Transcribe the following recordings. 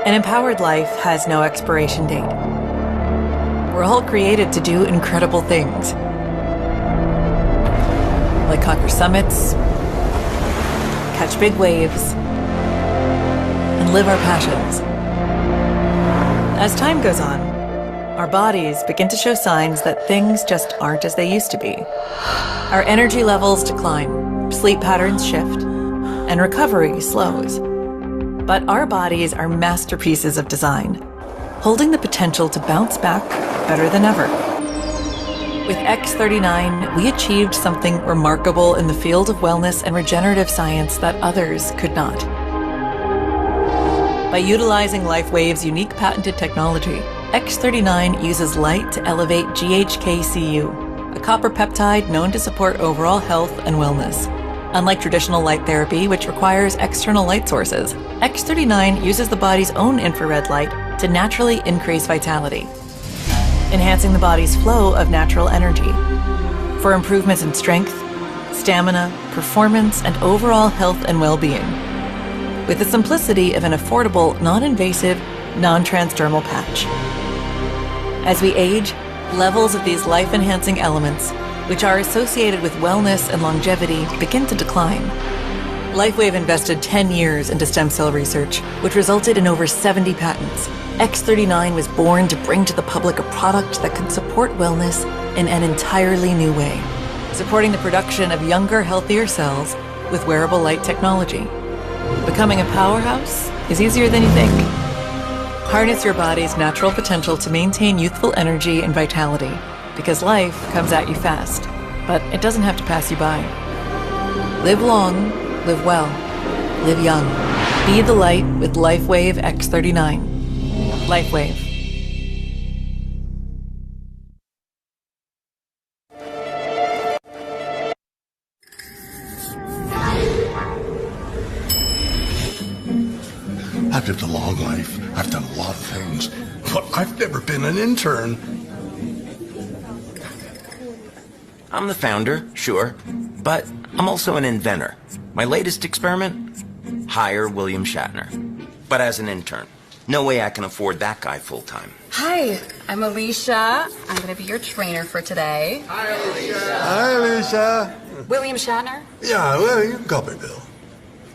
An empowered life has no expiration date. We're all created to do incredible things. Like conquer summits, catch big waves, and live our passions. As time goes on, our bodies begin to show signs that things just aren't as they used to be. Our energy levels decline, sleep patterns shift, and recovery slows. But our bodies are masterpieces of design, holding the potential to bounce back better than ever. With X39, we achieved something remarkable in the field of wellness and regenerative science that others could not. By utilizing LifeWave's unique patented technology, X39 uses light to elevate GHK-Cu, a copper peptide known to support overall health and wellness. Unlike traditional light therapy, which requires external light sources, X39 uses the body's own infrared light to naturally increase vitality, enhancing the body's flow of natural energy for improvements in strength, stamina, performance, and overall health and well-being, with the simplicity of an affordable, non-invasive, non-transdermal patch. As we age, levels of these life-enhancing elements, which are associated with wellness and longevity, begin to decline. LifeWave invested 10 years into stem cell research, which resulted in over 70 patents. X39 was born to bring to the public a product that could support wellness in an entirely new way, supporting the production of younger, healthier cells with wearable light technology. Becoming a powerhouse is easier than you think. Harness your body's natural potential to maintain youthful energy and vitality, because life comes at you fast, but it doesn't have to pass you by. Live long, live well, live young. Be the light with LifeWave X39. LifeWave. I've lived a long life. I've done a lot of things, but I've never been an intern. I'm the founder, sure, but I'm also an inventor. My latest experiment? Hire William Shatner. But as an intern. No way I can afford that guy full-time. Hi, I'm Alicia. I'm going to be your trainer for today. Hi, Alicia. Hi, Alicia. William Shatner? Yeah, well, you can call me Bill.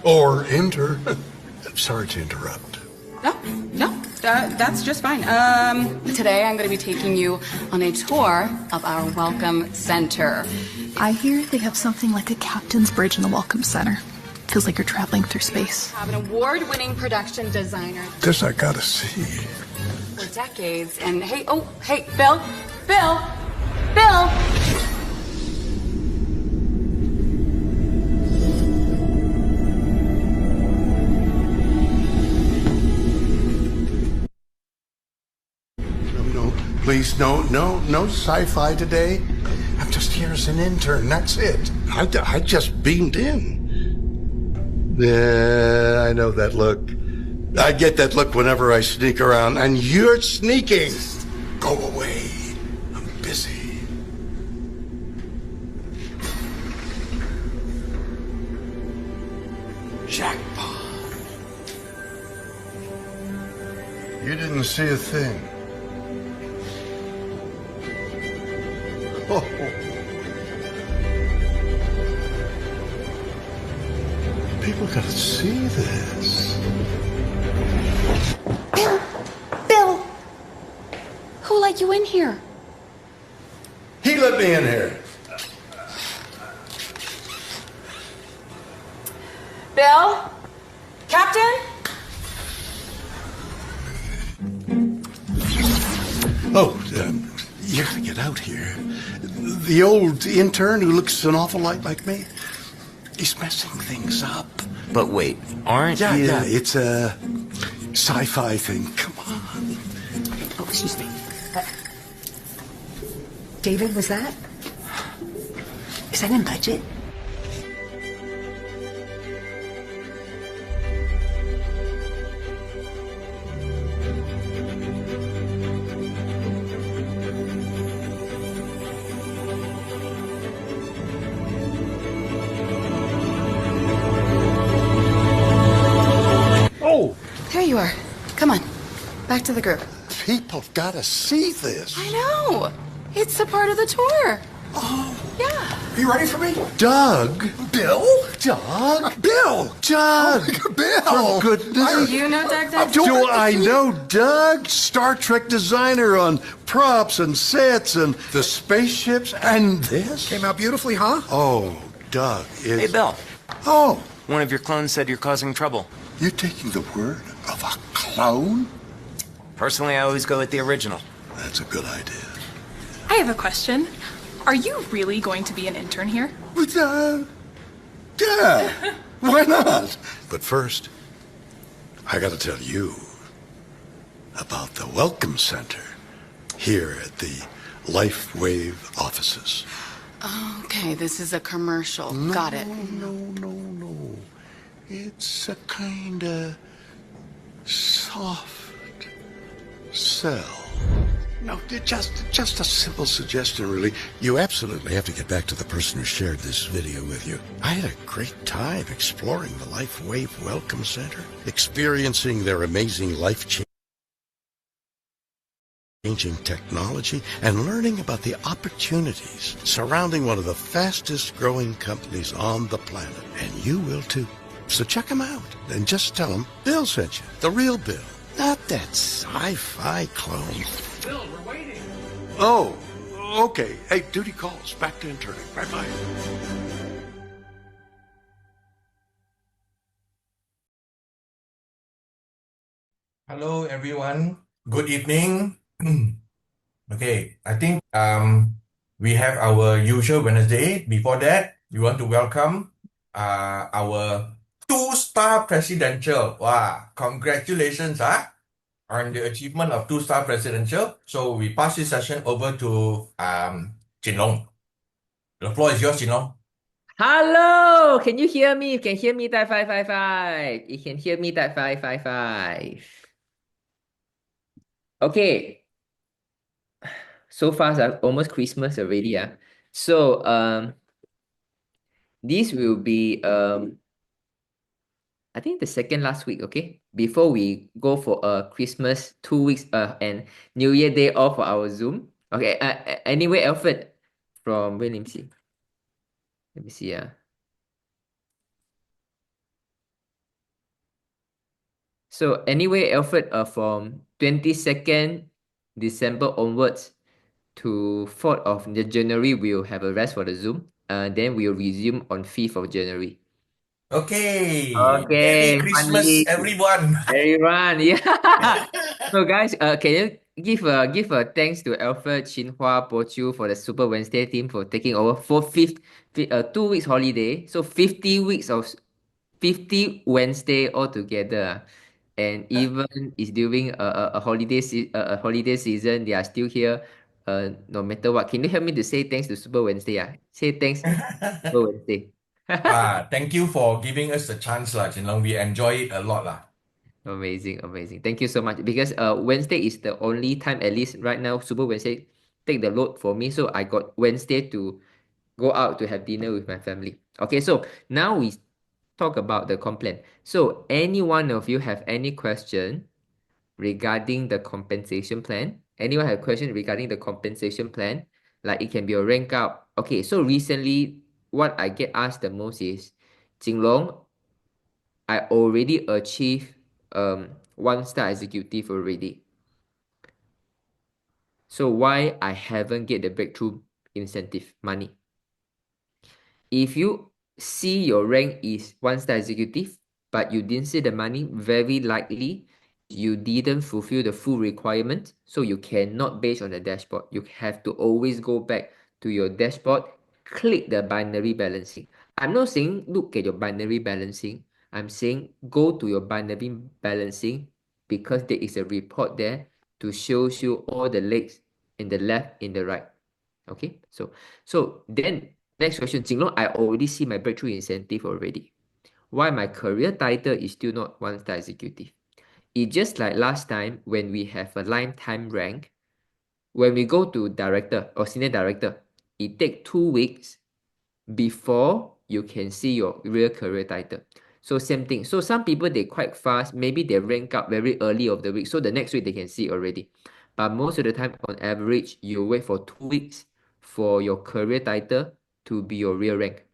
Or intern. Sorry to interrupt. No, that's just fine. Today I'm going to be taking you on a tour of our Welcome Center. I hear they have something like a captain's bridge in the Welcome Center. Feels like you're traveling through space. I have an award-winning production designer. This I gotta see. For decades, and hey, Bill! Please, no sci-fi today. I'm just here as an intern, that's it. I just beamed in. Yeah, I know that look. I get that look whenever I sneak around, and you're sneaking. Go away. I'm busy. Jackpot. You didn't see a thing. Oh. People gotta see this. Bill! Who let you in here? He let me in here. Bill? Captain? Oh, you gotta get out here. The old intern who looks an awful lot like me, he's messing things up. But wait, aren't you... Yeah, it's a sci-fi thing. Come on. Oh, excuse me. David, was that? Is that in budget? There you are. Come on. Back to the group. People gotta see this. I know. It's a part of the tour. Oh. Yeah. Are you ready for me? Doug. Bill? Doug. Bill! Doug. Bill! For goodness. You know Doug, Doug? Do I know Doug? Star Trek designer on props and sets and the spaceships and this? Came out beautifully, huh? Oh, Doug is... Hey, Bill. Oh, One of your clones said you're causing trouble. you're taking the word of a clone? Personally, I always go with the original. That's a good idea. I have a question. Are you really going to be an intern here? But, yeah, why not? But first, I gotta tell you about the Welcome Center here at the LifeWave offices. Okay, this is a commercial. Got it. No. It's a kind of soft sell. No, just a simple suggestion, really. You absolutely have to get back to the person who shared this video with you. I had a great time exploring the LifeWave Welcome Center, experiencing their amazing life-changing technology, and learning about the opportunities surrounding one of the fastest-growing companies on the planet. And you will too. So check them out, and just tell them Bill sent you. The real Bill, not that sci-fi clone. Bill, we're waiting. Oh, okay. Hey, duty calls. Back to interning. Bye-bye. Hello, everyone. Good evening. Okay, I think we have our usual Wednesday. Before that, we want to welcome our two-star presidential. Wow, congratulations on the achievement of two-star presidential. So we pass this session over to Jinlong. The floor is yours, Jinlong. Hello, can you hear me? You can hear me, type 555. You can hear me, type 555. Okay. So fast, almost Christmas already. So this will be I think the second last week, okay? Before we go for Christmas 2 weeks and New Year Day off for our Zoom. Okay, anyway, Alfred from where, let me see. Let me see. So anyway, Alfred, from 22nd December onwards to 4th of January, we'll have a rest for the Zoom. Then we'll resume on 5th of January. Okay. Okay, Merry Christmas, finally. everyone. Everyone, yeah. So guys, can you give a thanks to Alfred, Xinhua, Pochu for the Super Wednesday team for taking over for 2 weeks holiday. So 50 weeks of 50 Wednesday altogether. And even is during a holiday season, they are still here. No matter what. Can you help me to say thanks to Super Wednesday? Say thanks Super Wednesday. Thank you for giving us the chance, Jinlong. We enjoy it a lot. Amazing. Thank you so much. Because Wednesday is the only time, at least right now, Super Wednesday take the load for me. So I got Wednesday to go out to have dinner with my family. Okay, so now we talk about the complaint. So any one of you have any question regarding the compensation plan? Anyone have question regarding the compensation plan? Like it can be a rank up. Okay, so recently what I get asked the most is, Jinglong, I already achieved 1-star executive already. So why I haven't get the breakthrough incentive money? If you see your rank is 1-star executive, but you didn't see the money, very likely you didn't fulfill the full requirement. So you cannot base on the dashboard. You have to always go back to your dashboard, click the binary balancing. I'm not saying look at your binary balancing. I'm saying go to your binary balancing because there is a report there to show you all the legs in the left, in the right. Okay, so then next question, Jinglong, I already see my breakthrough incentive already. Why my career title is still not 1-star executive? It's just like last time when we have a lifetime rank, when we go to director or senior director, it takes 2 weeks before you can see your real career title. So same thing. So some people, they quite fast. Maybe they rank up very early of the week. So the next week they can see already. But most of the time, on average, you wait for 2 weeks for your career title to be your real rank.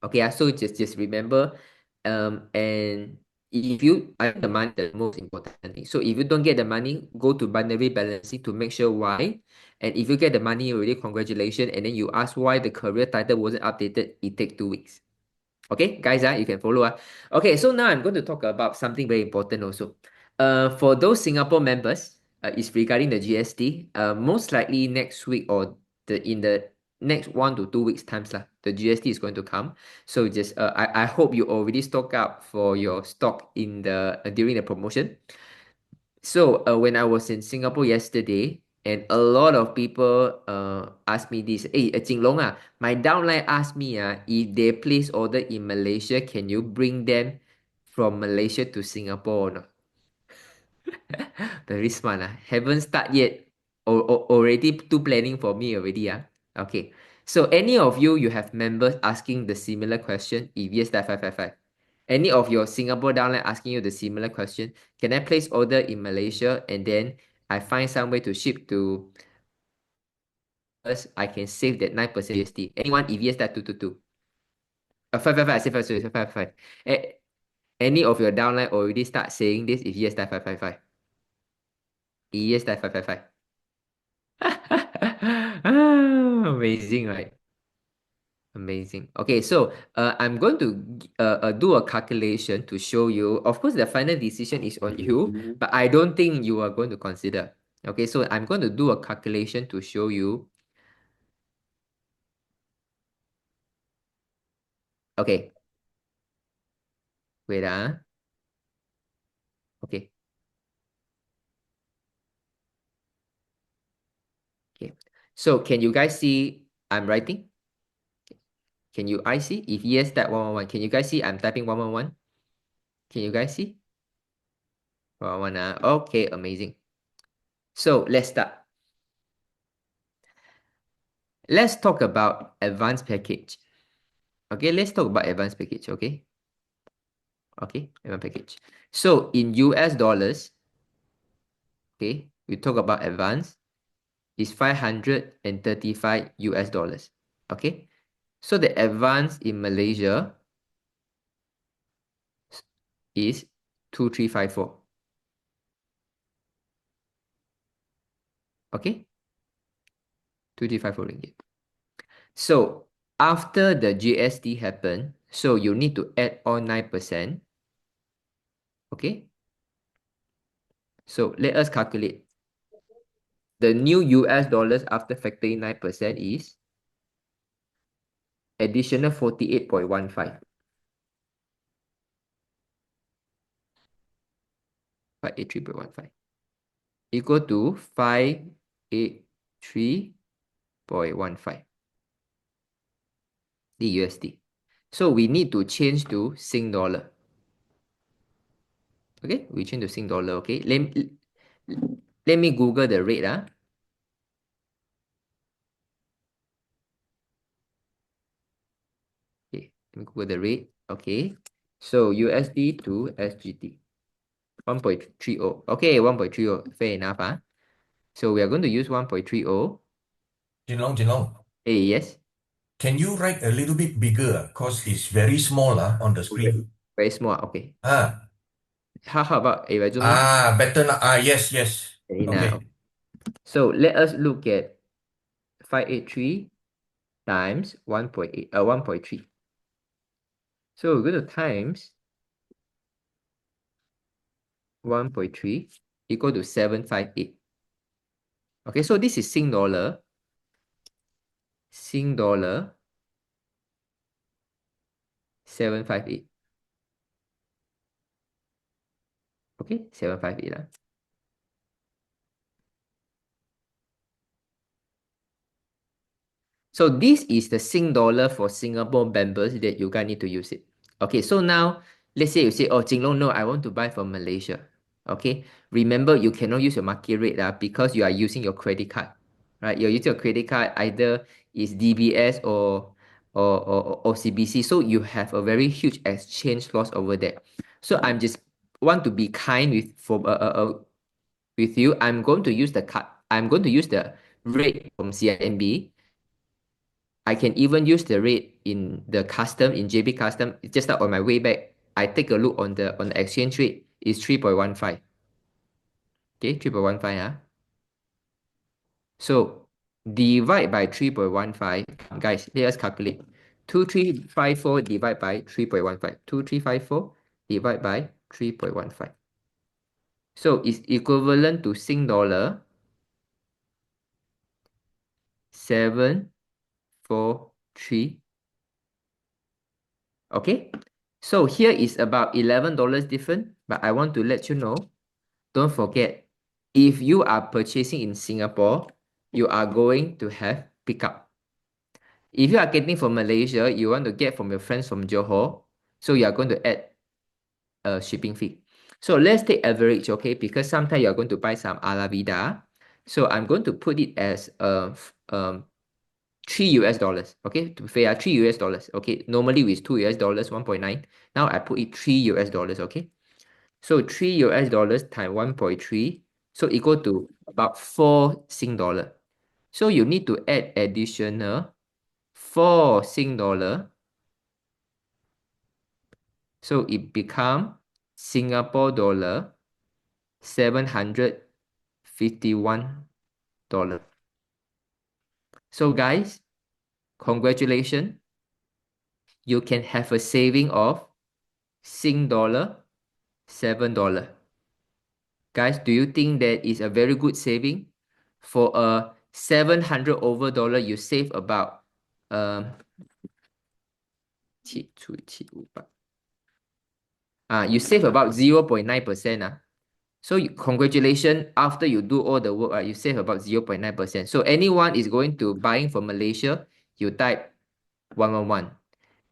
Okay, so just remember, and if you, I think the money is the most important thing. So if you don't get the money, go to binary balancing to make sure why. And if you get the money already, congratulations. And then you ask why the career title wasn't updated, it takes 2 weeks. Okay, guys, you can follow. Okay, so now I'm going to talk about something very important also. For those Singapore members, it's regarding the GST. Most likely next week or in the next 1 to 2 weeks times lah, the GST is going to come. So just I hope you already stock up for your stock in the during the promotion. So when I was in Singapore yesterday, and a lot of people asked me this. Hey, Jinlong, my downline asked me if they place order in Malaysia, can you bring them from Malaysia to Singapore or not? Very smart. Haven't start yet. Already do planning for me already. Okay. So any of you, you have members asking the similar question? If yes, that 555. Any of your Singapore downline asking you the similar question? Can I place order in Malaysia and then I find some way to ship to us? I can save that 9% GST. Anyone? If yes, that 222. 555. I say 5, sorry, 555. Any of your downline already start saying this? If yes, that 555. If yes, that 555. Amazing, right? Amazing. Okay, so I'm going to do a calculation to show you. Of course, the final decision is on you, but I don't think you are going to consider. Okay, so I'm going to do a calculation to show you. Okay. Wait. Okay. Okay. So can you guys see I'm writing? Can you guys see? If yes, that 111. Can you guys see I'm typing 111? Can you guys see? 111. Okay, amazing. So let's start. Let's talk about advanced package. Okay, let's talk about advanced package, okay? Okay, advanced package. So in US dollars, okay, we talk about advanced, is 535 US dollars. Okay, so the advance in Malaysia is 2354. Okay, 2354 ringgit. So after the GST happened, so you need to add on 9%. Okay, so let us calculate. The new US dollars after factoring 9% is additional 48.15. 583.15 equal to 583.15 the USD. So we need to change to Sing dollar. Okay, we change to Sing dollar. Okay, let me Google the rate. Okay, let me Google the rate. Okay, so USD to SGD 1.30. Okay, 1.30. Fair enough. So we are going to use 1.30. Jinlong. Hey, yes. Can you write a little bit bigger? Because it's very small on the screen. Very small. Okay. Ah. How about if I zoom in? Better now. Yes. Okay. So let us look at 583 times 1.8, 1.3. So we're going to times 1.3 equal to 758. Okay, so this is Sing dollar. Sing dollar 758. Okay, 758. So this is the Sing dollar for Singapore members that you guys need to use it. Okay, so now let's say you say, oh, Jinglong, no, I want to buy from Malaysia. Okay, remember you cannot use your market rate because you are using your credit card. Right, you're using your credit card, either is DBS or or CBC. So you have a very huge exchange loss over there. So I'm just want to be kind with you. I'm going to use the rate from CIMB. I can even use the rate in the custom in JB custom. Just like on my way back, I take a look on the exchange rate is 3.15. Okay, 3.15. So divide by 3.15. Guys, let us calculate. 2354 divided by 3.15. 2354 divided by 3.15. So it's equivalent to Sing dollar 743. Okay, so here is about $11 different, but I want to let you know, don't forget, if you are purchasing in Singapore, you are going to have pickup. If you are getting from Malaysia, you want to get from your friends from Johor, so you are going to add a shipping fee. So let's take average, okay? Because sometimes you are going to buy some a la vida. So I'm going to put it as $3 US, okay? To be fair, $3 US, okay? Normally with $2 US, 1.9. Now I put it $3 US, okay? So $3 US times 1.3, so equal to about 4 Sing dollar. So you need to add additional 4 Sing dollar. So it become Singapore dollar $751. So guys, congratulations. You can have a saving of Sing dollar $7. Guys, do you think that is a very good saving? For a 700 over dollar, you save about 7.758. You save about 0.9%. So congratulations, after you do all the work, you save about 0.9%. So anyone is going to buying from Malaysia, you type 111.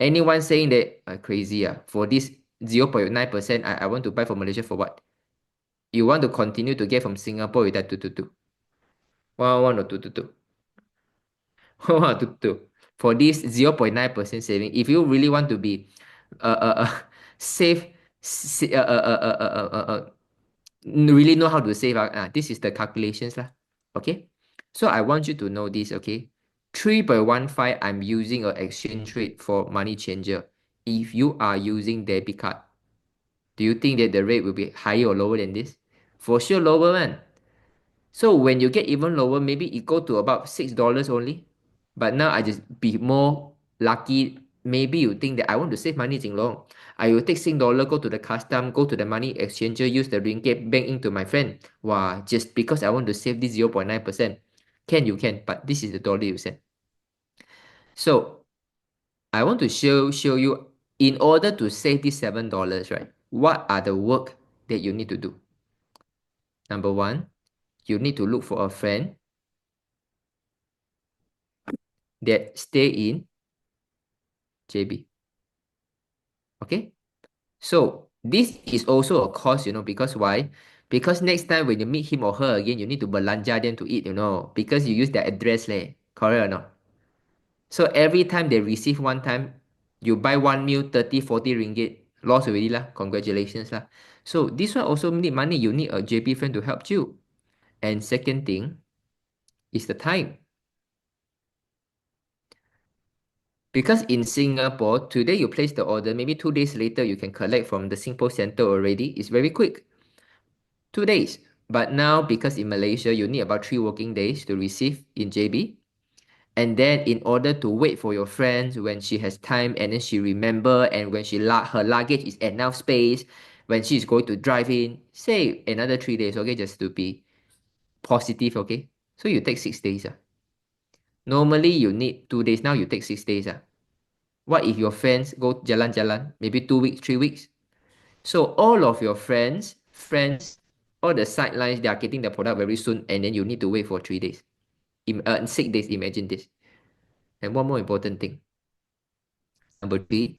Anyone saying that crazy for this 0.9%, I want to buy from Malaysia for what? You want to continue to get from Singapore, you type 222. 111 or 222. 122. For this 0.9% saving, if you really want to be save, really know how to save, this is the calculations lah. Okay, so I want you to know this. Okay, 3.15, I'm using an exchange rate for money changer. If you are using debit card, do you think that the rate will be higher or lower than this? For sure lower, man. So when you get even lower, maybe it go to about $6 only. But now I just be more lucky. Maybe you think that I want to save money, Jinlong. I will take Sing dollar, go to the custom, go to the money exchanger, use the ringgit, bank into my friend. Wow, just because I want to save this 0.9%. You can, but this is the dollar you send. So I want to show you, in order to save this $7, right? What are the work that you need to do? Number one, you need to look for a friend that stay in JB. Okay, so this is also a cost, because why? Because next time when you meet him or her again, you need to belanja them to eat, because you use their address, correct or not? So every time they receive one time, you buy one meal, 30, 40 ringgit, lost already lah. Congratulations lah. So this one also need money. You need a JB friend to help you. And second thing is the time. Because in Singapore, today you place the order, maybe 2 days later, you can collect from the Singpost Center already. It's very quick. 2 days. But now, because in Malaysia, you need about 3 working days to receive in JB. And then in order to wait for your friends when she has time and then she remember, and when her luggage is enough space, when she's going to drive in, say another 3 days, okay, just to be positive, okay? So you take 6 days. Normally you need 2 days, now you take 6 days. What if your friends go jalan-jalan, maybe 2 weeks, 3 weeks? So all of your friends, all the sidelines, they are getting the product very soon, and then you need to wait for 3 days. 6 days, imagine this. And one more important thing. Number 3,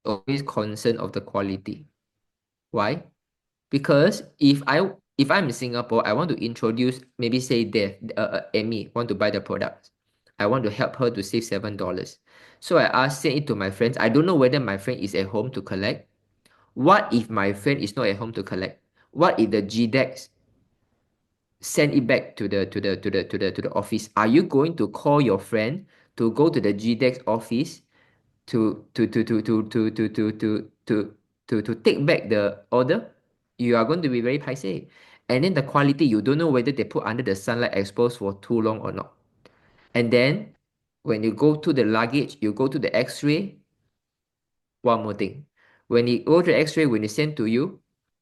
always concern of the quality. Why? Because if I'm in Singapore, I want to introduce, maybe say Amy want to buy the products. I want to help her to save $7. So I sent it to my friends. I don't know whether my friend is at home to collect. What if my friend is not at home to collect? What if the GDEX send it back to the office? Are you going to call your friend to go to the GDEX office to take back the order? You are going to be very paiseh. And then the quality, you don't know whether they put under the sunlight exposed for too long or not. And then when you go to the luggage, you go to the X-ray. One more thing. When you go to X-ray, when they send to you,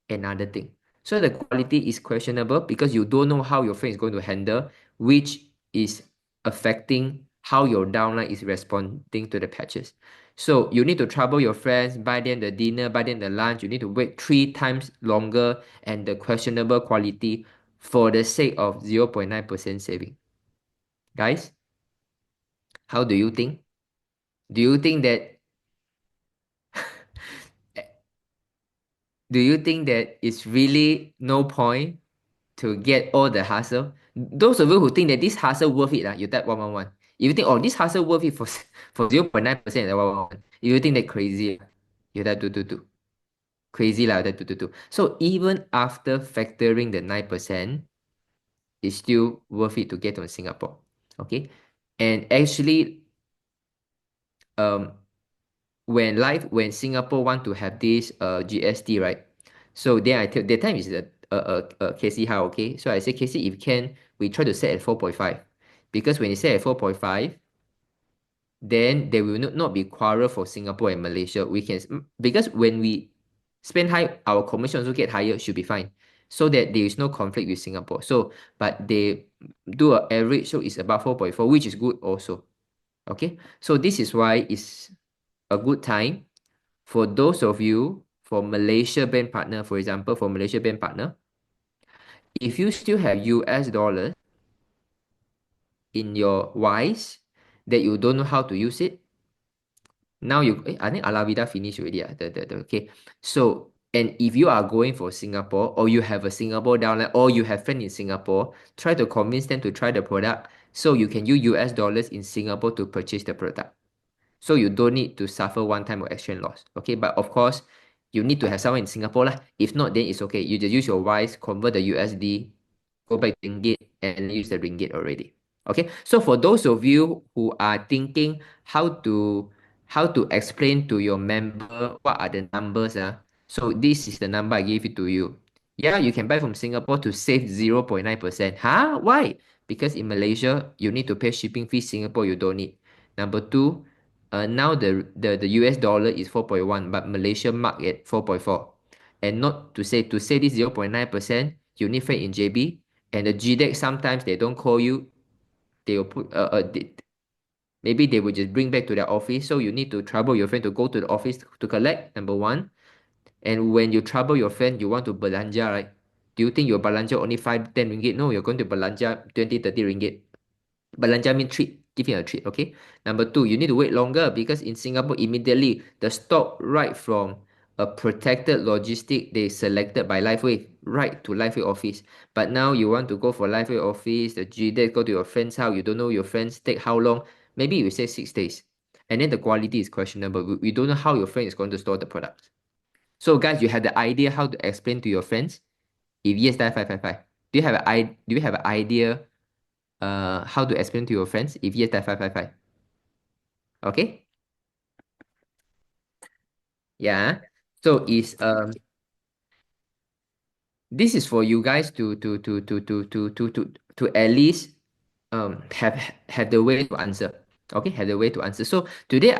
another thing. So the quality is questionable because you don't know how your friend is going to handle, which is affecting how your downline is responding to the patches. So you need to trouble your friends, buy them the dinner, buy them the lunch. You need to wait 3 times longer and the questionable quality for the sake of 0.9% saving. Guys, how do you think? Do you think that it's really no point to get all the hassle? Those of you who think that this hassle worth it, you type 111. If you think, oh, this hassle worth it for 0.9%, 111. If you think that crazy, you type 222. Crazy lah, that 222. So even after factoring the 9%, it's still worth it to get to Singapore. Okay. And actually, when Singapore want to have this GST, right? So then that time is Casey how, okay? So I say, Casey, if can, we try to set at 4.5. Because when you set at 4.5, then there will not be quarrel for Singapore and Malaysia. Because when we spend high, our commission also get higher, should be fine. So that there is no conflict with Singapore. So, but they do an average, so it's about 4.4, which is good also. Okay, so this is why it's a good time for those of you, for Malaysia band partner, for example, for Malaysia band partner, if you still have US dollars in your WISE that you don't know how to use it, now I think Alavida finished already. Okay. So, and if you are going for Singapore or you have a Singapore downline or you have friends in Singapore, try to convince them to try the product so you can use US dollars in Singapore to purchase the product. So you don't need to suffer one-time exchange loss. Okay, but of course, you need to have someone in Singapore lah. If not, then it's okay. You just use your WISE, convert the USD, go back to ringgit, and use the ringgit already. Okay, so for those of you who are thinking how to explain to your member what are the numbers, so this is the number I gave it to you. Yeah, you can buy from Singapore to save 0.9%. Huh? Why? Because in Malaysia, you need to pay shipping fee. Singapore, you don't need. Number two, now the US dollar is 4.1, but Malaysia mark at 4.4. And not to say this 0.9%, you need friend in JB, and the GDEX sometimes they don't call you, they will put maybe they will just bring back to their office. So you need to trouble your friend to go to the office to collect, number one. And when you trouble your friend, you want to belanja, right? Do you think your belanja only 5, 10 ringgit? No, you're going to belanja 20, 30 ringgit. Belanja means treat, give him a treat, okay? Number two, you need to wait longer because in Singapore, immediately the stock right from a protected logistic they selected by LifeWave right to LifeWave office. But now you want to go for LifeWave office, the GDEX, go to your friend's house, you don't know your friends take how long. Maybe you say 6 days. And then the quality is questionable. We don't know how your friend is going to store the products. So guys, you have the idea how to explain to your friends? If yes, dial 555. Do you have an idea how to explain to your friends? If yes, dial 555. Okay? Yeah. So this is for you guys to at least have the way to answer. Okay, have the way to answer. So today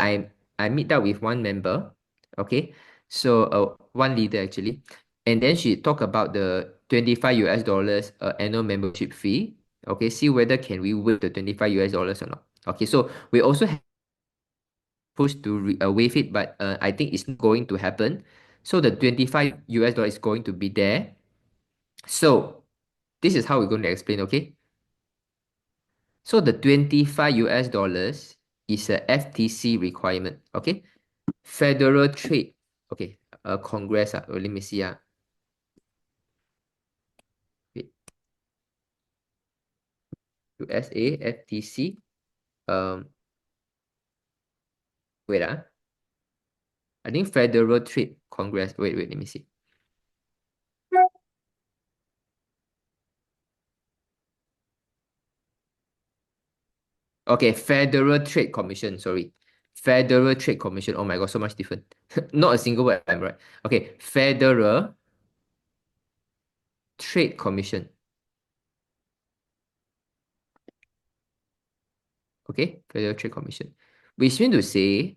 I meet up with one member. Okay, so one leader actually, and then she talk about the 25 US dollars annual membership fee. Okay, see whether can we waive the 25 US dollars or not. Okay, so we also have pushed to waive it, but I think it's not going to happen. So the 25 US dollars is going to be there. So this is how we're going to explain, okay? So the 25 US dollars is a FTC requirement, okay? Federal Trade, okay, Congress, let me see. Wait. USA, FTC. Um, wait, I think Federal Trade Congress. Wait, let me see. Okay, Federal Trade Commission, sorry. Federal Trade Commission. Oh my God, so much different. Not a single word, I'm right. Okay, Federal Trade Commission. Okay, Federal Trade Commission. Which means to say,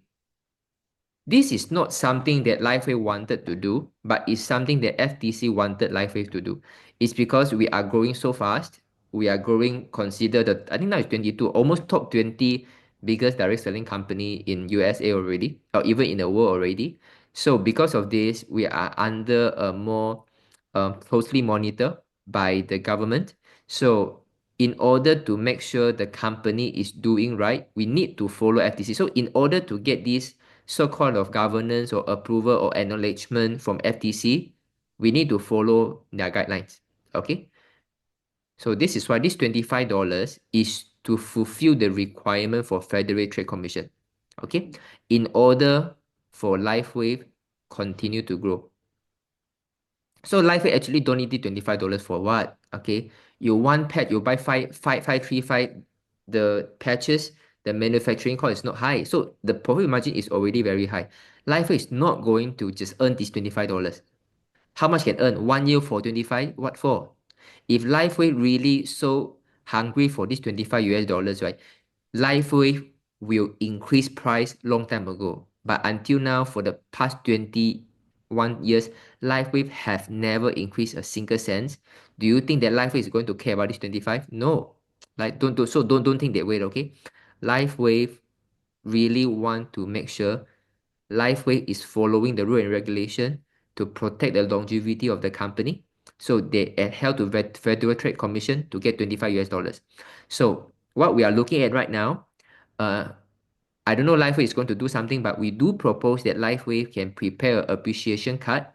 this is not something that LifeWave wanted to do, but it's something that FTC wanted LifeWave to do. It's because we are growing so fast. We are growing, consider the, I think now it's 22, almost top 20 biggest direct selling company in USA already, or even in the world already. So because of this, we are under a more closely monitored by the government. So in order to make sure the company is doing right, we need to follow FTC. So in order to get this so-called of governance or approval or acknowledgement from FTC, we need to follow their guidelines. Okay. So this is why this $25 is to fulfill the requirement for Federal Trade Commission. Okay. In order for LifeWave continue to grow. So LifeWave actually don't need the $25 for what? Okay. You one pet, you buy 535, the patches, the manufacturing cost is not high. So the profit margin is already very high. LifeWave is not going to just earn this $25. How much can earn? 1 year for 25? What for? If LifeWave really so hungry for this 25 US dollars, right? LifeWave will increase price long time ago. But until now, for the past 21 years, LifeWave have never increased a single cent. Do you think that LifeWave is going to care about this 25? No. Like don't think that way, okay? LifeWave really want to make sure LifeWave is following the rule and regulation to protect the longevity of the company. So they adhere to Federal Trade Commission to get 25 US dollars. So what we are looking at right now, I don't know LifeWave is going to do something, but we do propose that LifeWave can prepare an appreciation card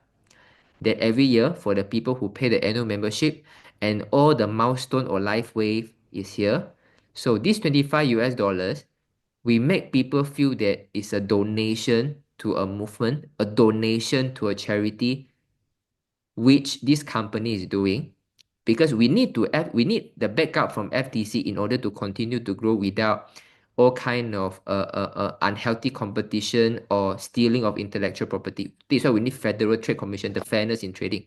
that every year for the people who pay the annual membership and all the milestone or LifeWave is here. So this 25 US dollars, we make people feel that it's a donation to a movement, a donation to a charity, which this company is doing, because we need the backup from FTC in order to continue to grow without all kind of unhealthy competition or stealing of intellectual property. This is why we need Federal Trade Commission, the fairness in trading.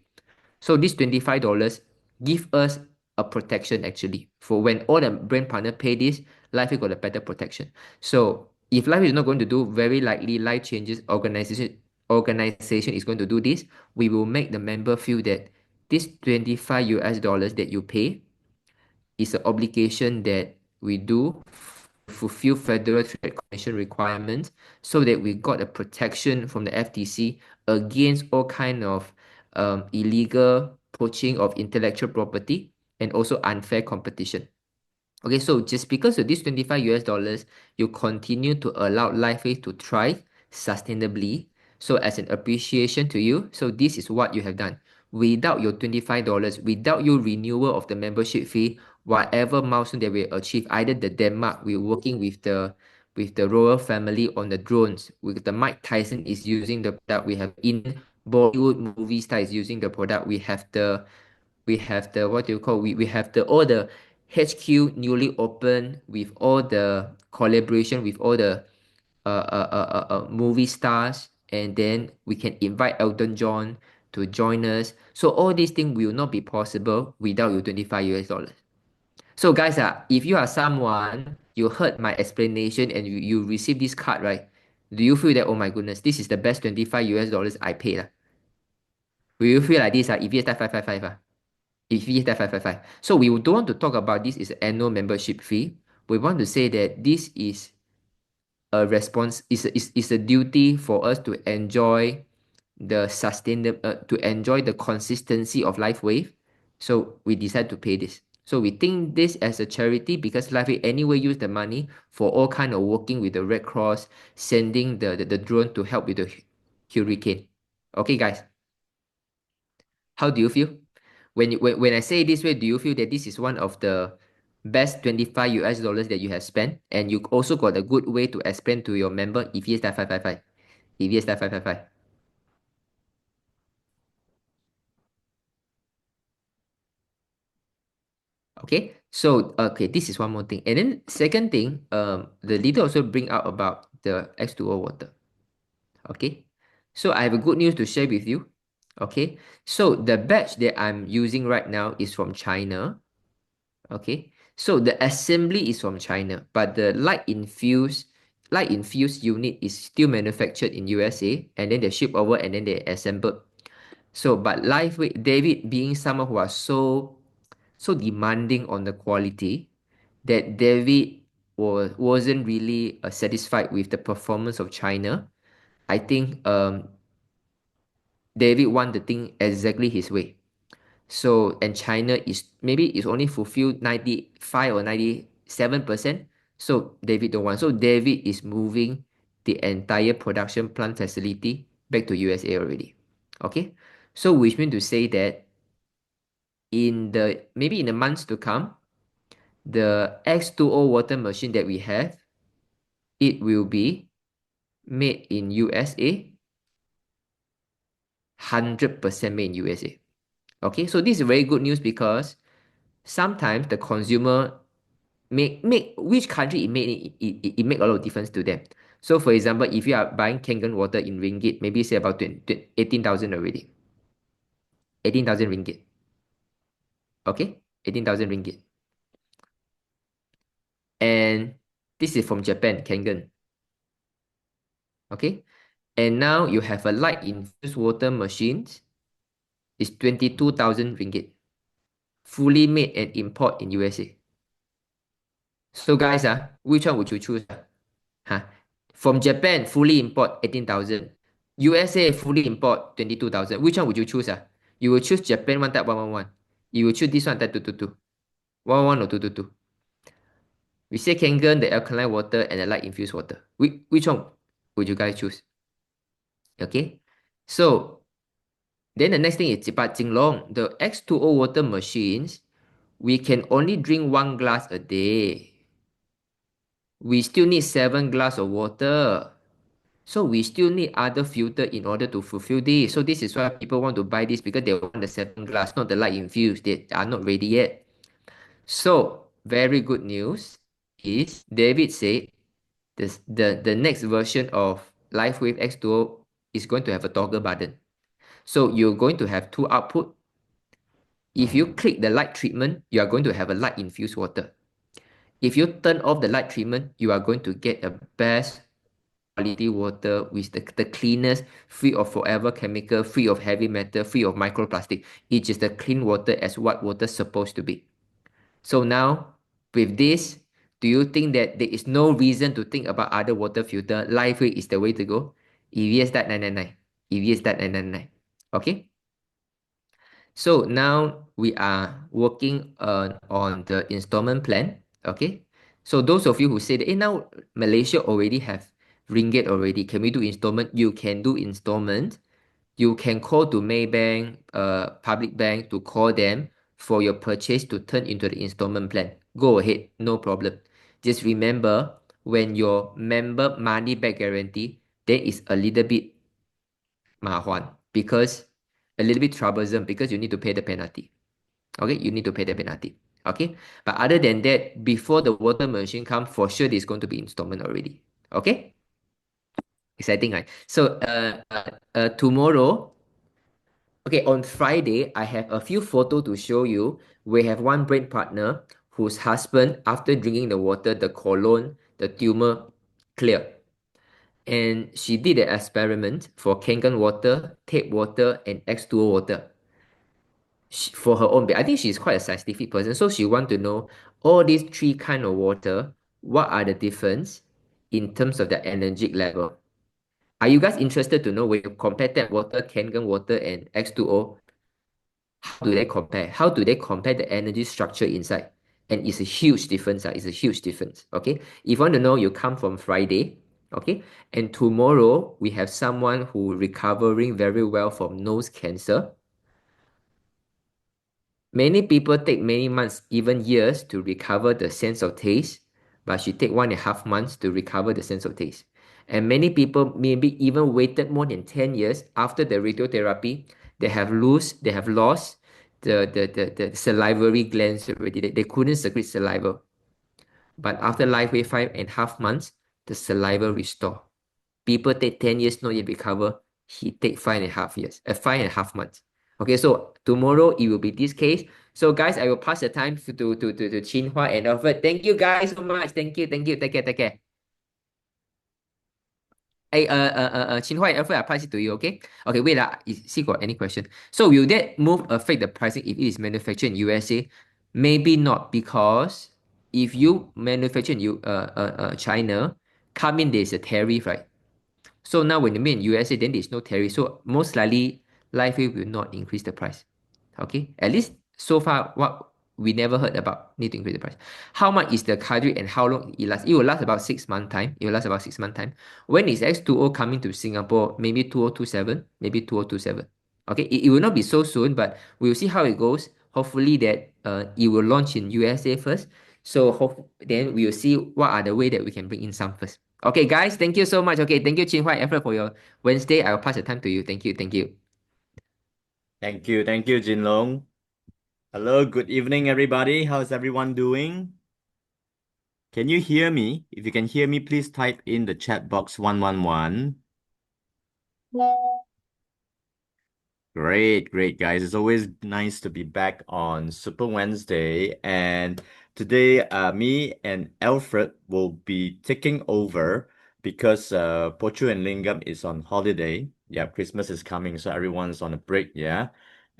So this $25 give us a protection actually. For when all the brand partner pay this, Life got a better protection. So if Life is not going to do, very likely Life Changes organization is going to do this, we will make the member feel that this 25 US dollars that you pay is an obligation that we do fulfill Federal Trade Commission requirements so that we got a protection from the FTC against all kind of illegal poaching of intellectual property and also unfair competition. Okay, so just because of this 25 US dollars, you continue to allow LifeWave to thrive sustainably. So as an appreciation to you, so this is what you have done. Without your $25, without your renewal of the membership fee, whatever milestone that we achieve, either the Denmark, we're working with the royal family on the drones, with the Mike Tyson is using the product, we have in Bollywood movie star is using the product, we have the what do you call, we have the all the HQ newly open with all the collaboration with all the movie stars, and then we can invite Elton John to join us. So all these things will not be possible without your 25 US dollars. So guys, if you are someone, you heard my explanation and you receive this card, right? Do you feel that, oh my goodness, this is the best 25 US dollars I paid? Will you feel like this? If you type 555? If you type 555. So we don't want to talk about this is annual membership fee. We want to say that this is a response, is a duty for us to enjoy the to enjoy the consistency of LifeWave. So we decide to pay this. So we think this as a charity because LifeWave anyway use the money for all kind of working with the Red Cross, sending the drone to help with the hurricane. Okay, guys. How do you feel? When I say this way, do you feel that this is one of the best $25 that you have spent, and you also got a good way to explain to your member if yes, that 555. If yes, that 555. Okay, so this is one more thing. And then second thing, the leader also bring out about the X2O water. Okay, so I have a good news to share with you. Okay, so the batch that I'm using right now is from China. Okay, so the assembly is from China, but the light infused unit is still manufactured in USA, and then they ship over and then they assembled. So, but LifeWave, David being someone who are so demanding on the quality, that David wasn't really satisfied with the performance of China. I think David want the thing exactly his way. So, and China is only fulfilled 95 or 97%. So David don't want. So David is moving the entire production plant facility back to USA already. Okay. So which means to say that maybe in the months to come, the X2O water machine that we have, it will be made in USA, 100% made in USA. Okay, so this is very good news because sometimes the consumer make which country it make a lot of difference to them. So for example, if you are buying Kangen water in ringgit, maybe say about 18,000 already. 18,000 ringgit. Okay, 18,000 ringgit. And this is from Japan, Kangen. Okay, and now you have a light infused water machines. It's 22,000 ringgit. Fully made and import in USA. So guys, which one would you choose? Huh? From Japan, fully import 18,000. USA, fully import 22,000. Which one would you choose? You will choose Japan one type 111. You will choose this one type 222. 111 or 222. We say Kangen, the alkaline water, and the light infused water. Which one would you guys choose? Okay. So then the next thing is about Jinlong. The X2O water machines, we can only drink 1 glass a day. We still need 7 glass of water. So we still need other filter in order to fulfill this. So this is why people want to buy this because they want the 7 glass, not the light infused. They are not ready yet. So very good news is David said the next version of LifeWave X2O is going to have a toggle button. So you're going to have two output. If you click the light treatment, you are going to have a light infused water. If you turn off the light treatment, you are going to get a best quality water with the cleanest, free of forever chemical, free of heavy metal, free of microplastic. It is the clean water as what water is supposed to be. So now, with this, do you think that there is no reason to think about other water filter? LifeWave is the way to go. If yes, that 999. If yes, that 999. Okay? So now we are working on the installment plan. Okay? So those of you who say that, now Malaysia already have ringgit already. Can we do installment? You can do installment. You can call to Maybank, public bank to call them for your purchase to turn into the installment plan. Go ahead, no problem. Just remember, when your member money back guarantee, there is a little bit mahuan because a little bit troublesome because you need to pay the penalty. Okay, you need to pay the penalty. Okay, but other than that, before the water machine come, for sure there's going to be installment already. Okay, exciting, right? So tomorrow, okay, on Friday, I have a few photos to show you. We have one brain partner whose husband, after drinking the water, the colon, the tumor clear. And she did an experiment for Kangen water, tape water, and X2O water. For her own, I think she's quite a scientific person, so she want to know all these three kind of water, what are the difference in terms of the energetic level. Are you guys interested to know when you compare tap water, Kangen water, and X2O? How do they compare? How do they compare the energy structure inside? And it's a huge difference. It's a huge difference. Okay. If you want to know, you come from Friday. Okay. And tomorrow we have someone who recovering very well from nose cancer. Many people take many months, even years, to recover the sense of taste, but she take 1.5 months to recover the sense of taste. And many people maybe even waited more than 10 years after the radiotherapy. They have lost the salivary glands already. They couldn't secrete saliva. But after LifeWave 5.5 months, the saliva restore. People take 10 years not yet recover. He take 5.5 years, 5.5 months. Okay, so tomorrow it will be this case. So guys, I will pass the time to Chin-Hua and Alfred. Thank you guys so much. Thank you. Take care. Hey, Chin-Hua and Alfred, I pass it to you, okay? Okay, wait, see got any question. So will that move affect the pricing if it is manufactured in USA? Maybe not, because if you manufacture in China, come in there's a tariff, right? So now when you made in USA, then there's no tariff. So most likely, LifeWave will not increase the price. Okay, at least so far, what we never heard about need to increase the price. How much is the cartridge and how long it lasts? It will last about 6 month time. It will last about 6 month time. When is X2O coming to Singapore? Maybe 2027, maybe 2027. Okay, it will not be so soon, but we'll see how it goes. Hopefully that it will launch in USA first. So then we'll see what are the way that we can bring in some first. Okay, guys, thank you so much. Okay, thank you, Chin-Hua and Effort, for your Wednesday. I will pass the time to you. Thank you. Thank you, Jinlong. Hello, good evening, everybody. How's everyone doing? Can you hear me? If you can hear me, please type in the chat box 111. Great, guys. It's always nice to be back on Super Wednesday. And today, me and Alfred will be taking over because Pochu and Lingam is on holiday. Yeah, Christmas is coming, so everyone's on a break. Yeah.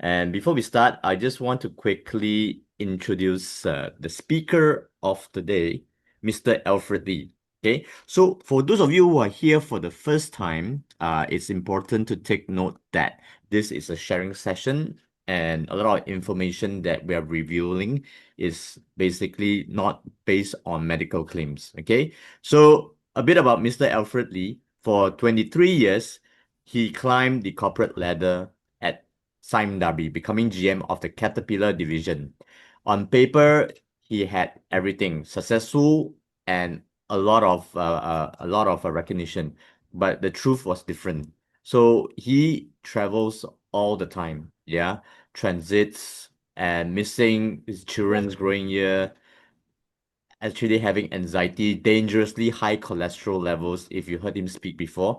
And before we start, I just want to quickly introduce the speaker of the day, Mr. Alfred Lee. Okay, so for those of you who are here for the first time, it's important to take note that this is a sharing session and a lot of information that we are revealing is basically not based on medical claims. Okay, so a bit about Mr. Alfred Lee. For 23 years, he climbed the corporate ladder at Sime Darby, becoming GM of the Caterpillar division. On paper, he had everything successful and a lot of recognition, but the truth was different. So he travels all the time, yeah, transits and missing his children's growing year, actually having anxiety, dangerously high cholesterol levels, if you heard him speak before.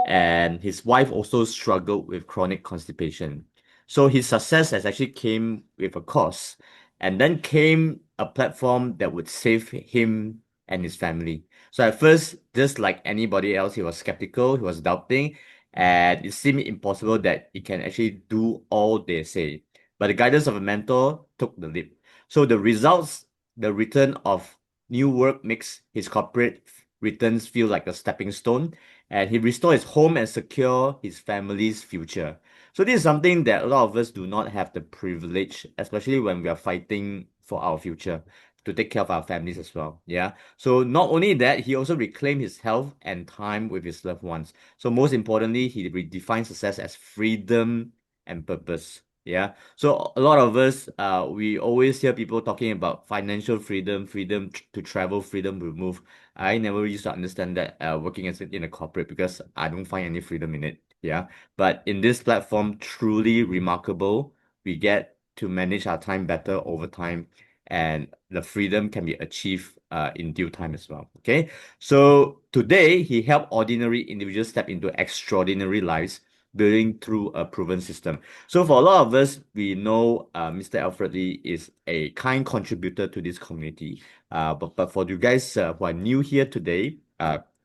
And his wife also struggled with chronic constipation. So his success has actually came with a cost, and then came a platform that would save him and his family. So at first, just like anybody else, he was skeptical, he was doubting, and it seemed impossible that he can actually do all they say. But the guidance of a mentor took the leap. So the results, the return of new work makes his corporate returns feel like a stepping stone, and he restores his home and secure his family's future. So this is something that a lot of us do not have the privilege, especially when we are fighting for our future, to take care of our families as well. Yeah. So not only that, he also reclaimed his health and time with his loved ones. So most importantly, he redefines success as freedom and purpose. Yeah. So a lot of us, we always hear people talking about financial freedom, to travel, freedom to move. I never used to understand that working in a corporate, because I don't find any freedom in it. Yeah. But in this platform, truly remarkable. We get to manage our time better over time, and the freedom can be achieved in due time as well. Okay. So today, he helped ordinary individuals step into extraordinary lives, building through a proven system. So for a lot of us, we know Mr. Alfred Lee is a kind contributor to this community. But for you guys who are new here today,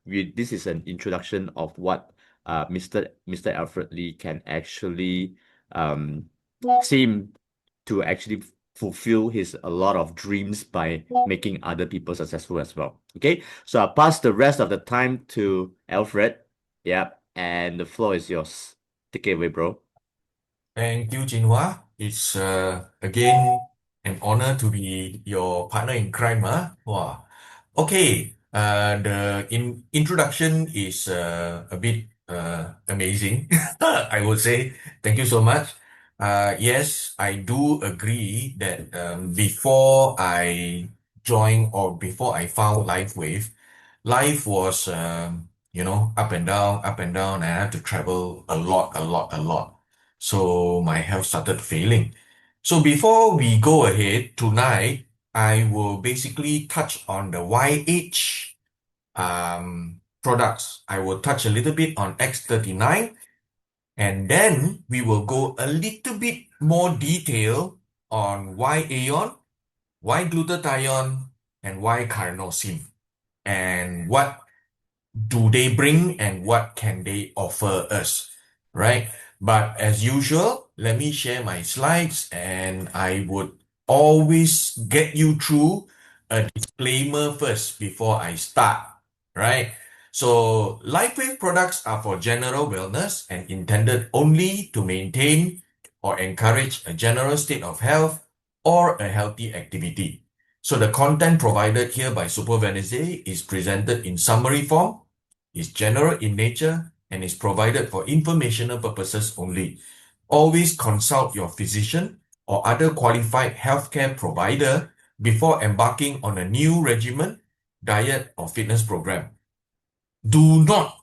this is an introduction of what Mr. Alfred Lee can actually seem to actually fulfill a lot of dreams by making other people successful as well. Okay, so I'll pass the rest of the time to Alfred. Yeah, and the floor is yours. Take it away, bro. Thank you, Jinhua. It's again an honor to be your partner in crime, huh? Wow. Okay. The introduction is a bit amazing, I would say. Thank you so much. Yes, I do agree that before I joined or before I found LifeWave, life was up and down, and I had to travel a lot, a lot, a lot. So my health started failing. So before we go ahead tonight, I will basically touch on the YH products. I will touch a little bit on X39, and then we will go a little bit more detail on why Aeon, why Glutathione, and why Carnosine, and what do they bring and what can they offer us, right? But as usual, let me share my slides, and I would always get you through a disclaimer first before I start, right? So LifeWave products are for general wellness and intended only to maintain or encourage a general state of health or a healthy activity. So the content provided here by Super Wednesday is presented in summary form, is general in nature, and is provided for informational purposes only. Always consult your physician or other qualified healthcare provider before embarking on a new regimen, diet, or fitness program. Do not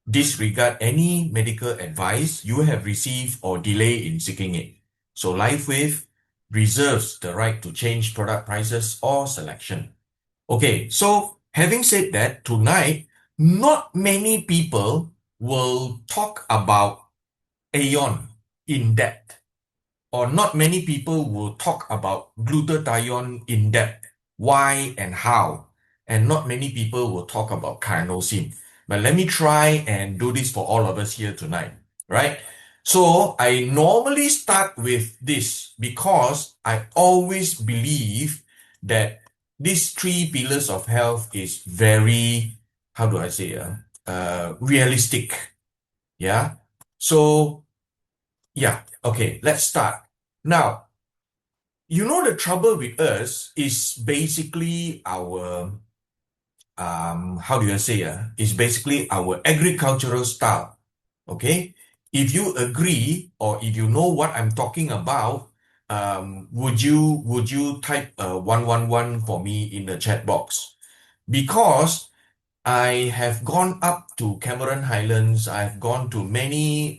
disregard any medical advice you have received or delay in seeking it. So LifeWave reserves the right to change product prices or selection. Okay, so having said that, tonight, not many people will talk about Aeon in depth, or not many people will talk about glutathione in depth, why and how, and not many people will talk about carnosine. But let me try and do this for all of us here tonight, right? So I normally start with this because I always believe that these three pillars of health is very, how do I say, realistic. Yeah. So, yeah. Okay, let's start. Now, the trouble with us is basically our, how do I say, is basically our agricultural style. Okay. If you agree or if you know what I'm talking about, would you type 111 for me in the chat box? Because I have gone up to Cameron Highlands. I've gone to many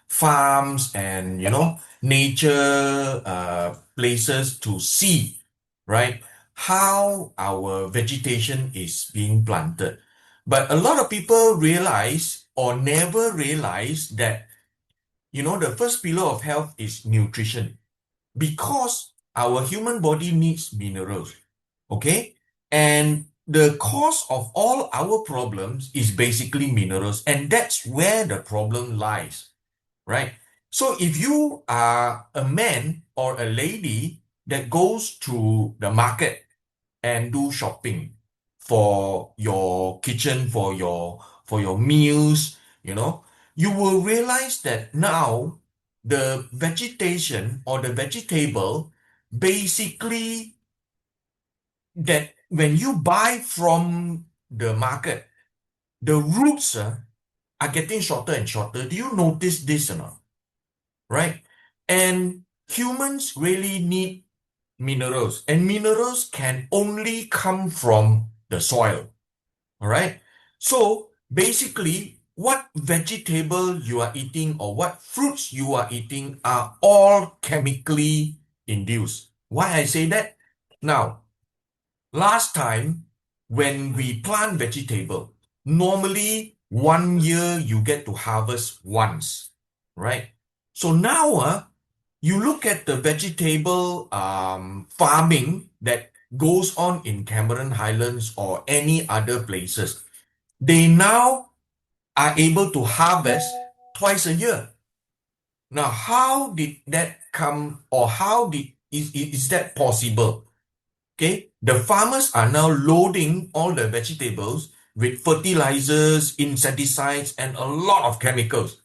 farms and nature places to see, right, how our vegetation is being planted. But a lot of people realize or never realize that the first pillar of health is nutrition, because our human body needs minerals. Okay? And the cause of all our problems is basically minerals, and that's where the problem lies, right? So if you are a man or a lady that goes to the market and do shopping for your kitchen, for your meals, you will realize that now the vegetation or the vegetable basically that when you buy from the market, the roots are getting shorter and shorter. Do you notice this or not? Right? And humans really need minerals, and minerals can only come from the soil. All right? So basically, what vegetable you are eating or what fruits you are eating are all chemically induced. Why I say that? Now, last time, when we plant vegetable, normally 1 year you get to harvest once, right? So now, you look at the vegetable farming that goes on in Cameron Highlands or any other places. They now are able to harvest twice a year. Now, how did that come, or is that possible? Okay, the farmers are now loading all the vegetables with fertilizers, insecticides, and a lot of chemicals,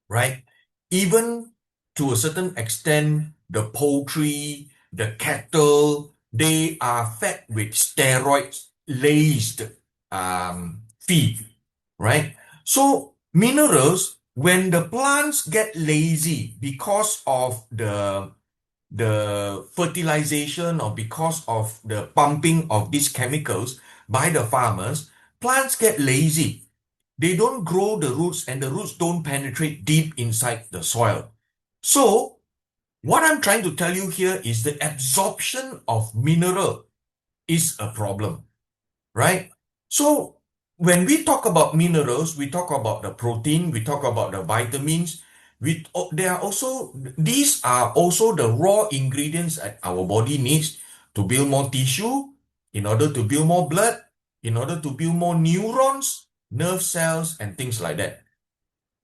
right? Even to a certain extent, the poultry, the cattle, they are fed with steroids-laced feed, right? So minerals when the plants get lazy because of the fertilization or because of the pumping of these chemicals by the farmers, plants get lazy. They don't grow the roots and the roots don't penetrate deep inside the soil. So what I'm trying to tell you here is the absorption of mineral is a problem, right? So when we talk about minerals, we talk about the protein, we talk about the vitamins. These are also the raw ingredients that our body needs to build more tissue, in order to build more blood, in order to build more neurons, nerve cells, and things like that,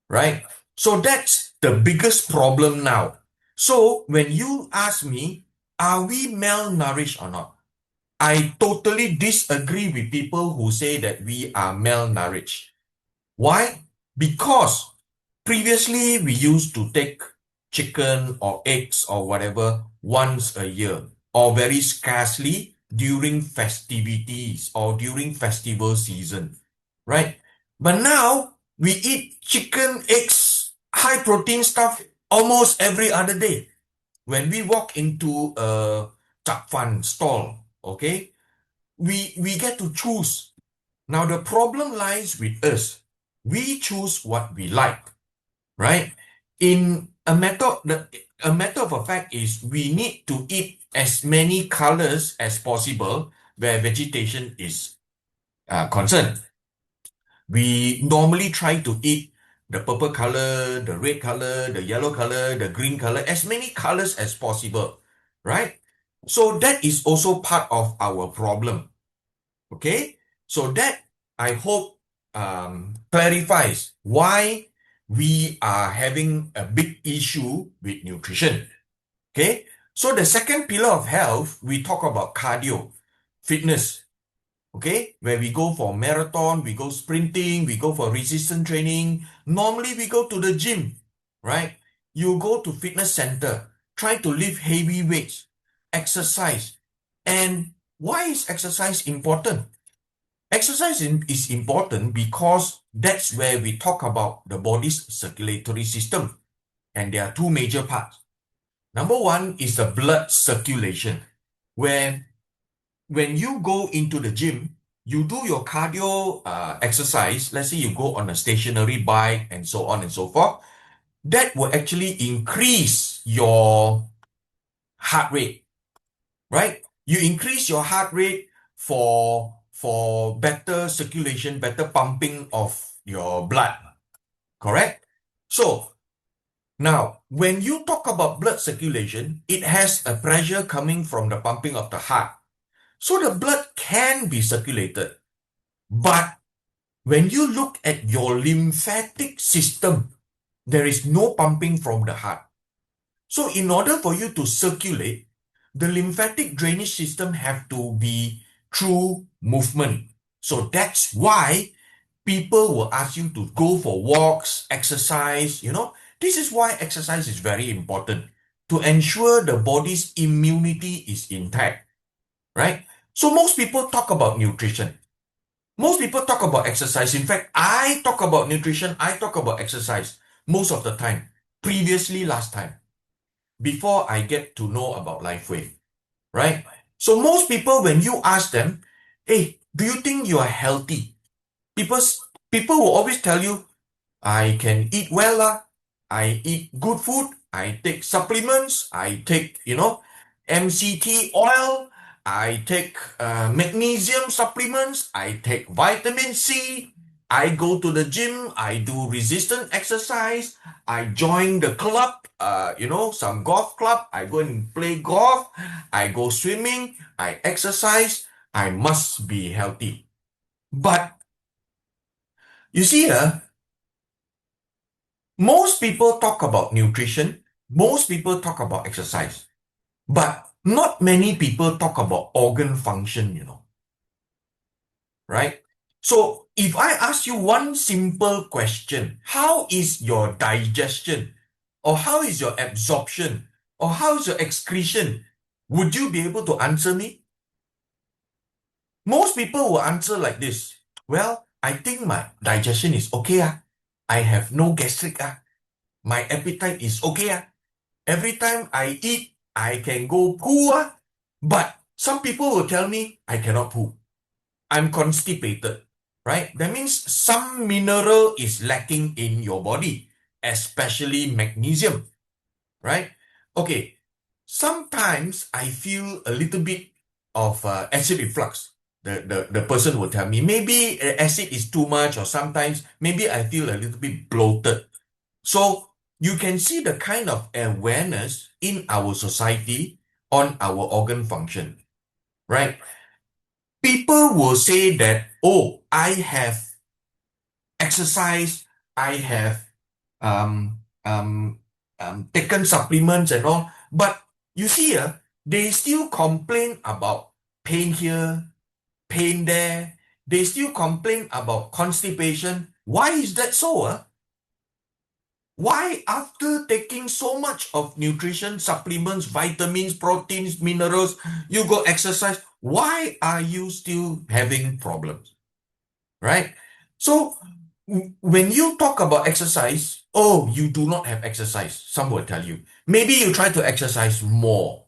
right? So that's the biggest problem now. So when you ask me, are we malnourished or not? I totally disagree with people who say that we are malnourished. Why? Because previously we used to take chicken or eggs or whatever once a year, or very scarcely during festivities or during festival season, right? But now we eat chicken, eggs, high protein stuff almost every other day. When we walk into a chap fan stall, okay, we get to choose. Now the problem lies with us. We choose what we like, right? In a matter of a fact is we need to eat as many colors as possible where vegetation is concerned. We normally try to eat the purple color, the red color, the yellow color, the green color, as many colors as possible, right? So that is also part of our problem. Okay, so that I hope clarifies why we are having a big issue with nutrition. Okay, so the second pillar of health, we talk about cardio, fitness. Okay, where we go for marathon, we go sprinting, we go for resistance training. Normally we go to the gym, right? You go to fitness center, try to lift heavy weights, exercise. And why is exercise important? Exercise is important because that's where we talk about the body's circulatory system. And there are two major parts. Number one is the blood circulation, where when you go into the gym, you do your cardio exercise. Let's say you go on a stationary bike and so on and so forth. That will actually increase your heart rate, right? You increase your heart rate for better circulation, better pumping of your blood, correct? So now, when you talk about blood circulation, it has a pressure coming from the pumping of the heart. So the blood can be circulated. But when you look at your lymphatic system, there is no pumping from the heart. So in order for you to circulate, the lymphatic drainage system have to be through movement. So that's why people will ask you to go for walks, exercise, This is why exercise is very important, to ensure the body's immunity is intact, right? So most people talk about nutrition. Most people talk about exercise. In fact, I talk about nutrition, I talk about exercise most of the time. Previously, last time, before I get to know about LifeWave, right? So most people, when you ask them, hey, do you think you are healthy? People will always tell you, I can eat well, I eat good food, I take supplements, I take, MCT oil, I take magnesium supplements, I take vitamin C, I go to the gym, I do resistance exercise, I join the club, some golf club, I go and play golf, I go swimming, I exercise, I must be healthy. But you see, most people talk about nutrition, most people talk about exercise, but not many people talk about organ function, right? So if I ask you one simple question, how is your digestion, or how is your absorption, or how is your excretion? Would you be able to answer me? Most people will answer like this. Well, I think my digestion is okay. I have no gastric. My appetite is okay. Every time I eat, I can go poo. But some people will tell me I cannot poo. I'm constipated, right? That means some mineral is lacking in your body, especially magnesium, right? Okay, sometimes I feel a little bit of acid reflux. The person will tell me maybe acid is too much, or sometimes maybe I feel a little bit bloated. So you can see the kind of awareness in our society on our organ function, right? People will say that, oh, I have exercised, I have taken supplements and all, but you see, they still complain about pain here, pain there. They still complain about constipation. Why is that so? Why, after taking so much of nutrition, supplements, vitamins, proteins, minerals, you go exercise, why are you still having problems? Right? So, when you talk about exercise, oh, you do not have exercise, some will tell you. Maybe you try to exercise more.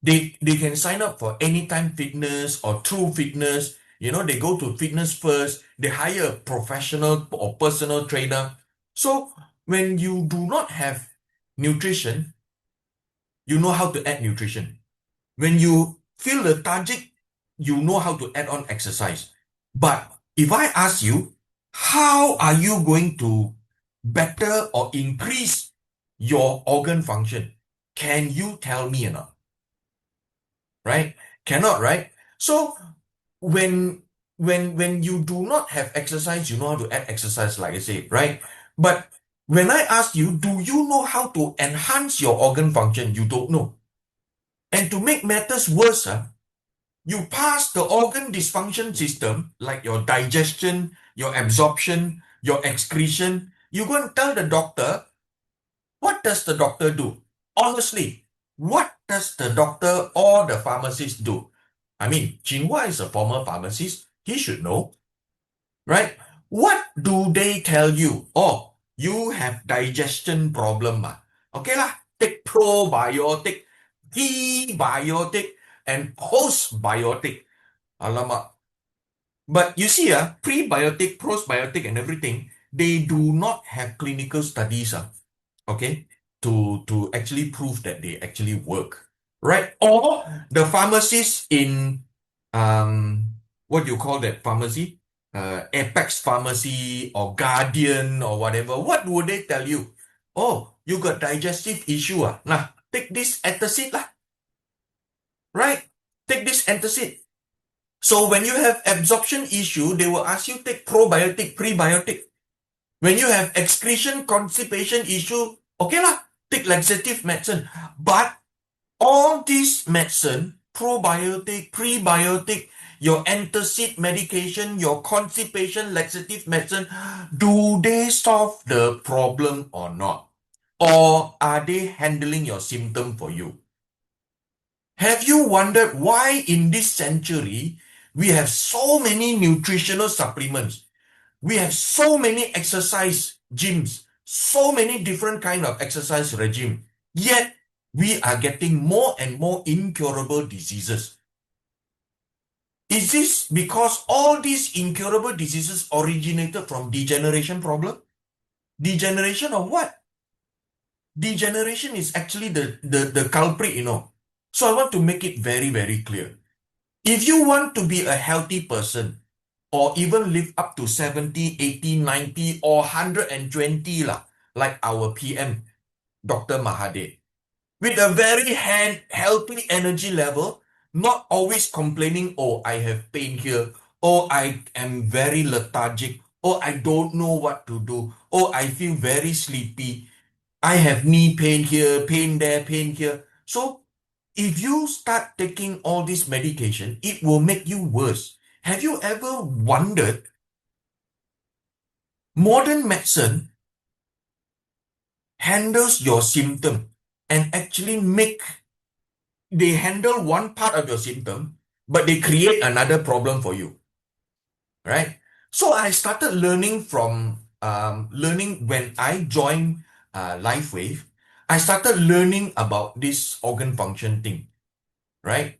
They can sign up for Anytime Fitness or True Fitness. You know, they go to fitness first. They hire a professional or personal trainer. So when you do not have nutrition, you know how to add nutrition. When you feel lethargic, you know how to add on exercise. But if I ask you, how are you going to better or increase your organ function? Can you tell me or not? Right? Cannot, right? So when you do not have exercise, you know how to add exercise, like I say, right? But when I ask you, do you know how to enhance your organ function? You don't know. And to make matters worse, you pass the organ dysfunction system, like your digestion, your absorption, your excretion. You go and tell the doctor, what does the doctor do? Honestly, what does the doctor or the pharmacist do? I mean, Jinhua is a former pharmacist. He should know, right? What do they tell you? Oh, you have digestion problem. Okay lah, take probiotic, prebiotic, and postbiotic. Alamak. But you see, prebiotic, postbiotic, and everything, they do not have clinical studies, okay, to actually prove that they actually work, right? Or the pharmacists in what do you call that pharmacy? Apex Pharmacy or Guardian or whatever. What would they tell you? Oh, you got digestive issue. Nah, take this antacid lah. Right? Take this antacid. So when you have absorption issue, they will ask you take probiotic, prebiotic. When you have excretion, constipation issue, okay lah, take laxative medicine. But all this medicine, probiotic, prebiotic, your antacid medication, your constipation, laxative medicine, do they solve the problem or not? Or are they handling your symptom for you? Have you wondered why in this century we have so many nutritional supplements? We have so many exercise gyms, so many different kind of exercise regime. Yet we are getting more and more incurable diseases. Is this because all these incurable diseases originated from degeneration problem? Degeneration of what? Degeneration is actually the culprit, you know. So I want to make it very, very clear. If you want to be a healthy person, or even live up to 70, 80, 90, or 120 lah, like our PM, Dr. Mahathir, with a very healthy energy level, not always complaining, oh, I have pain here, oh, I am very lethargic, oh, I don't know what to do, oh, I feel very sleepy, I have knee pain here, pain there, pain here. So if you start taking all this medication, it will make you worse. Have you ever wondered, modern medicine handles your symptom and actually they handle one part of your symptom, but they create another problem for you, right? So I started learning from learning when I joined LifeWave. I started learning about this organ function thing, right?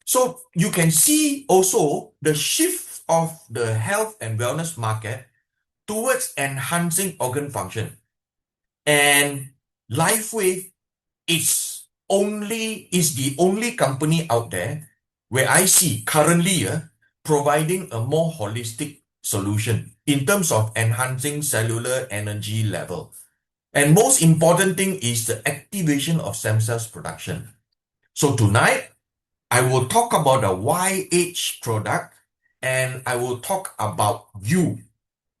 So you can see also the shift of the health and wellness market towards enhancing organ function. And LifeWave is the only company out there where I see currently providing a more holistic solution in terms of enhancing cellular energy level. And most important thing is the activation of stem cells production. So tonight, I will talk about the YH product, and I will talk about you.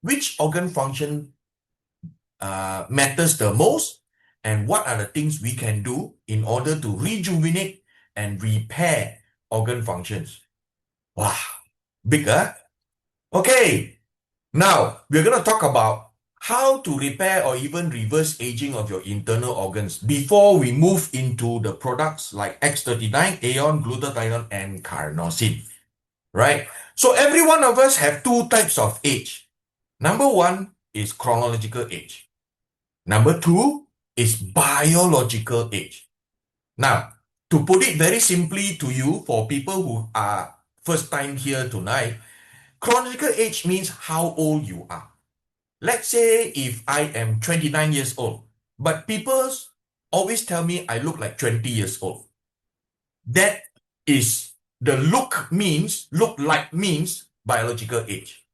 Which organ function matters the most, and what are the things we can do in order to rejuvenate and repair organ functions. Wow, big, huh? Okay, now we're going to talk about how to repair or even reverse aging of your internal organs before we move into the products like X39, Aeon, Glutathione, and Carnosine, right? So every one of us have two types of age. Number one is chronological age. Number two is biological age. Now, to put it very simply to you, for people who are first time here tonight, chronological age means how old you are. Let's say if I am 29 years old, but people always tell me I look like 20 years old. That is the look like means biological age.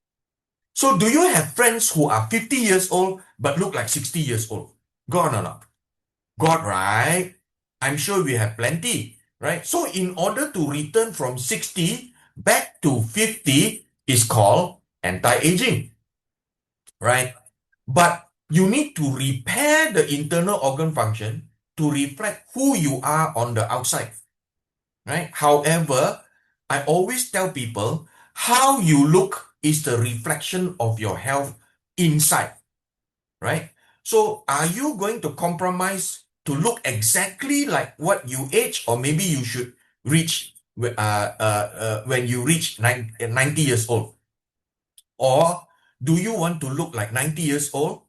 So do you have friends who are 50 years old but look like 60 years old? Gone or not? God, right? I'm sure we have plenty, right? So in order to return from 60 back to 50 is called anti-aging, right? But you need to repair the internal organ function to reflect who you are on the outside, right? However, I always tell people how you look is the reflection of your health inside, right? So are you going to compromise to look exactly like what you age, or maybe you should reach when you reach 90 years old? Or do you want to look like 90 years old?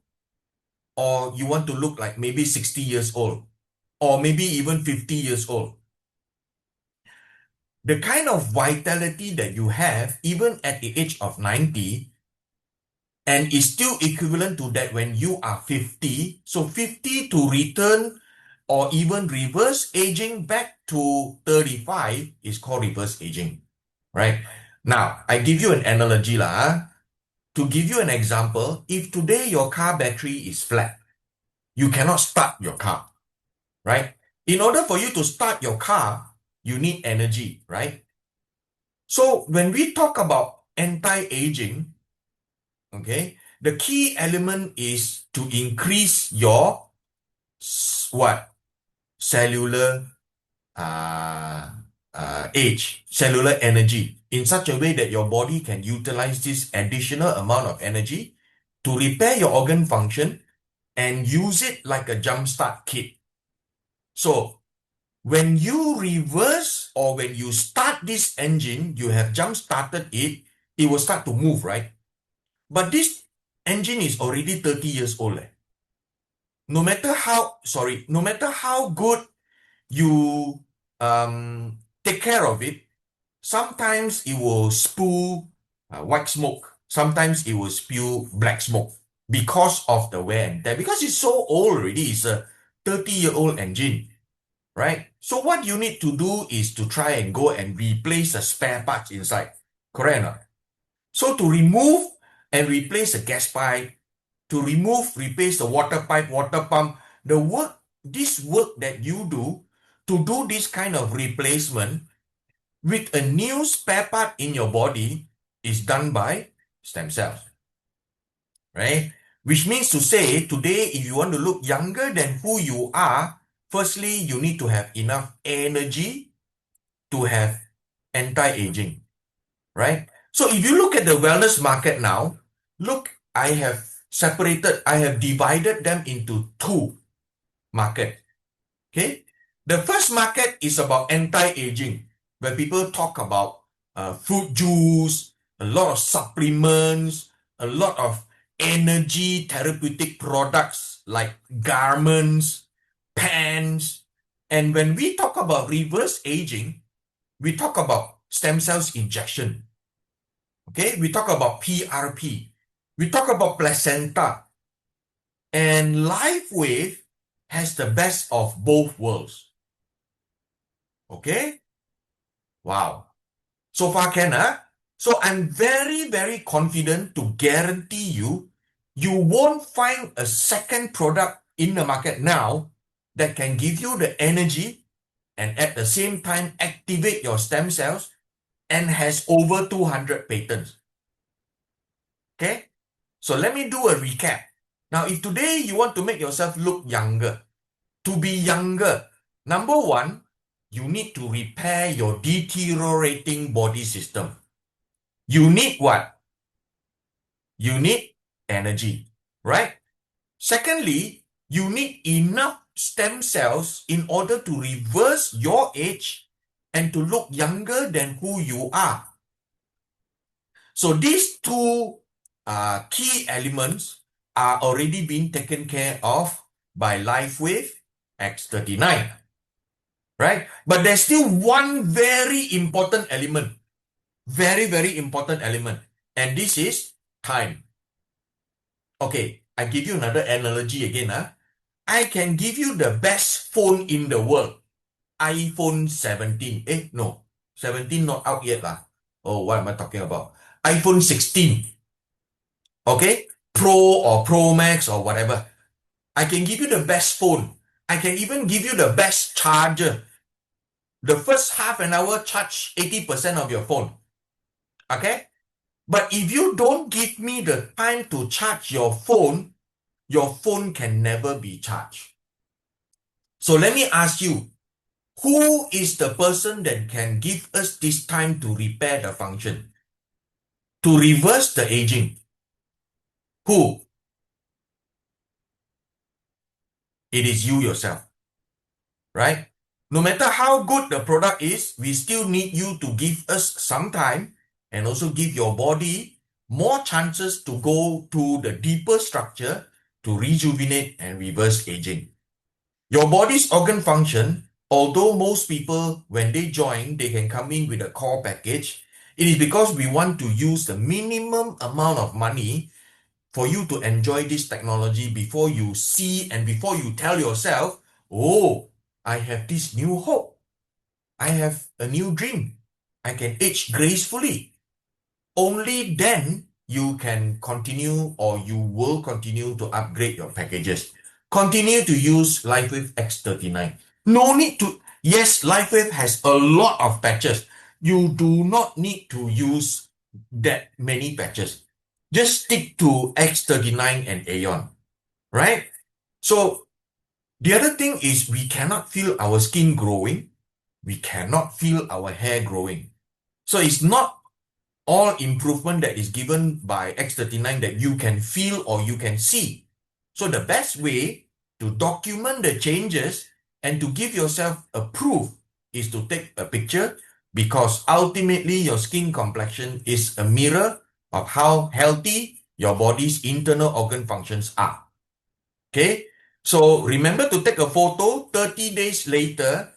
Or you want to look like maybe 60 years old? Or maybe even 50 years old? The kind of vitality that you have, even at the age of 90, and is still equivalent to that when you are 50. So 50 to return or even reverse aging back to 35 is called reverse aging, right? Now, I give you an analogy lah. To give you an example, if today your car battery is flat, you cannot start your car, right? In order for you to start your car, you need energy, right? So when we talk about anti-aging, okay, the key element is to increase your cellular age, cellular energy, in such a way that your body can utilize this additional amount of energy to repair your organ function and use it like a jumpstart kit. So when you reverse or when you start this engine, you have jump-started it, it will start to move, right? But this engine is already 30 years old. No matter how good you take care of it, sometimes it will spew white smoke. Sometimes it will spew black smoke because of the wear and tear. Because it's so old already. It's a 30-year-old engine, right? So what you need to do is to try and go and replace the spare parts inside. Correct or not? So to remove and replace the gas pipe, to replace the water pipe, water pump, this work that you do to do this kind of replacement with a new spare part in your body is done by stem cells, right? Which means to say, today, if you want to look younger than who you are, firstly, you need to have enough energy to have anti-aging, right? So if you look at the wellness market now, look, I have divided them into two markets, okay? The first market is about anti-aging, where people talk about fruit juice, a lot of supplements, a lot of energy therapeutic products like garments, pants. And when we talk about reverse aging, we talk about stem cells injection. Okay, we talk about PRP. We talk about placenta. And LifeWave has the best of both worlds. Okay? Wow. So far can, huh? So I'm very, very confident to guarantee you, you won't find a second product in the market now that can give you the energy and at the same time activate your stem cells and has over 200 patents. Okay? So let me do a recap. Now, if today you want to make yourself look younger, to be younger, number one, you need to repair your deteriorating body system. You need what? You need energy, right? Secondly, you need enough stem cells in order to reverse your age and to look younger than who you are. So these two key elements are already being taken care of by LifeWave X39, right? But there's still one very important element, very, very important element, and this is time. Okay, I give you another analogy again. I can give you the best phone in the world, iPhone 17. 17 not out yet lah. Oh, what am I talking about? iPhone 16. Okay, Pro or Pro Max or whatever. I can give you the best phone. I can even give you the best charger. The first half an hour charge 80% of your phone. Okay? But if you don't give me the time to charge your phone can never be charged. So let me ask you, who is the person that can give us this time to repair the function? To reverse the aging? Who? It is you yourself, right? No matter how good the product is, we still need you to give us some time and also give your body more chances to go to the deeper structure to rejuvenate and reverse aging. Your body's organ function, although most people, when they join, they can come in with a core package, it is because we want to use the minimum amount of money for you to enjoy this technology before you see and before you tell yourself, oh, I have this new hope. I have a new dream. I can age gracefully. Only then you can continue or you will continue to upgrade your packages. Continue to use LifeWave X39. No need to, yes, LifeWave has a lot of patches. You do not need to use that many patches. Just stick to X39 and Aeon, right? So the other thing is we cannot feel our skin growing. We cannot feel our hair growing. So it's not all improvement that is given by X39 that you can feel or you can see. So the best way to document the changes and to give yourself a proof is to take a picture, because ultimately your skin complexion is a mirror of how healthy your body's internal organ functions are. Okay? So remember to take a photo 30 days later.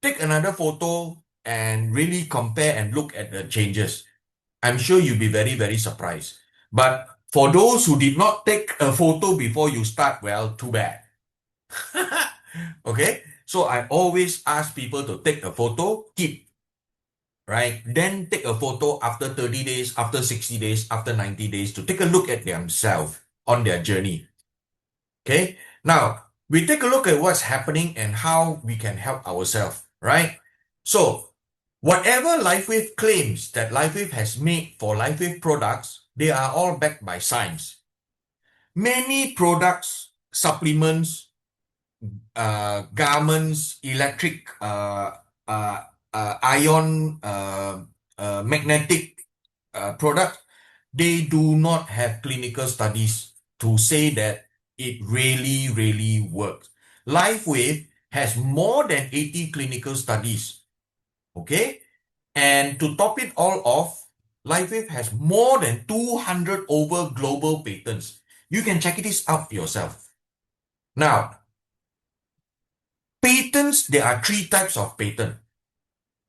Take another photo and really compare and look at the changes. I'm sure you'll be very, very surprised. But for those who did not take a photo before you start, well, too bad. Okay? So I always ask people to take a photo, keep, right? Then take a photo after 30 days, after 60 days, after 90 days to take a look at themselves on their journey. Okay? Now, we take a look at what's happening and how we can help ourselves, right? So, whatever LifeWave claims that LifeWave has made for LifeWave products, they are all backed by science. Many products, supplements, garments, electric, ion, magnetic products, they do not have clinical studies to say that it really, really works. LifeWave has more than 80 clinical studies. Okay? And to top it all off, LifeWave has more than 200 over global patents. You can check this out yourself. Now, patents, there are three types of patent.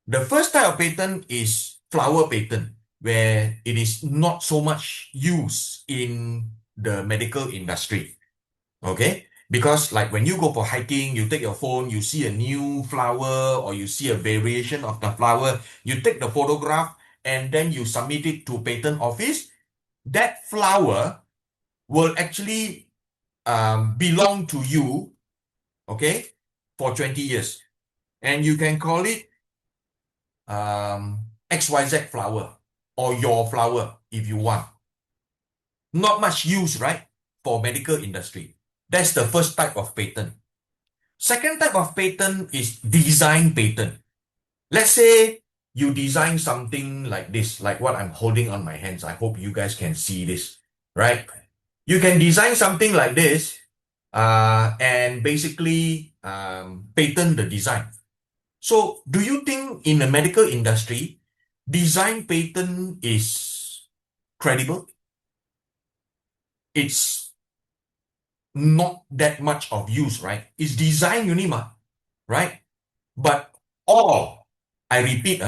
The first type of patent is flower patent, where it is not so much used in the medical industry. Okay? Because like when you go for hiking, you take your phone, you see a new flower or you see a variation of the flower, you take the photograph and then you submit it to patent office. That flower will actually belong to you, okay, for 20 years. And you can call it XYZ flower or your flower if you want. Not much use, right, for medical industry. That's the first type of patent. Second type of patent is design patent. Let's say you design something like this, like what I'm holding on my hands. I hope you guys can see this, right? You can design something like this and basically patent the design. So do you think in the medical industry, design patent is credible? It's not that much of use, right? It's design unima, right? But I repeat,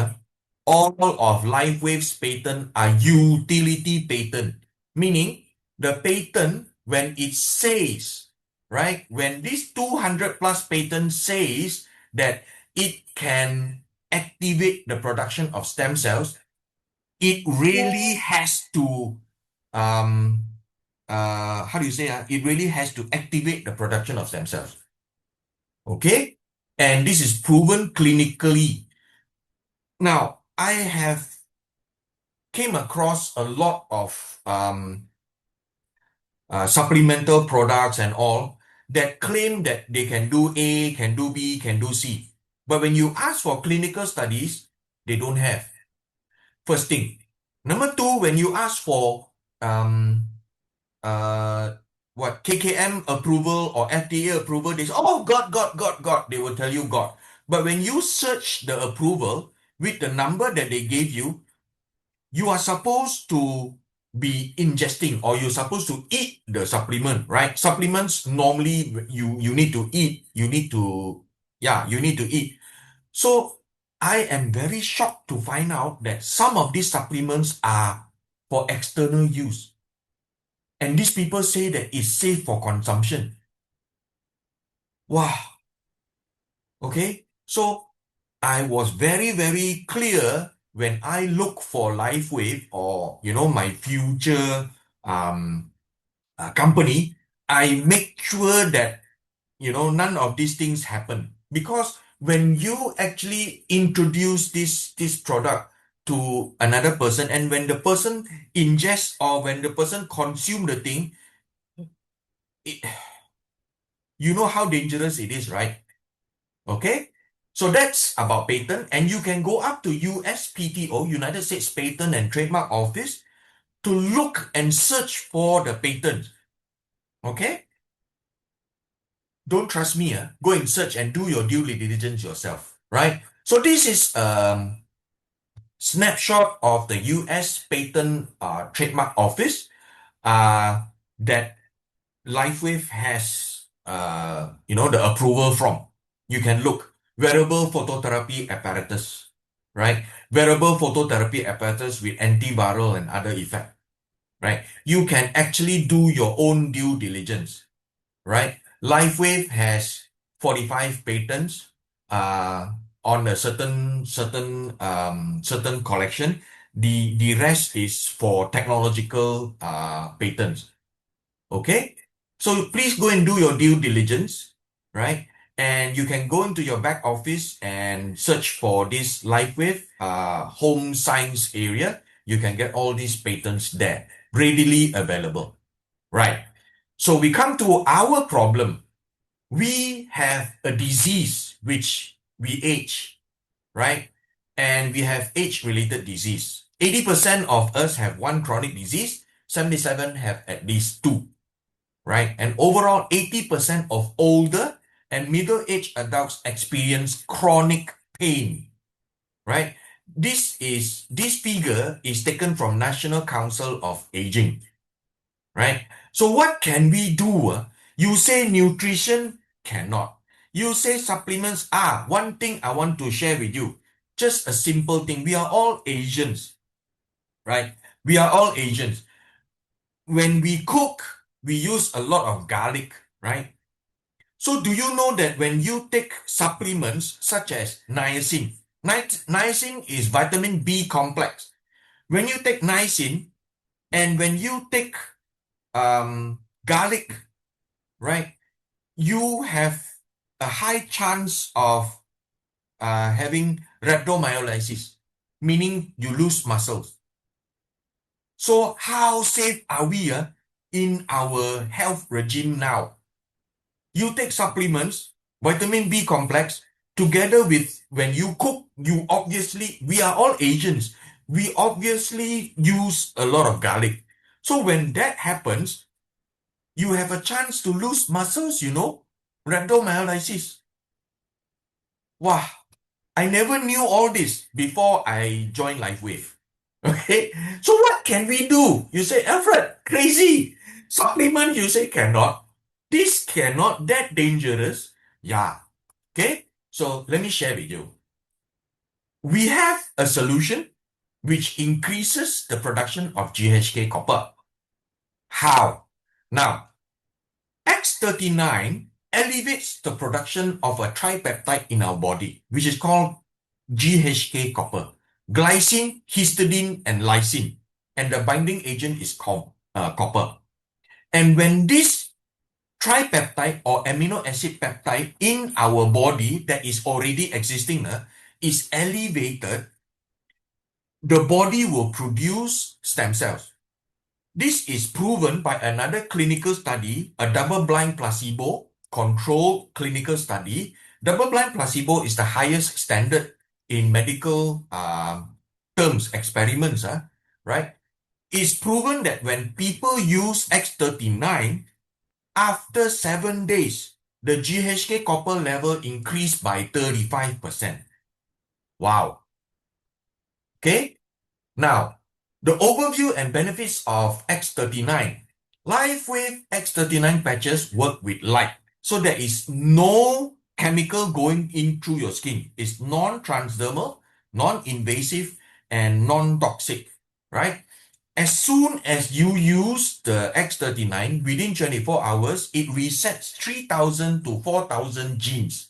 all of LifeWave's patent are utility patent, meaning the patent, when it says, right, when this 200 plus patent says that it can activate the production of stem cells, it really has to, how do you say, it really has to activate the production of stem cells. Okay? And this is proven clinically. Now, I have came across a lot of supplemental products and all that claim that they can do A, can do B, can do C. But when you ask for clinical studies, they don't have. First thing. Number two, when you ask for KKM approval or FDA approval, they say, oh, God, they will tell you God. But when you search the approval with the number that they gave you, you are supposed to be ingesting or you're supposed to eat the supplement, right? Supplements, normally you need to eat, you need to eat. So I am very shocked to find out that some of these supplements are for external use. And these people say that it's safe for consumption. Wow. Okay. So I was very, very clear when I look for LifeWave or, my future company, I make sure that, none of these things happen. Because when you actually introduce this product to another person, and when the person ingests or when the person consumes the thing, you know how dangerous it is, right? Okay? So that's about patent, and you can go up to USPTO, United States Patent and Trademark Office, to look and search for the patent. Okay? Don't trust me. Go and search and do your due diligence yourself, right? So this is snapshot of the US Patent Trademark Office that LifeWave has the approval from. You can look. Wearable phototherapy apparatus, right? Wearable phototherapy apparatus with antiviral and other effect, right? You can actually do your own due diligence, right? LifeWave has 45 patents on a certain collection. The rest is for technological patents. Okay? So please go and do your due diligence, right? And you can go into your back office and search for this LifeWave home science area. You can get all these patents there, readily available, right? So we come to our problem. We have a disease which we age, right? And we have age-related disease. 80% of us have one chronic disease, 77 have at least two, right? And overall, 80% of older and middle-aged adults experience chronic pain, right? This figure is taken from National Council of Aging, right? So what can we do? You say nutrition, cannot. You say supplements, one thing I want to share with you. Just a simple thing. We are all Asians, right? We are all Asians. When we cook, we use a lot of garlic, right? So do you know that when you take supplements such as niacin, niacin is vitamin B complex. When you take niacin and when you take garlic, right, you have a high chance of having rhabdomyolysis, meaning you lose muscles. So how safe are we in our health regime now? You take supplements, vitamin B complex, together with when you cook, we are all Asians. We obviously use a lot of garlic. So when that happens, you have a chance to lose muscles, rhabdomyolysis. Wow, I never knew all this before I joined LifeWave. Okay, so what can we do? You say, Alfred, crazy. Supplement, you say cannot. This cannot, that dangerous. Yeah. Okay, so let me share with you. We have a solution which increases the production of GHK copper. How? Now, X39 elevates the production of a tripeptide in our body, which is called GHK copper. Glycine, histidine, and lysine. And the binding agent is copper. And when this tripeptide or amino acid peptide in our body that is already existing is elevated, the body will produce stem cells. This is proven by another clinical study, a double-blind placebo-controlled clinical study. Double-blind placebo is the highest standard in medical terms, experiments, right? It's proven that when people use X39, after 7 days, the GHK copper level increased by 35%. Wow. Okay? Now, the overview and benefits of X39. LifeWave X39 patches work with light. So there is no chemical going in through your skin. It's non-transdermal, non-invasive, and non-toxic, right? As soon as you use the X39, within 24 hours, it resets 3,000 to 4,000 genes.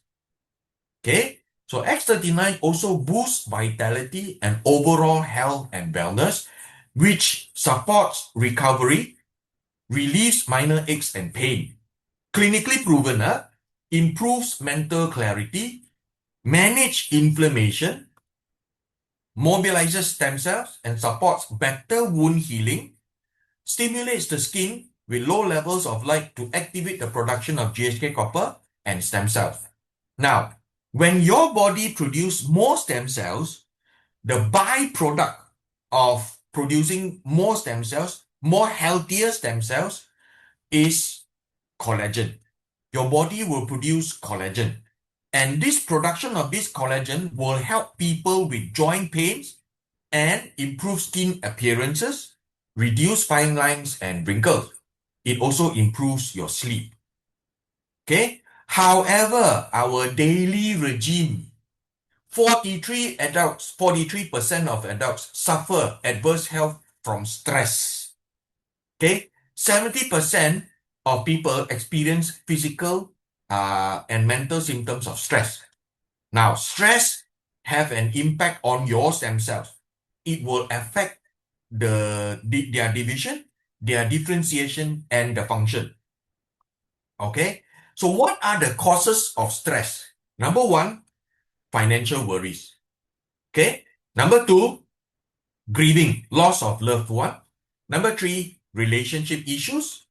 Okay? So X39 also boosts vitality and overall health and wellness, which supports recovery, relieves minor aches and pain. Clinically proven, improves mental clarity, manage inflammation, mobilizes stem cells and supports better wound healing, stimulates the skin with low levels of light to activate the production of GHK copper and stem cells. Now, when your body produces more stem cells, the byproduct of producing more stem cells, more healthier stem cells, is collagen. Your body will produce collagen. And this production of this collagen will help people with joint pains and improve skin appearances, reduce fine lines and wrinkles. It also improves your sleep. Okay? However, our daily regime, 43% of adults suffer adverse health from stress. Okay? 70% of people experience physical and mental symptoms of stress. Now, stress have an impact on your stem cells. It will affect their division, their differentiation, and the function. Okay? So what are the causes of stress? Number one, financial worries. Okay? Number two, grieving, loss of loved one. Number three, relationship issues.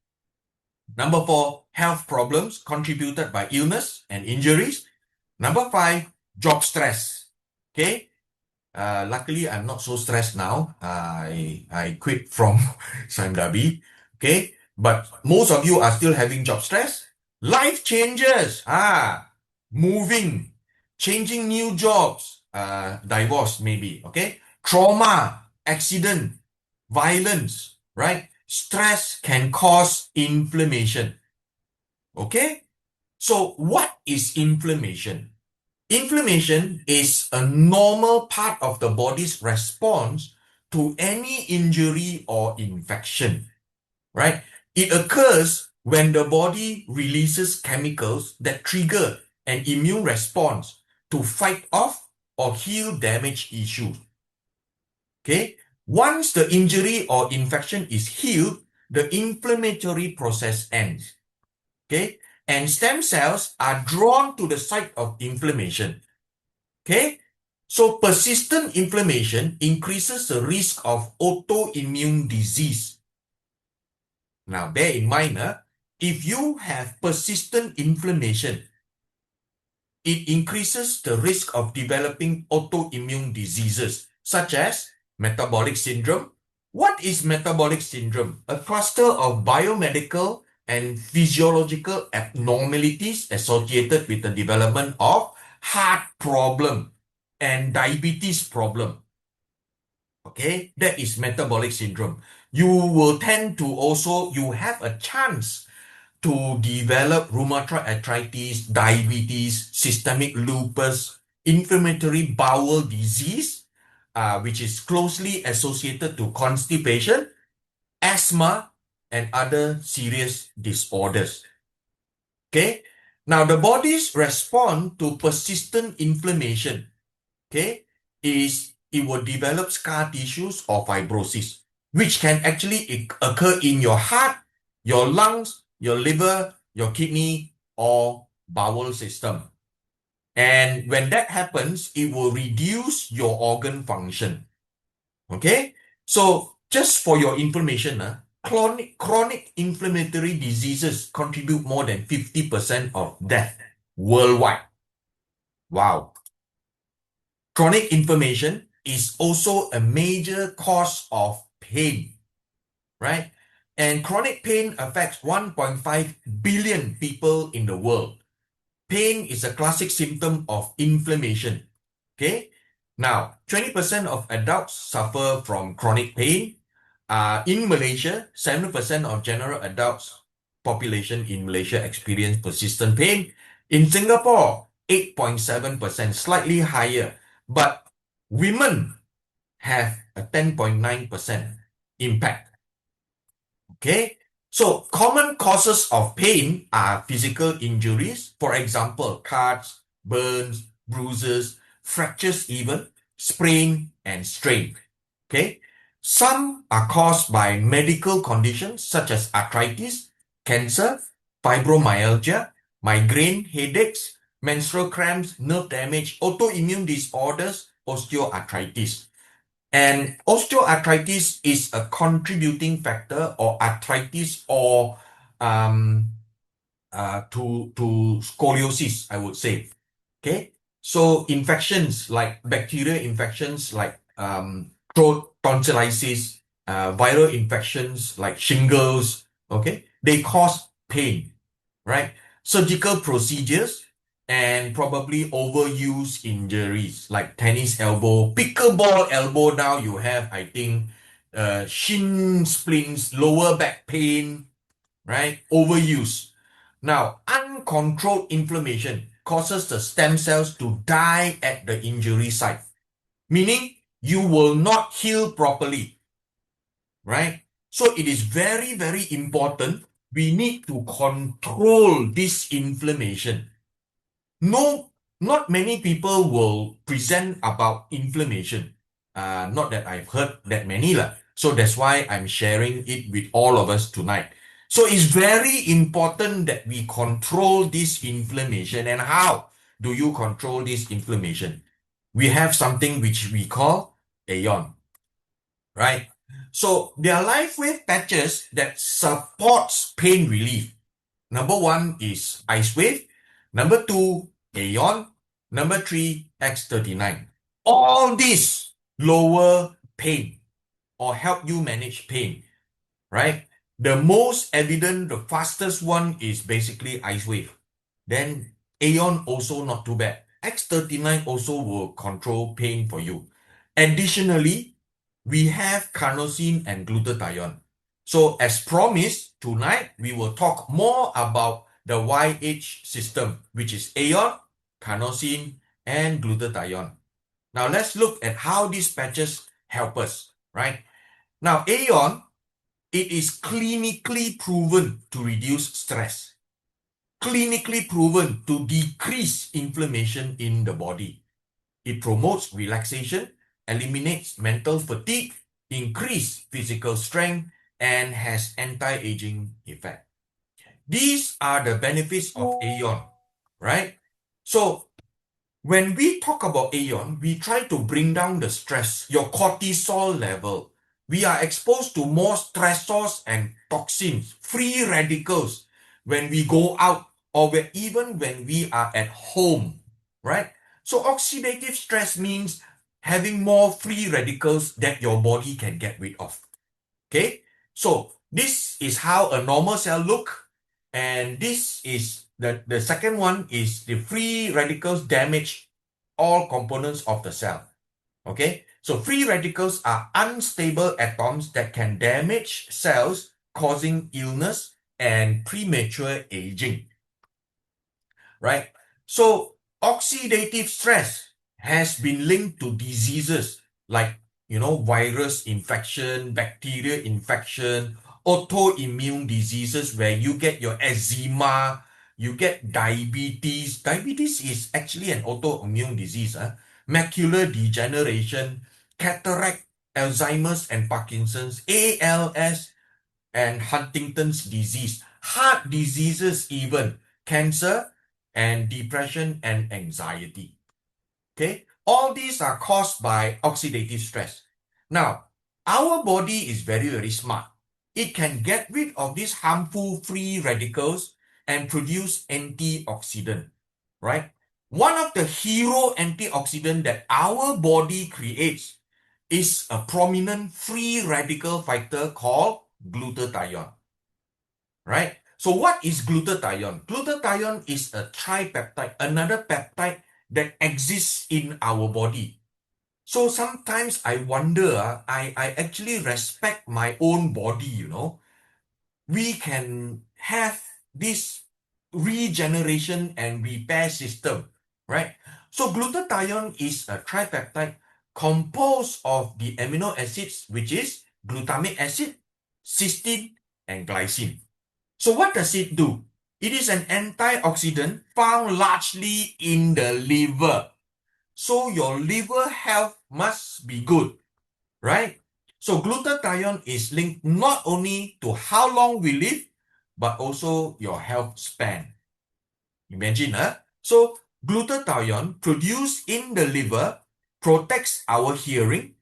Number four, health problems contributed by illness and injuries. Number five, job stress. Okay? Luckily, I'm not so stressed now. I quit from Sangabi. Okay? But most of you are still having job stress. Life changes. Moving, changing new jobs, divorce maybe, okay? Trauma, accident, violence, right? Stress can cause inflammation, okay? So what is inflammation? Inflammation is a normal part of the body's response to any injury or infection, right? It occurs when the body releases chemicals that trigger an immune response to fight off or heal damaged tissues. Okay? Once the injury or infection is healed, the inflammatory process ends. Okay? And stem cells are drawn to the site of inflammation. Okay? So persistent inflammation increases the risk of autoimmune disease. Now, bear in mind, if you have persistent inflammation, it increases the risk of developing autoimmune diseases, such as metabolic syndrome. What is metabolic syndrome? A cluster of biomedical and physiological abnormalities associated with the development of heart problem and diabetes problem. Okay, that is metabolic syndrome. You will tend to also, you have a chance to develop rheumatoid arthritis, diabetes, systemic lupus, inflammatory bowel disease, which is closely associated to constipation, asthma, and other serious disorders. Okay, now the body's response to persistent inflammation, okay, is it will develop scar tissues or fibrosis, which can actually occur in your heart, your lungs, your liver, your kidney, or bowel system. And when that happens, it will reduce your organ function. Okay? So just for your information, chronic inflammatory diseases contribute more than 50% of death worldwide. Wow. Chronic inflammation is also a major cause of pain, right? And chronic pain affects 1.5 billion people in the world. Pain is a classic symptom of inflammation, okay? Now, 20% of adults suffer from chronic pain. In Malaysia, 70% of general adults population in Malaysia experience persistent pain. In Singapore, 8.7%, slightly higher. But women have a 10.9% impact. Okay? So common causes of pain are physical injuries. For example, cuts, burns, bruises, fractures even, sprain, and strain. Okay? Some are caused by medical conditions such as arthritis, cancer, fibromyalgia, migraine, headaches, menstrual cramps, nerve damage, autoimmune disorders, osteoarthritis. And osteoarthritis is a contributing factor, or arthritis, or to scoliosis, I would say. Okay, so infections like bacterial infections like throat tonsillitis, viral infections like shingles, okay, they cause pain, right? Surgical procedures and probably overuse injuries like tennis elbow, pickleball elbow. Now you have, I think, shin splints, lower back pain, right? Overuse. Now, uncontrolled inflammation causes the stem cells to die at the injury site, meaning you will not heal properly, right? So it is very, very important. We need to control this inflammation. No, not many people will present about inflammation. Not that I've heard that many lah. So that's why I'm sharing it with all of us tonight. So it's very important that we control this inflammation. And how do you control this inflammation? We have something which we call Aeon, right? So there are LifeWave patches that supports pain relief. Number 1 is IceWave. Number 2, Aeon. Number 3, X39. All these lower pain or help you manage pain, right? The most evident, the fastest one is basically IceWave. Then Aeon also not too bad. X39 also will control pain for you. Additionally, we have carnosine and glutathione. So as promised, tonight we will talk more about the YH system, which is Aeon, carnosine, and glutathione. Now let's look at how these patches help us, right? Now, Aeon, it is clinically proven to reduce stress, clinically proven to decrease inflammation in the body. It promotes relaxation, eliminates mental fatigue, increase physical strength, and has anti-aging effect. These are the benefits of Aeon, right? So when we talk about Aeon, we try to bring down the stress, your cortisol level. We are exposed to more stressors and toxins, free radicals when we go out or even when we are at home, right? So oxidative stress means having more free radicals that your body can get rid of. Okay, so this is how a normal cell look, and this is the second one is the free radicals damage all components of the cell. Okay, so free radicals are unstable atoms that can damage cells, causing illness and premature aging. Right? So oxidative stress has been linked to diseases like, virus infection, bacterial infection, autoimmune diseases where you get your eczema, you get diabetes. Diabetes is actually an autoimmune disease. Macular degeneration, cataract, Alzheimer's and Parkinson's, ALS, and Huntington's disease, heart diseases even, cancer, and depression and anxiety. Okay, all these are caused by oxidative stress. Now, our body is very, very smart. It can get rid of these harmful free radicals and produce antioxidant, right? One of the hero antioxidant that our body creates is a prominent free radical fighter called glutathione, right? So what is glutathione? Glutathione is a tripeptide, another peptide that exists in our body. So sometimes I wonder, I actually respect my own body, We can have this regeneration and repair system, right? So glutathione is a tripeptide composed of the amino acids, which is glutamic acid, cysteine, and glycine. So what does it do? It is an antioxidant found largely in the liver. So your liver health must be good, right? So glutathione is linked not only to how long we live, but also your health span. Imagine, So glutathione produced in the liver protects our hearing,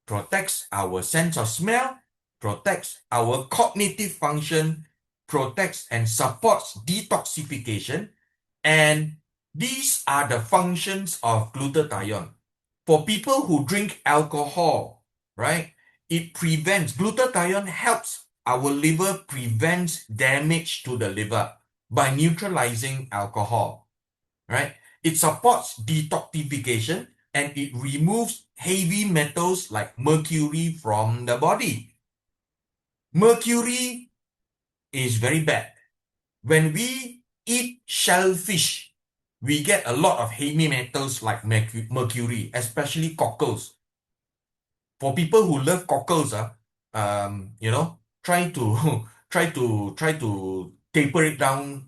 protects our sense of smell, protects our cognitive function, protects and supports detoxification, and these are the functions of glutathione. For people who drink alcohol, right, glutathione helps our liver prevents damage to the liver by neutralizing alcohol, right? It supports detoxification and it removes heavy metals like mercury from the body. Mercury is very bad. When we eat shellfish, we get a lot of heavy metals like mercury, especially cockles. For people who love cockles, try to try to taper it down,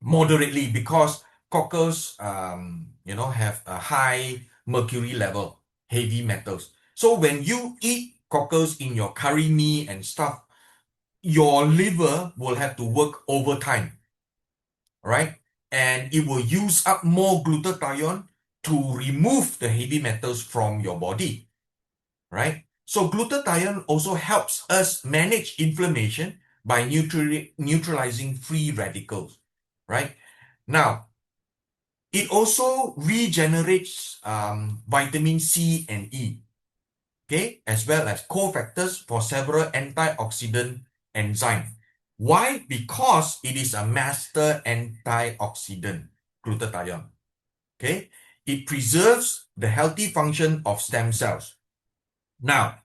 moderately, because cockles, have a high mercury level, heavy metals. So when you eat cockles in your curry mee and stuff, your liver will have to work overtime, right? And it will use up more glutathione to remove the heavy metals from your body, right? So glutathione also helps us manage inflammation by neutralizing free radicals, right? Now, it also regenerates vitamin C and E, okay, as well as cofactors for several antioxidant enzymes. Why? Because it is a master antioxidant. glutathione. Okay, it preserves the healthy function of stem cells. Now,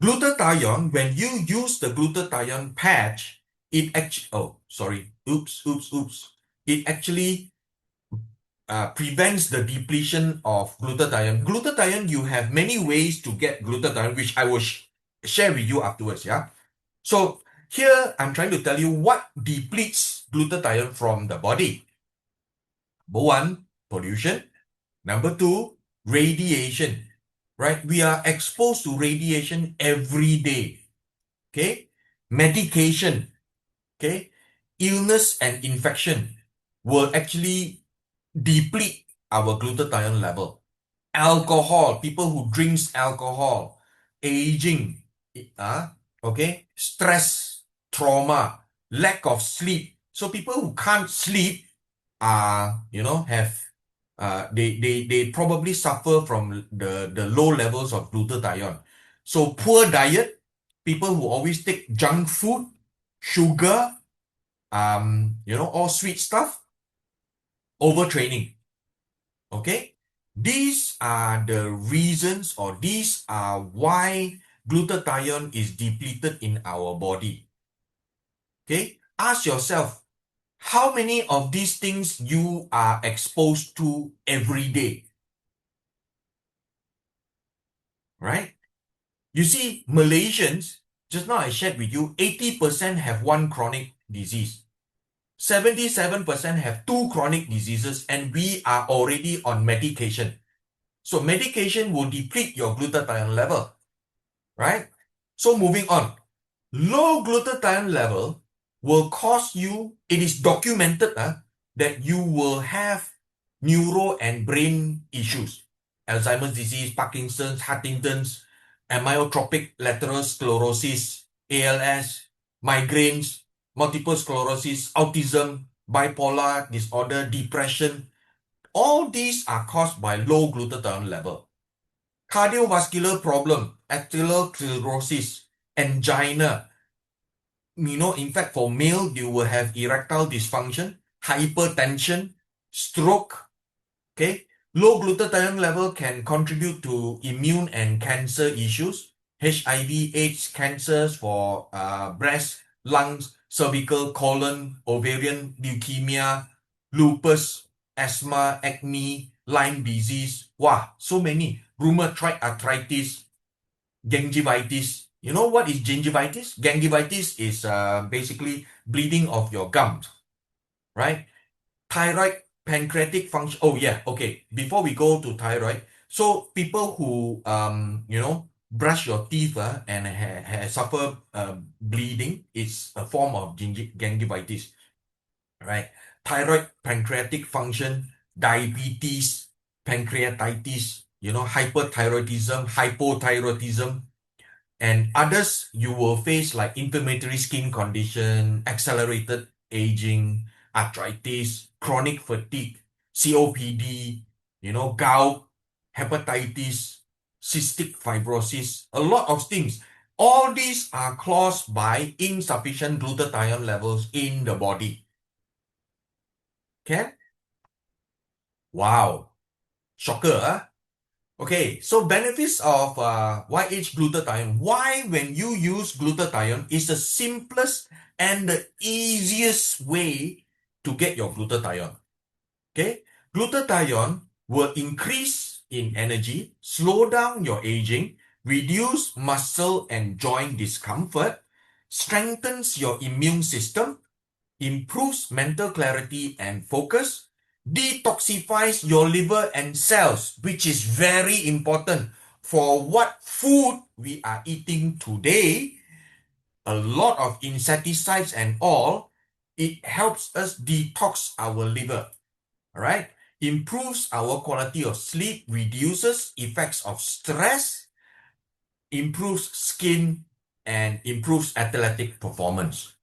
glutathione, when you use the glutathione patch, it actually, it actually prevents the depletion of glutathione. Glutathione, you have many ways to get glutathione, which I will share with you afterwards, yeah? So here, I'm trying to tell you what depletes glutathione from the body. Number one, pollution. Number two, radiation, right? We are exposed to radiation every day, okay? Medication, okay? Illness and infection will actually deplete our glutathione level. Alcohol, people who drinks alcohol, aging, okay? Stress, trauma, lack of sleep. So people who can't sleep they probably suffer from the low levels of glutathione. So poor diet, people who always take junk food, sugar, all sweet stuff, overtraining. Okay? These are the reasons, or these are why glutathione is depleted in our body. Okay? Ask yourself, how many of these things you are exposed to every day? Right? You see, Malaysians, just now I shared with you, 80% have one chronic disease. 77% have two chronic diseases, and we are already on medication. So medication will deplete your glutathione level, right? So moving on, low glutathione level will cause you, it is documented that you will have neuro and brain issues. Alzheimer's disease, Parkinson's, Huntington's, amyotrophic lateral sclerosis, ALS, migraines, multiple sclerosis, autism, bipolar disorder, depression. All these are caused by low glutathione level. Cardiovascular problem, atherosclerosis, angina. In fact, for male, you will have erectile dysfunction, hypertension, stroke. Okay, low glutathione level can contribute to immune and cancer issues, HIV, AIDS, cancers for breast, lungs, cervical, colon, ovarian, leukemia, lupus, asthma, acne, Lyme disease. Wow, so many. Rheumatoid arthritis, gingivitis. You know what is gingivitis? Gingivitis is basically bleeding of your gums, right? Thyroid, pancreatic function. Oh yeah, okay. Before we go to thyroid, so people who brush your teeth and suffer bleeding, it's a form of gingivitis, right? Thyroid, pancreatic function, diabetes, pancreatitis, hyperthyroidism, hypothyroidism, and others you will face like inflammatory skin condition, accelerated aging, arthritis, chronic fatigue, COPD, gout, hepatitis, cystic fibrosis, a lot of things. All these are caused by insufficient glutathione levels in the body. Okay? Wow. Shocker, huh? Okay, so benefits of YH glutathione. Why, when you use glutathione, is the simplest and the easiest way to get your glutathione. Okay, glutathione will increase in energy, slow down your aging, reduce muscle and joint discomfort, strengthens your immune system, improves mental clarity and focus, detoxifies your liver and cells, which is very important for what food we are eating today. A lot of insecticides and all, it helps us detox our liver, all right? Improves our quality of sleep, reduces effects of stress, improves skin, and improves athletic performance.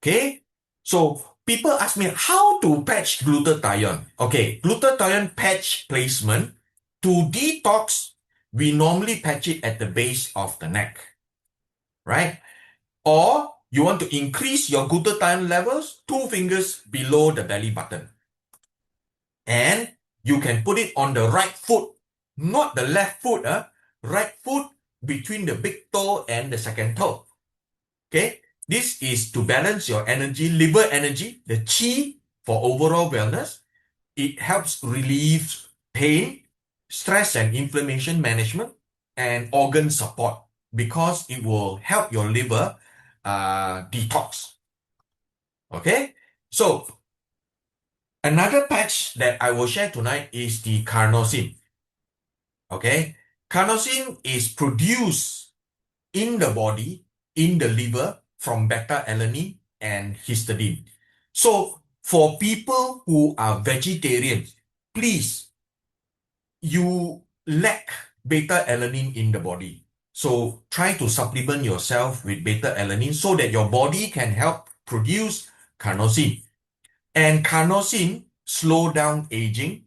Okay? So people ask me how to patch glutathione. Okay, glutathione patch placement. To detox, we normally patch it at the base of the neck, right? Or you want to increase your glutathione levels, 2 fingers below the belly button. And you can put it on the right foot, not the left foot, right foot between the big toe and the second toe. Okay, this is to balance your energy, liver energy, the chi for overall wellness. It helps relieve pain, stress and inflammation management, and organ support because it will help your liver detox. Okay, so another patch that I will share tonight is the Carnosine. Okay, Carnosine is produced in the body, in the liver, from beta-alanine and histidine. So for people who are vegetarians, please, you lack beta-alanine in the body. So try to supplement yourself with beta-alanine so that your body can help produce carnosine. And carnosine slow down aging,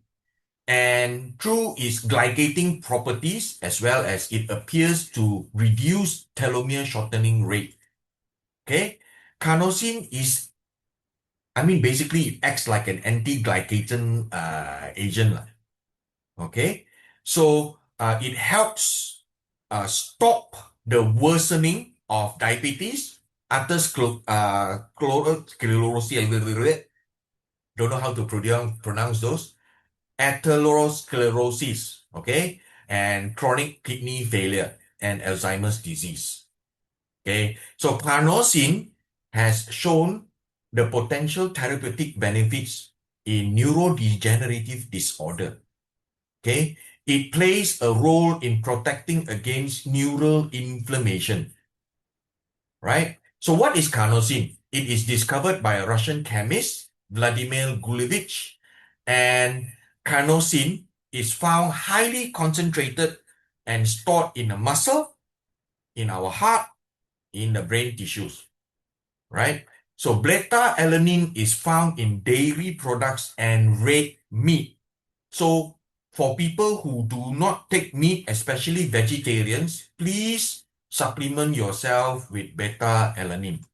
and through its glycating properties, as well as it appears to reduce telomere shortening rate. Okay, carnosine is, basically it acts like an anti-glycation agent. Okay, so it helps stop the worsening of diabetes, atherosclerosis, don't know how to pronounce those, atherosclerosis, okay, and chronic kidney failure and Alzheimer's disease. Okay, so carnosine has shown the potential therapeutic benefits in neurodegenerative disorder. Okay, it plays a role in protecting against neural inflammation. Right? So what is carnosine? It is discovered by a Russian chemist, Vladimir Gulevich, and carnosine is found highly concentrated and stored in the muscle, in our heart, in the brain tissues, right? So beta-alanine is found in dairy products and red meat. So for people who do not take meat, especially vegetarians, please supplement yourself with beta-alanine.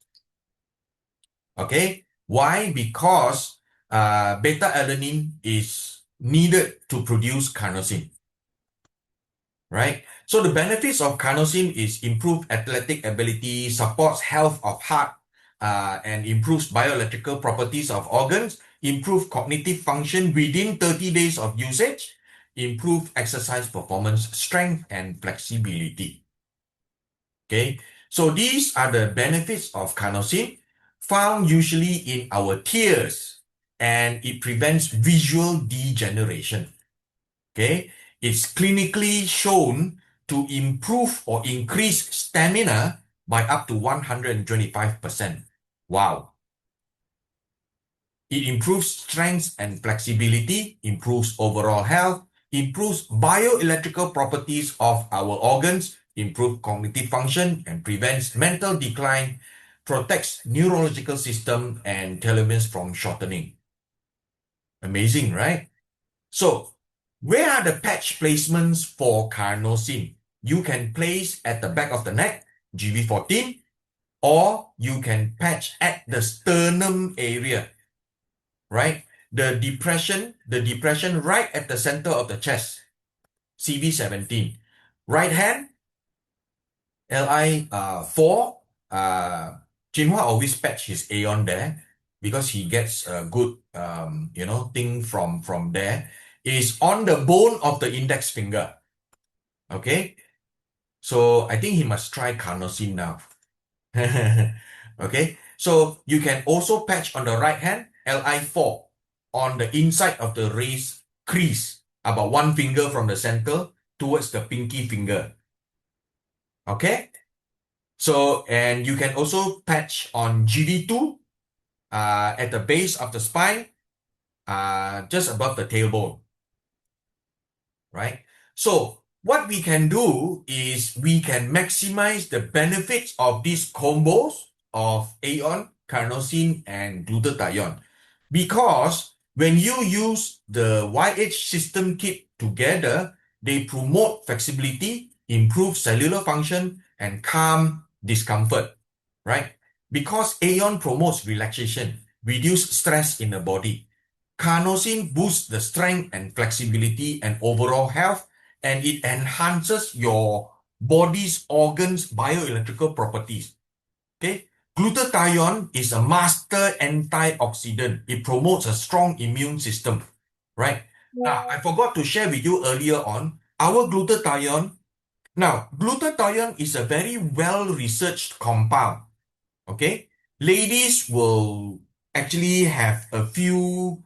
Okay, why? Because beta-alanine is needed to produce carnosine, right? So the benefits of carnosine is improved athletic ability, supports health of heart, and improves bioelectrical properties of organs, improve cognitive function within 30 days of usage, improve exercise performance, strength, and flexibility. Okay, so these are the benefits of carnosine, found usually in our tears, and it prevents visual degeneration. Okay, it's clinically shown to improve or increase stamina by up to 125%. Wow. It improves strength and flexibility, improves overall health, improves bioelectrical properties of our organs, improves cognitive function, and prevents mental decline, protects neurological system and telomeres from shortening. Amazing, right? So, where are the patch placements for carnosine? You can place at the back of the neck, GV14, or you can patch at the sternum area, right? The depression right at the center of the chest, CV17. Right hand, LI4. Jinhua always patch his Aeon there because he gets a good, thing from there. Is on the bone of the index finger. Okay, so I think he must try carnosine now. Okay, so you can also patch on the right hand, LI4, on the inside of the raised crease, about one finger from the center towards the pinky finger. Okay, so, and you can also patch on GD2 at the base of the spine, just above the tailbone. Right? So what we can do is we can maximize the benefits of these combos of Aeon, Carnosine, and Glutathione. Because when you use the YH system kit together, they promote flexibility, improve cellular function, and calm discomfort, right? Because Aeon promotes relaxation, reduce stress in the body. Carnosine boosts the strength and flexibility and overall health, and it enhances your body's organs' bioelectrical properties. Okay, glutathione is a master antioxidant. It promotes a strong immune system, right? Now, I forgot to share with you earlier on our glutathione. Now, glutathione is a very well-researched compound. Okay, ladies will actually have a few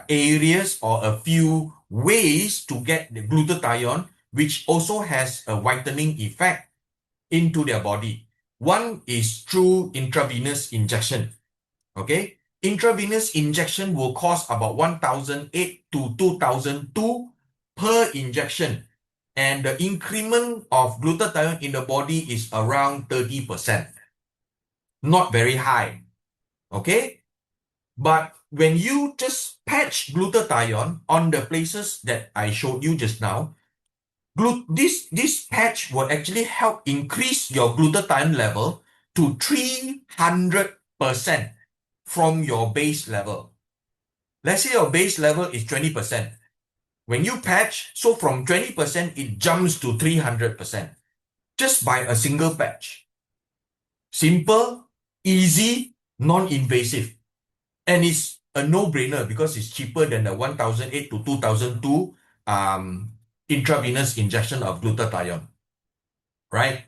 areas or a few ways to get the glutathione, which also has a whitening effect into their body. One is through intravenous injection. Okay, intravenous injection will cost about 1,008 to 2,002 per injection, and the increment of glutathione in the body is around 30%. Not very high. Okay, but when you just patch glutathione on the places that I showed you just now, this patch will actually help increase your glutathione level to 300% from your base level. Let's say your base level is 20%. When you patch, so from 20%, it jumps to 300% just by a single patch. Simple, easy, non-invasive. And it's a no-brainer because it's cheaper than the 1,008 to 2,002 intravenous injection of glutathione, right?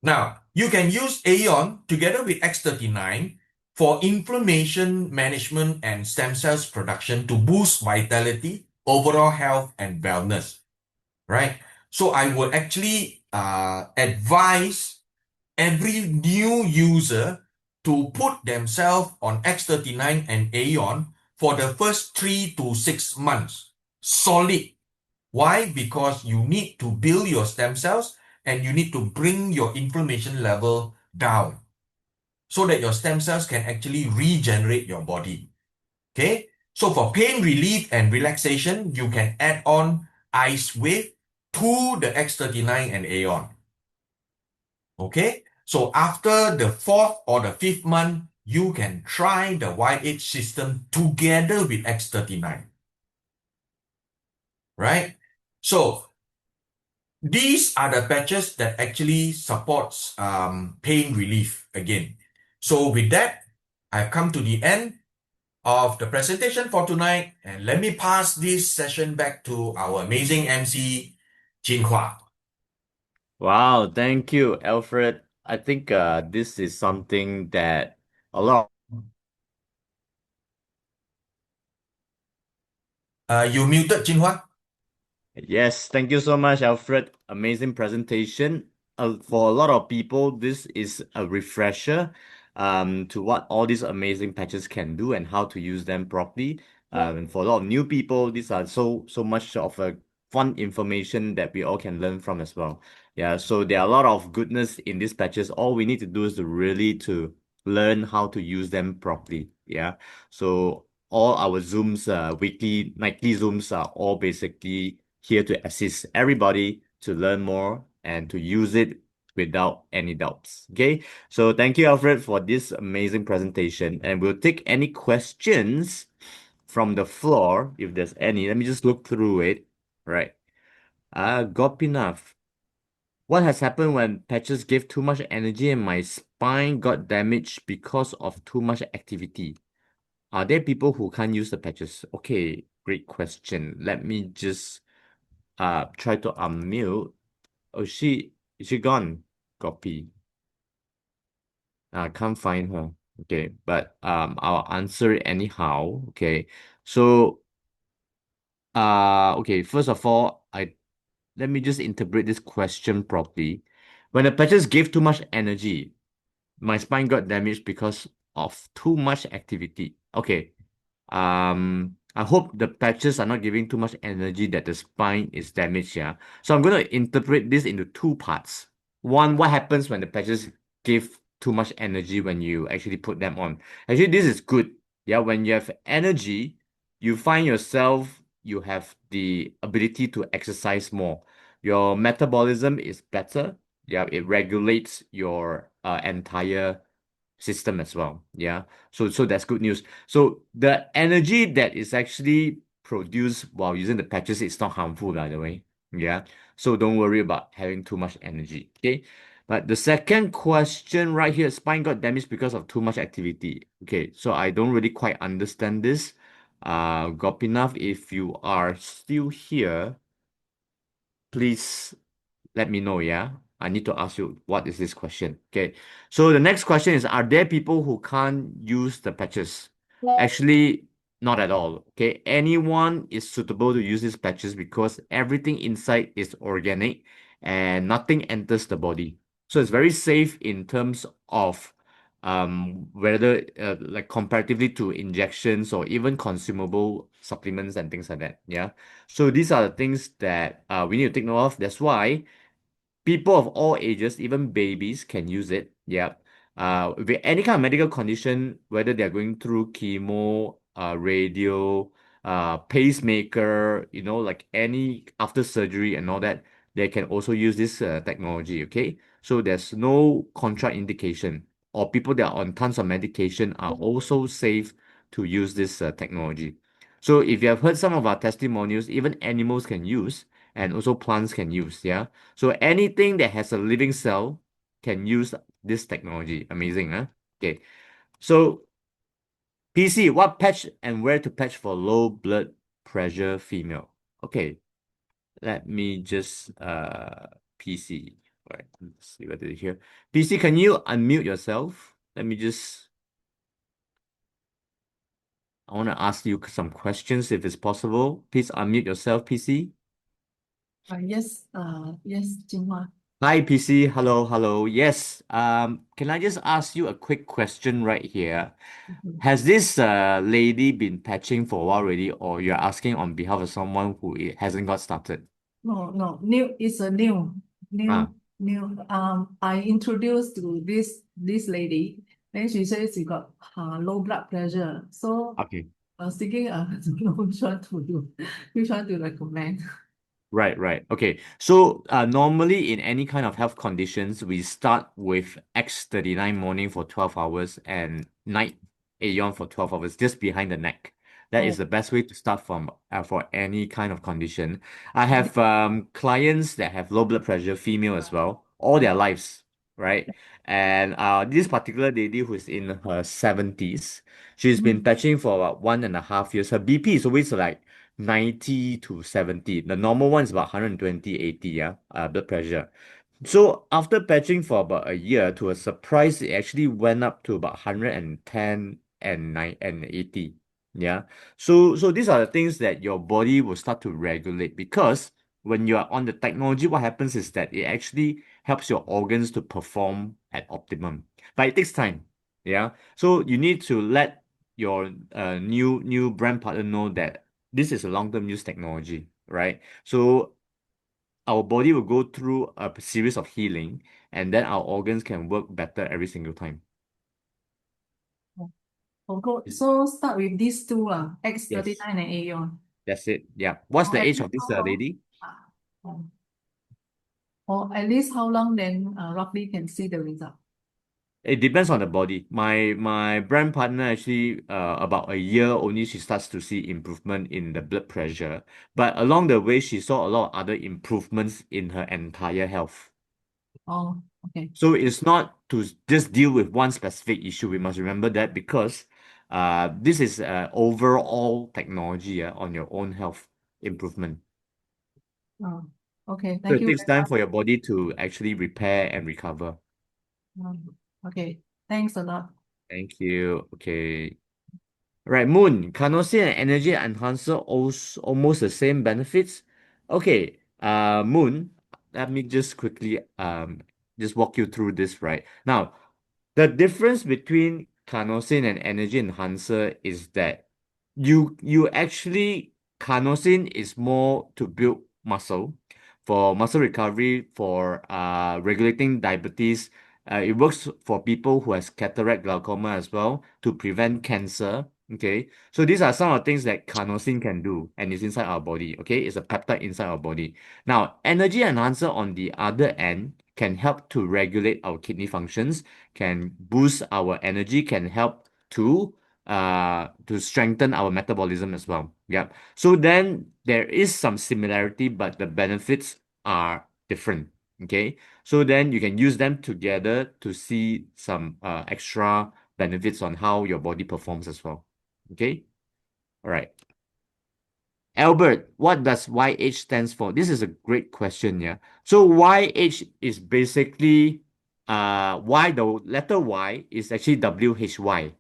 Now, you can use Aeon together with X39 for inflammation management and stem cells production to boost vitality, overall health, and wellness, right? So I would actually advise every new user to put themselves on X39 and Aeon for the first 3 to 6 months. Solid. Why? Because you need to build your stem cells and you need to bring your inflammation level down so that your stem cells can actually regenerate your body. Okay? So for pain relief and relaxation, you can add on LifeWave to the X39 and Aeon. Okay? So after the 4th or the 5th month, you can try the YH system together with X39. Right? So these are the patches that actually supports pain relief again. So with that, I've come to the end of the presentation for tonight, and let me pass this session back to our amazing MC, Jinhua. Wow, thank you, Alfred. I think this is something that a lot You muted, Jinhua? Yes, thank you so much, Alfred. Amazing presentation. For a lot of people, this is a refresher to what all these amazing patches can do and how to use them properly. And for a lot of new people, these are so much of a fun information that we all can learn from as well. Yeah, so there are a lot of goodness in these patches. All we need to do is to really to learn how to use them properly. Yeah, so all our Zooms, weekly, nightly Zooms are all basically here to assist everybody to learn more and to use it without any doubts. Okay, so thank you, Alfred, for this amazing presentation. And we'll take any questions from the floor if there's any. Let me just look through it. Right. Gopinath. What has happened when patches gave too much energy and my spine got damaged because of too much activity? Are there people who can't use the patches? Okay, great question. Let me just try to unmute. Oh, is she gone? Copy. I can't find her. Okay, but I'll answer it anyhow. Okay. So okay, first of all, let me just interpret this question properly. When the patches gave too much energy, my spine got damaged because of too much activity. Okay. I hope the patches are not giving too much energy that the spine is damaged, yeah. So I'm going to interpret this into two parts. One, what happens when the patches give too much energy when you actually put them on? Actually, this is good. Yeah, when you have energy, you find yourself, you have the ability to exercise more. Your metabolism is better. Yeah, it regulates your entire system as well. Yeah. So that's good news. So the energy that is actually produced while using the patches is not harmful, by the way. Yeah. So don't worry about having too much energy. Okay. But the second question right here, spine got damaged because of too much activity. Okay, so I don't really quite understand this. Gopinath, if you are still here, please let me know, yeah? I need to ask you, what is this question? Okay, so the next question is, are there people who can't use the patches? Actually, not at all. Okay, anyone is suitable to use these patches because everything inside is organic and nothing enters the body. So it's very safe in terms of whether like comparatively to injections or even consumable supplements and things like that. Yeah. So these are the things that we need to take note of. That's why people of all ages, even babies, can use it. Yeah. With any kind of medical condition, whether they're going through chemo, radio, pacemaker, like any after surgery and all that, they can also use this technology. Okay. So there's no contraindication, or people that are on tons of medication are also safe to use this technology. So if you have heard some of our testimonials, even animals can use, and also plants can use. Yeah. So anything that has a living cell can use this technology. Amazing, huh? Okay. So PC, what patch and where to patch for low blood pressure female? Okay. Let me just PC. All right. Let's see what is here. PC, can you unmute yourself? Let me just I want to ask you some questions if it's possible. Please unmute yourself, PC. Yes, Jinhua. Hi, PC. Hello, hello. Yes. Can I just ask you a quick question right here? Has this lady been patching for a while already, or you're asking on behalf of someone who hasn't got started? No, new is a new, Ah, new. I introduced to this lady. Then she says she got low blood pressure. So okay. I was thinking, I don't know which one to do, which one to recommend. Right. Okay. So normally in any kind of health conditions, we start with X39 morning for 12 hours and night Aeon for 12 hours, just behind the neck. That is Oh, the best way to start from for any kind of condition. I have clients that have low blood pressure, female as well, all their lives, right? And this particular lady who's in her 70s, she's been patching for about 1.5 years. Her BP is always like 90 to 70. The normal one is about 120, 80, yeah, blood pressure. So after patching for about a year, to a surprise, it actually went up to about 110 and 9 and 80. Yeah. So these are the things that your body will start to regulate, because when you are on the technology, what happens is that it actually helps your organs to perform at optimum. But it takes time. Yeah. So you need to let your new brand partner know that this is a long-term use technology, right? So our body will go through a series of healing, and then our organs can work better every single time. So start with these two, Yes, X39 and Aeon. that's it. Yeah. What's the At age least of this how long? lady? Um, or at least how long then roughly can see the result? It depends on the body. My brand partner actually about a year only she starts to see improvement in the blood pressure. But along the way she saw a lot of other improvements in her entire health. Oh, okay. So it's not to just deal with one specific issue. We must remember that, because this is overall technology on your own health improvement. Oh, okay. So Thank it you takes very time much. for your body to actually repair and recover. Okay. Thanks a lot. Thank you. Okay. Right, Moon, Carnosine and energy enhancer also almost the same benefits. Okay, Moon, let me just quickly just walk you through this right now. The difference between Carnosine and energy enhancer is that you actually, Carnosine is more to build muscle, for muscle recovery, for regulating diabetes. It works for people who has cataract, glaucoma as well, to prevent cancer. Okay, so these are some of the things that Carnosine can do, and it's inside our body. Okay, it's a peptide inside our body. Now, energy enhancer on the other end can help to regulate our kidney functions, can boost our energy, can help to strengthen our metabolism as well. Yeah. So then there is some similarity, but the benefits are different. Okay. So then you can use them together to see some extra benefits on how your body performs as well. Okay. All right. Albert, what does YH stands for? This is a great question, yeah. So YH is basically Y, the letter Y is actually WHY.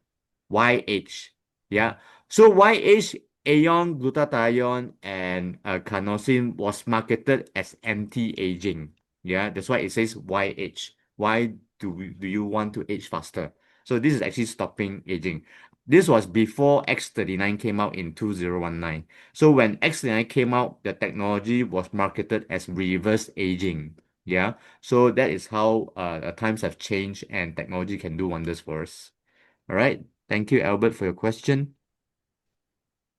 YH. Yeah. So YH, Aeon, Glutathione, and Carnosine was marketed as anti-aging. Yeah, that's why it says YH. Why do you want to age faster? So this is actually stopping aging. This was before X39 came out in 2019. So when X39 came out, the technology was marketed as reverse aging. Yeah. So that is how the times have changed and technology can do wonders for us. All right. Thank you, Albert, for your question.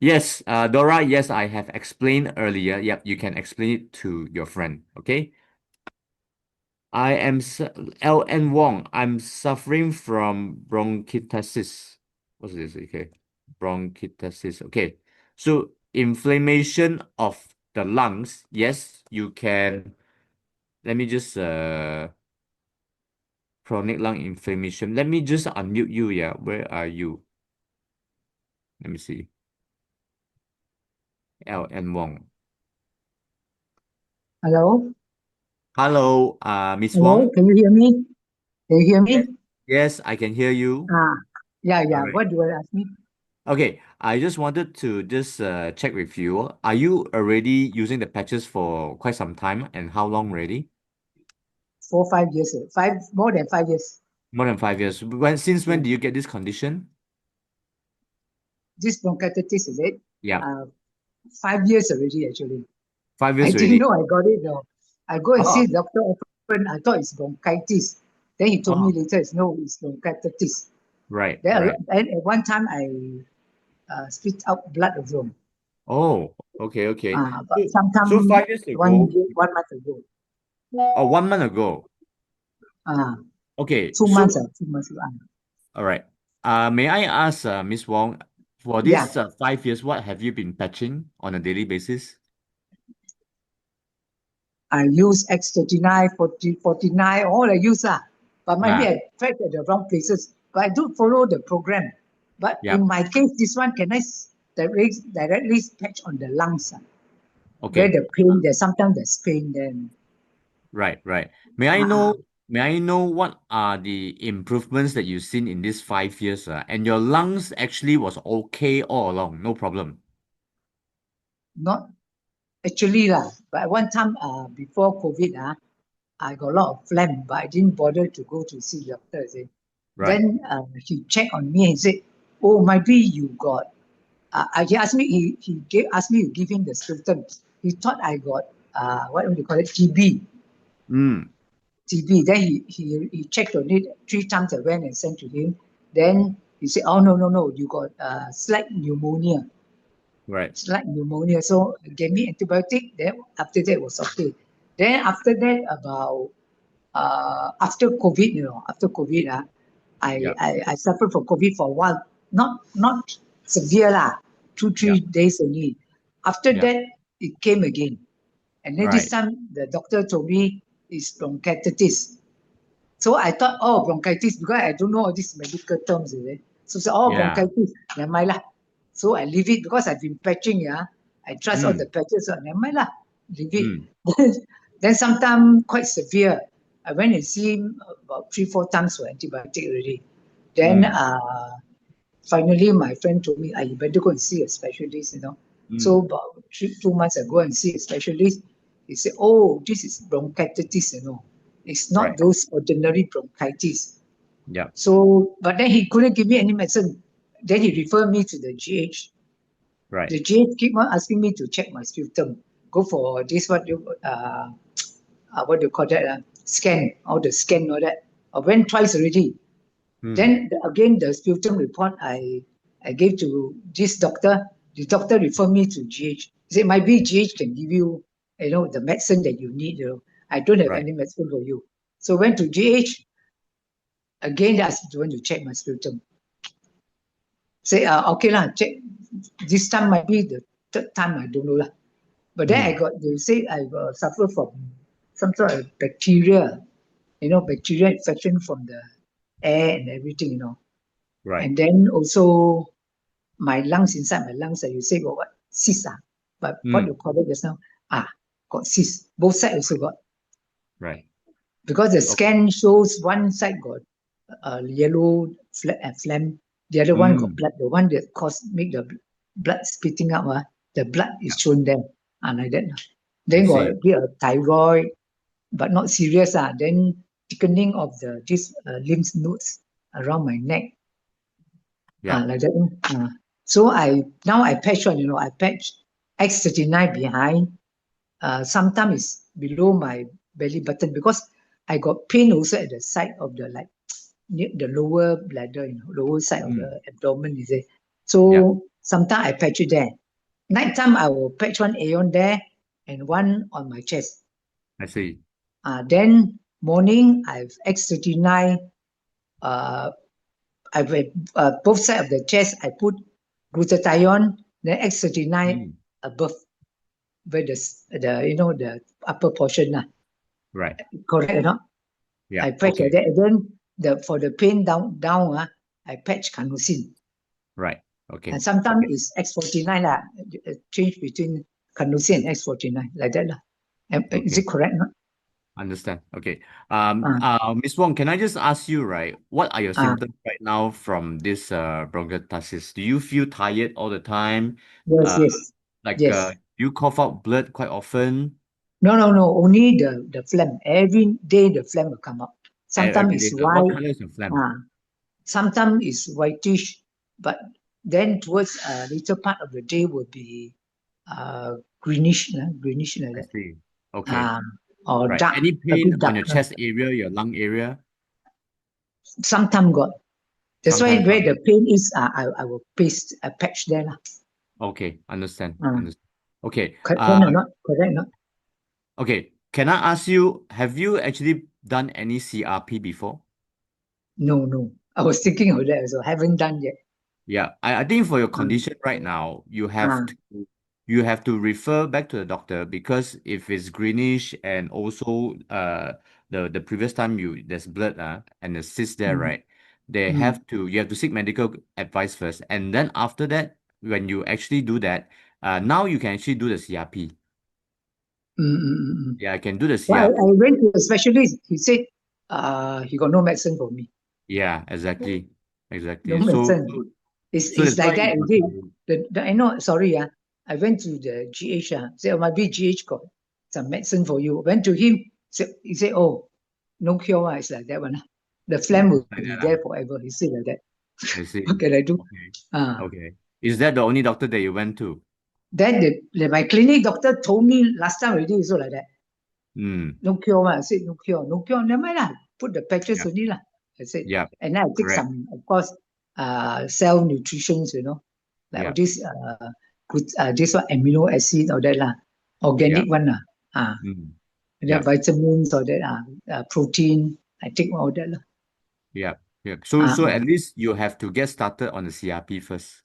Yes, Dora, yes, I have explained earlier. Yep, you can explain it to your friend. Okay. I am LN Wong. I'm suffering from bronchitis. What's this? Okay. Bronchitis. Okay. So inflammation of the lungs. Yes, you can. Let me just chronic lung inflammation. Let me just unmute you. Yeah. Where are you? Let me see. LN Wong. Hello? Hello, Miss Hello, Wong. can you hear me? Can you hear me? Yes, I can hear you. Yeah, All right. what do you ask me? Okay, I just wanted to just check with you. Are you already using the patches for quite some time, and how long already? 4, 5 years, more than 5 years. More than 5 years. Since when do you get this condition? This bronchitis, is it? Yeah, 5 years already, actually. 5 years I didn't already. know I got it, though. I go and Oh, see the doctor often. I thought it's bronchitis. Then he told me later, it's bronchitis. right, Then right. and at one time, I spit out blood also. Oh, okay, okay. But So sometime 5 years ago, 1 month ago. or 1 month ago. Okay, 2 so months, 2 months. all right. May I ask, Miss Wong, for Yeah. this 5 years, what have you been patching on a daily basis? I use X39, 49, all I use. But maybe I tried at the wrong places. But I do follow the program. But in my case, this one, can I directly patch on the lungs? Where Okay. the pain, sometimes there's pain then. Right, right. May I know what are the improvements that you've seen in these 5 years? And your lungs actually was okay all along, no problem. Not actually, but one time before COVID, I got a lot of phlegm, but I didn't bother to go to see the doctor. Right. Then he checked on me and said, "Oh, maybe you got." He asked me. Asked me to give him the symptoms. He thought I got what do you call it, TB. TB. Then he checked on it 3 times. I went and sent to him. Then he said, "Oh no, you got slight pneumonia." Right. Slight pneumonia. So he gave me antibiotic. Then after that was okay. Then after that about after COVID, I suffered from COVID for a while. Not severe 2-3 days only. After that, it came again. And then this time, the doctor told me it's bronchitis. So I thought, bronchitis, because I don't know all these medical terms, is it? So I said, bronchitis, never mind lah. So I leave it because I've been patching, I trust all the patches, so never mind lah, leave it. Then sometimes quite severe. I went and see him about 3-4 times for antibiotic already. Then finally my friend told me, you better go and see a specialist, So about 2 months ago and see a specialist. He said, this is bronchitis, It's not those ordinary bronchitis. Yeah. So, but then he couldn't give me any medicine. Then he referred me to the GH. Right. The GH keep on asking me to check my sputum. Go for this, what do you call that? Scan, all the scan, all that. I went twice already. Then again, the sputum report I gave to this doctor. The doctor referred me to GH. He said, maybe GH can give you, the medicine that you need. I don't have any medicine for you. So went to GH. Again, they asked me to check my sputum. Say, okay lah, check. This time might be the third time, I don't know lah. But then they say I suffer from some sort of bacteria, bacteria infection from the air and everything, Right. And then also my lungs, inside my lungs, you say got what? Cyst, but what you call it just now? Got cyst. Both sides also got. Right. Because the scan shows one side got yellow phlegm, the other one got blood. The one that make the blood spitting out, the blood is shown there, like that. Then got a bit of thyroid, but not serious. Then thickening of this lymph nodes around my neck, like that. So now I patch on, I patch X39 behind. Sometimes it's below my belly button because I got pain also at the side of the near the lower bladder, lower side of the abdomen, is it? So sometimes I patch it there. Nighttime I will patch one Aeon there and one on my chest. I see. Then morning I've X39. I've both sides of the chest. I put Glutathione, then X39 above, where the upper portion. Right. Correct or not? Yeah. I patch like that. And then for the pain down, I patch Carnosine. Right. Okay. And sometimes it's X49 change between Carnosine and X49 like that Is it correct? No? Understand. Okay. Miss Wong, can I just ask you, right? What are your symptoms right now from this bronchitis? Do you feel tired all the time? Yes. Do you cough out blood quite often? No. Only the phlegm. Every day the phlegm will come up. Sometimes it's white. What color is your phlegm? Sometimes it's whitish, but then towards later part of the day will be greenish like that. I see. Okay. Or Right. dark. Any pain on your dark. chest area, your lung area? Sometimes got. That's why Sometimes where got. the pain is, I will paste a patch there. Okay, understand. Okay. Correct or not? Correct or not? Okay. Can I ask you, have you actually done any CRP before? No. I was thinking of that also. Haven't done yet. Yeah, I think for your condition right now, you have to refer back to the doctor, because if it's greenish and also the previous time there's blood and the cyst there, right? You have to seek medical advice first, and then after that, when you actually do that, now you can actually do the CRP. Yeah, I can do the Well, CRP. I went to a specialist. He said he got no medicine for me. Yeah, exactly. No medicine. It's that's like why that. I know. Sorry, I went to the GH. Said, my GH got some medicine for you. Went to him. He said, oh, no cure. It's like that one. The phlegm will like be that, there forever. He said like that. I see. What can I do? Okay. Is that the only doctor that you went to? Then my clinic doctor told me last time already also like that. No cure. I said no cure. No cure. Never mind lah. Put the patches only lah. I said. Yeah. And then I take some, of course, cell nutritions, like all this this one amino acid or that organic one and then vitamins or that protein. I take all that lah. Yeah. So at least you have to get started on the CRP first,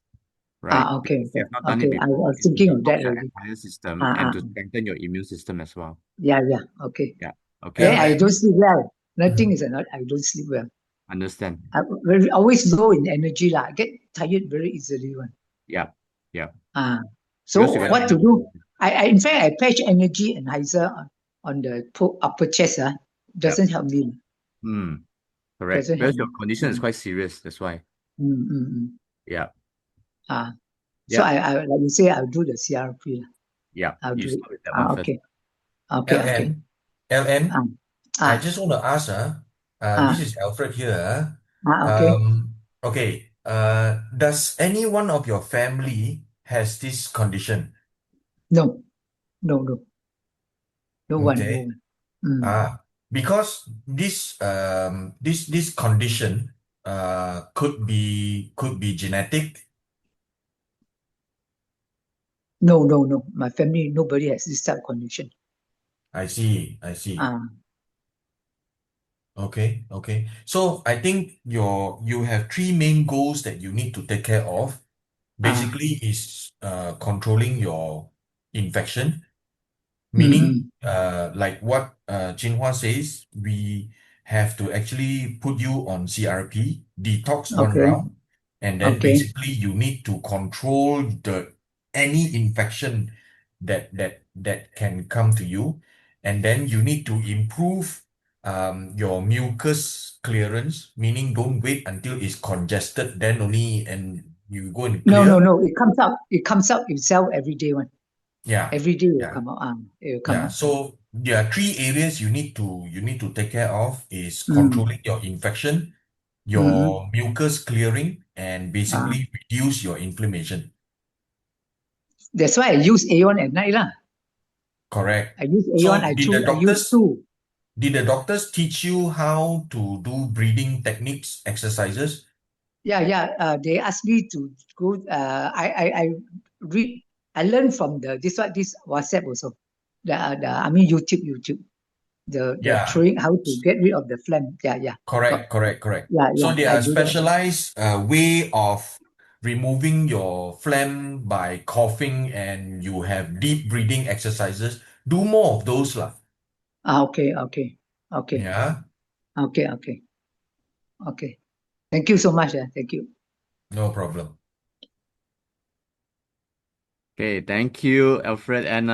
right? Okay. Because you have not done it I before. was thinking of that Your already. entire system and to strengthen your immune system as well. Yeah. Okay. Yeah. Okay. Then I don't sleep well. Nothing is not. I don't sleep well. Understand. I always low in energy lah. I get tired very easily one. Yeah. So Because you got what to do? I in fact I patch energy enhancer on the upper chest. Doesn't help me. Correct. Doesn't Because help your me. condition is quite serious. That's why. Yeah. So I like you say, I'll do the CRP. Yeah. I'll You do it. start with that one first. Okay. LN, I just want to ask, this is Alfred here. Okay. Okay. Does any one of your family has this condition? No one. Okay. Because this condition could be genetic. No. My family, nobody has this type of condition. I see. Okay, okay. So I think you have three main goals that you need to take care of. Basically, is controlling your infection, meaning like what Jinhua says, we have to actually put you on CRP, detox one Okay. round, and then Okay. basically you need to control any infection that can come to you, and then you need to improve your mucus clearance, meaning don't wait until it's congested, then only and you go and No, clear. no. It comes out. It comes out itself every day. One. Yeah, Every day it will yeah. come out. It will come Yeah, out. so there are three areas you need to take care of is Mm. controlling your infection, Mm-hmm. your mucus clearing, and basically reduce your inflammation. That's why I use Aeon at night lah. Correct. I use Aeon. So I use two. did the doctors teach you how to do breathing techniques, exercises? Yeah, yeah. They asked me to go. I read. I learned from this WhatsApp also. I mean YouTube. The Yeah, throwing how to get rid of the phlegm. Yeah, yeah. correct. Yeah, So yeah. there I are do that. specialized way of removing your phlegm by coughing, and you have deep breathing exercises. Do more of those lah. Okay. Yeah, Okay. Thank you so much. Thank you. no problem. Okay, thank you, Alfred. And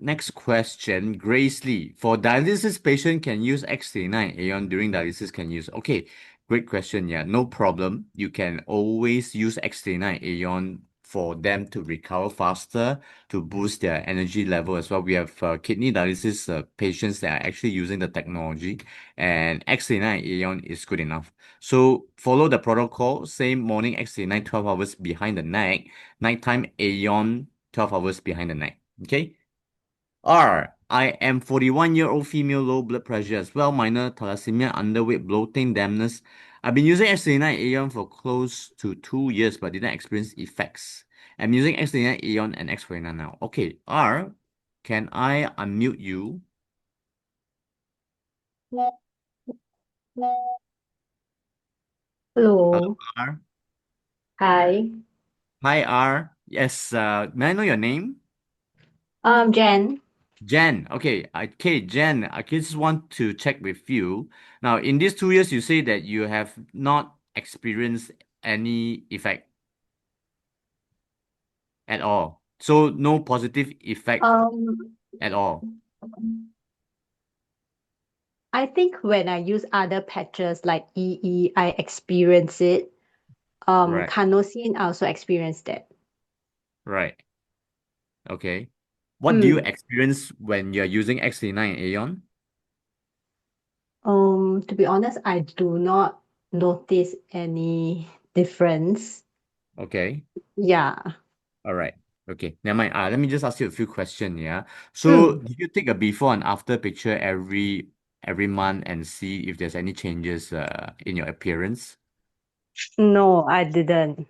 next question, Grace Lee. For dialysis patient can use X39 Aeon during dialysis can use. Okay, great question. Yeah, no problem. You can always use X39 Aeon for them to recover faster, to boost their energy level as well. We have kidney dialysis patients that are actually using the technology, and X39 Aeon is good enough. So follow the protocol. Same morning X39 12 hours behind the neck, nighttime Aeon 12 hours behind the neck. Okay. R. I am 41-year-old female, low blood pressure as well, minor thalassemia, underweight, bloating, dampness. I've been using X39 Aeon for close to 2 years, but didn't experience effects. I'm using X39 Aeon and X49 now. Okay, R, can I unmute you? Hello. R. Hi. Hi, R. Yes, may I know your name? Jen. Jen, okay, Jen, I just want to check with you. Now, in these 2 years, you say that you have not experienced any effect at all. So no positive effect at all. I think when I use other patches like EE, I experience it. Right, Carnosine, I also experienced that. right. Okay. What do you experience when you're using X39 Aeon? To be honest, I do not notice any difference. Okay. Yeah. All right. Okay. Never mind. Let me just ask you a few questions, yeah. So do you take a before and after picture every month and see if there's any changes in your appearance? No, I didn't.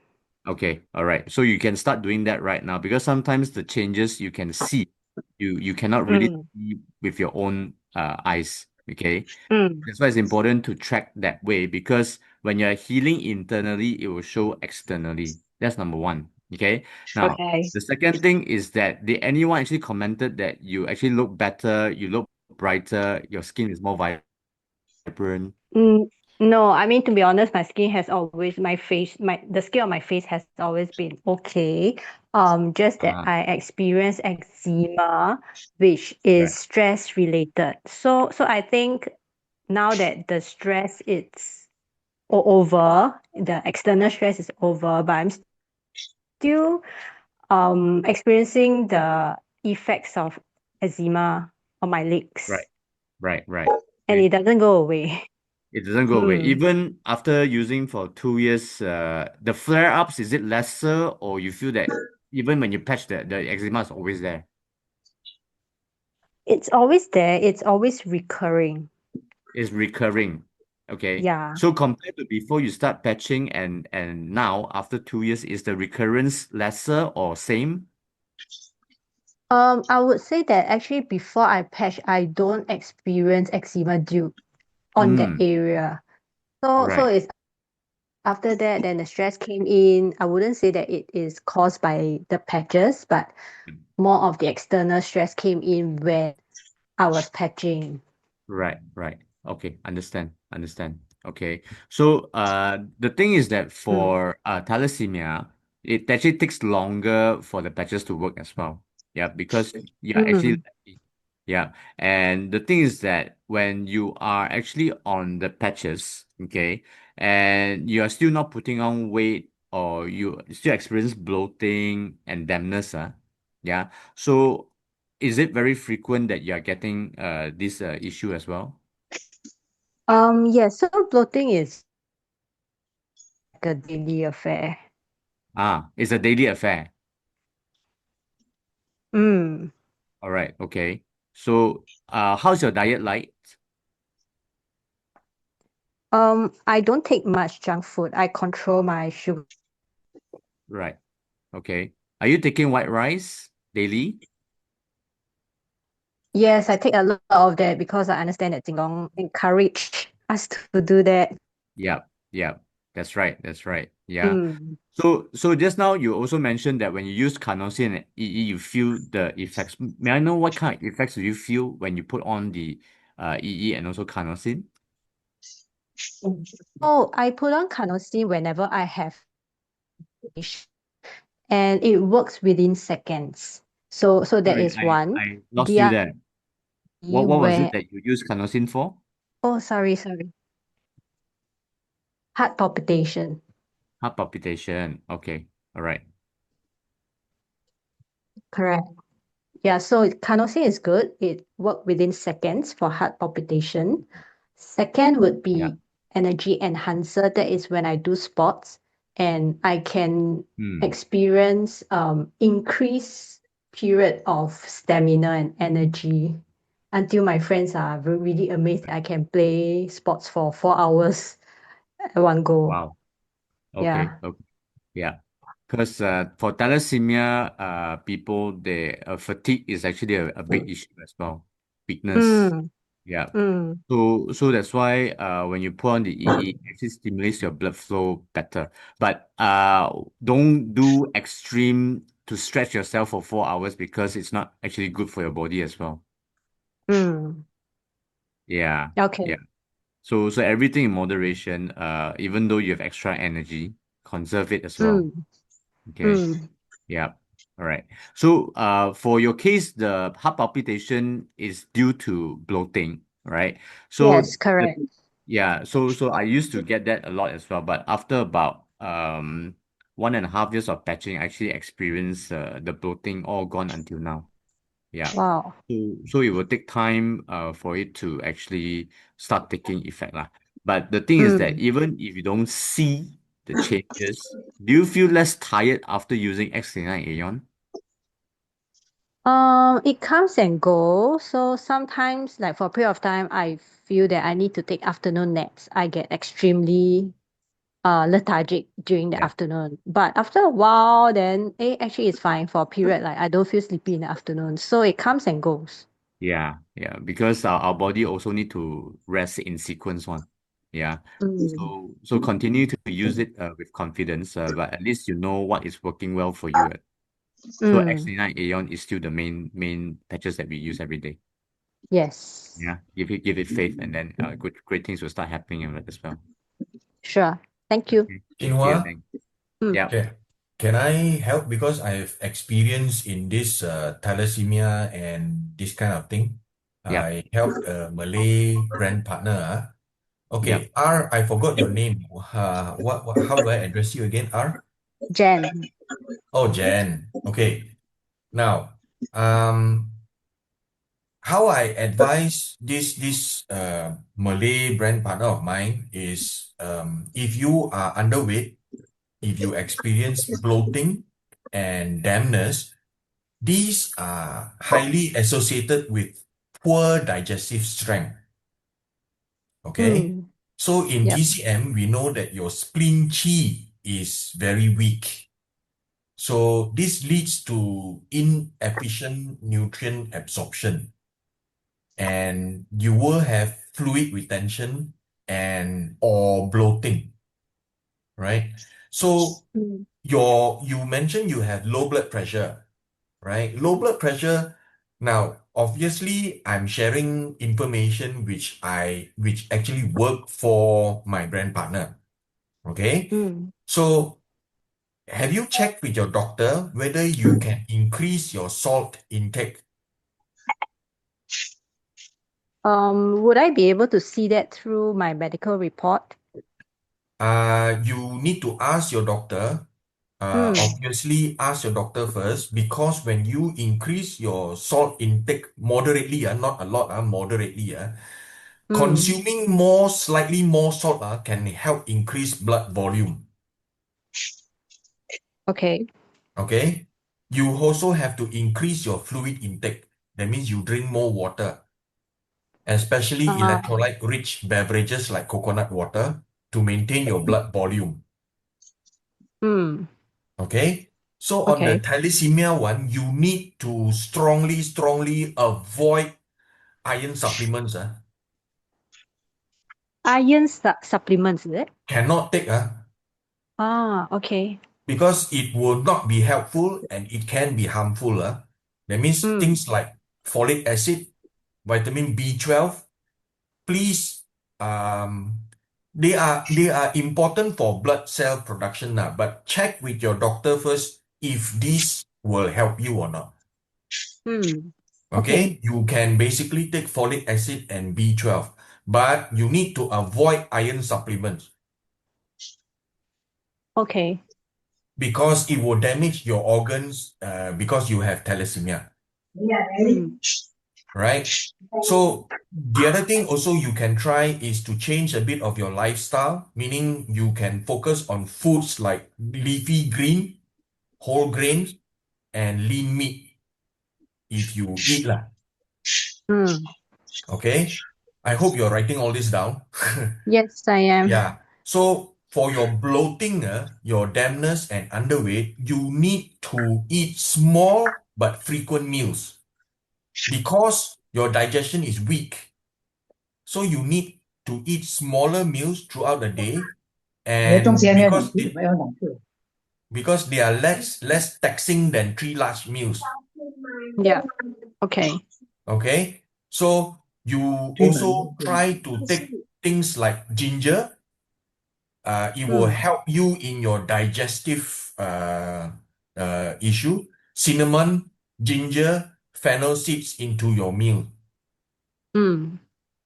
Okay, all right. So you can start doing that right now because sometimes the changes you can see, you cannot really see with your own eyes. Okay, that's why it's important to track that way because when you're healing internally, it will show externally. That's number one. Okay. Now, Okay. the second thing is that did anyone actually commented that you actually look better, you look brighter, your skin is more vibrant? No, I mean to be honest, my skin has always the skin on my face has always been okay. Just that I experience eczema, which is Right. stress related. So I think now that the stress is over, the external stress is over, but I'm still experiencing the effects of eczema on my legs. Right. And it doesn't go away. It doesn't go away. Even after using for 2 years, the flare-ups, is it lesser or you feel that even when you patch the eczema is always there? It's always there. It's always recurring. It's recurring. Okay. Yeah. So compared to before you start patching and now after 2 years, is the recurrence lesser or same? I would say that actually before I patch, I don't experience eczema on that area. So it's after that, then the stress came in. I wouldn't say that it is caused by the patches, but more of the external stress came in when I was patching. Right. Okay, understand. Okay. So the thing is that for thalassemia, it actually takes longer for the patches to work as well. Yeah, because you're actually yeah. And the thing is that when you are actually on the patches, okay, and you are still not putting on weight or you still experience bloating and dampness, yeah. So is it very frequent that you are getting this issue as well? Yes, so bloating is like a daily affair. It's a daily affair. Mm. All right, okay. So how's your diet like? I don't take much junk food. I control my sugar. Right. Okay. Are you taking white rice daily? Yes, I take a lot of that because I understand that Jinlong encourage us to do that. Yep. That's right. Yeah. Mm. So just now you also mentioned that when you use Carnosine and EE, you feel the effects. May I know what kind of effects do you feel when you put on the EE and also Carnosine? Oh, I put on Carnosine whenever I have fish, and it works within seconds. So that Sorry, is one. I lost The you other there. What was it where that you use Carnosine for? sorry. Heart palpitation. Heart palpitation. Okay. All right. Correct. Yeah, so Carnosine is good. It worked within seconds for heart palpitation. Second would Yeah. be energy enhancer. That is when I do sports and I can experience increased period of stamina and energy until my friends are really amazed that I can play sports for 4 hours at one go. Wow. Okay. Yeah. Yeah. Because for thalassemia people, fatigue is actually a big issue as well. Weakness. Mm, Yeah. mm. So that's why when you put on the EE, it actually stimulates your blood flow better. But don't do extreme to stretch yourself for 4 hours because it's not actually good for your body as well. Mm. Yeah. Okay. So everything in moderation, even though you have extra energy, conserve it as well. Mm, Okay. mm. Yeah. All right. So for your case, the heart palpitation is due to bloating, right? So Yes, correct. so I used to get that a lot as well, but after about 1.5 years of patching, I actually experienced the bloating all gone until now. Yeah. Wow. So it will take time for it to actually start taking effect lah. But the thing is that Mm. even if you don't see the changes, do you feel less tired after using X39 Aeon? It comes and goes. So sometimes, like for a period of time, I feel that I need to take afternoon naps. I get extremely lethargic during the Yeah. afternoon. But after a while, then actually it's fine for a period. Like I don't feel sleepy in the afternoon. So it comes and goes. Yeah, because our body also need to rest in sequence one. Yeah. Mm. So continue to use it with confidence, but at least you know what is working well for you. So Mm. X39 Aeon is still the main patches that we use every day. Yes. Yeah, give it faith, and then great things will start happening as well. Sure. Thank you. Okay. Yeah, Jinhua, thanks. Mm. Yeah, can I help because I've experienced in this thalassemia and this kind of thing. yeah, I helped a Malay brand partner. yeah. Okay, R, I forgot your name. How do I address you again, R? Jen. Oh, Jen. Okay. Now, how I advise this Malay brand partner of mine is if you are underweight, if you experience bloating and dampness, these are highly associated with poor digestive strength. Okay. Mm. So in Yep. TCM, we know that your spleen qi is very weak. So this leads to inefficient nutrient absorption. and you will have fluid retention and or bloating, right? So you mentioned you have low blood pressure, right? Low blood pressure. Now, obviously, I'm sharing information which actually work for my brand partner. Okay. So have you checked with your doctor whether you can increase your salt intake? Would I be able to see that through my medical report? You need to ask your doctor. Obviously, ask your doctor first, because when you increase your salt intake moderately, not a lot, moderately, consuming slightly more salt can help increase blood volume. Okay. Okay. You also have to increase your fluid intake. That means you drink more water, especially electrolyte-rich beverages like coconut water, to maintain your blood volume. Okay. So on the Okay. thalassemia one, you need to strongly avoid iron supplements. Iron supplements, is it? Cannot take Okay. because it will not be helpful and it can be harmful. That means things like folic acid, vitamin B12, please, they are important for blood cell production, but check with your doctor first if this will help you or not. Okay, you can basically take folic acid and B12, but you need to avoid iron supplements. Okay. Because it will damage your organs, because you have thalassemia. Right? So the other thing also you can try is to change a bit of your lifestyle, meaning you can focus on foods like leafy green, whole grains, and lean meat if you eat lah. Okay? I hope you're writing all this down. Yes, I am. Yeah. So for your bloating, your dampness and underweight, you need to eat small but frequent meals because your digestion is weak. So you need to eat smaller meals throughout the day, and because they are less taxing than 3 large meals. Yeah. Okay. Okay. So you also try to take things like ginger. It will help you in your digestive issue. Cinnamon, ginger, fennel seeds into your meal.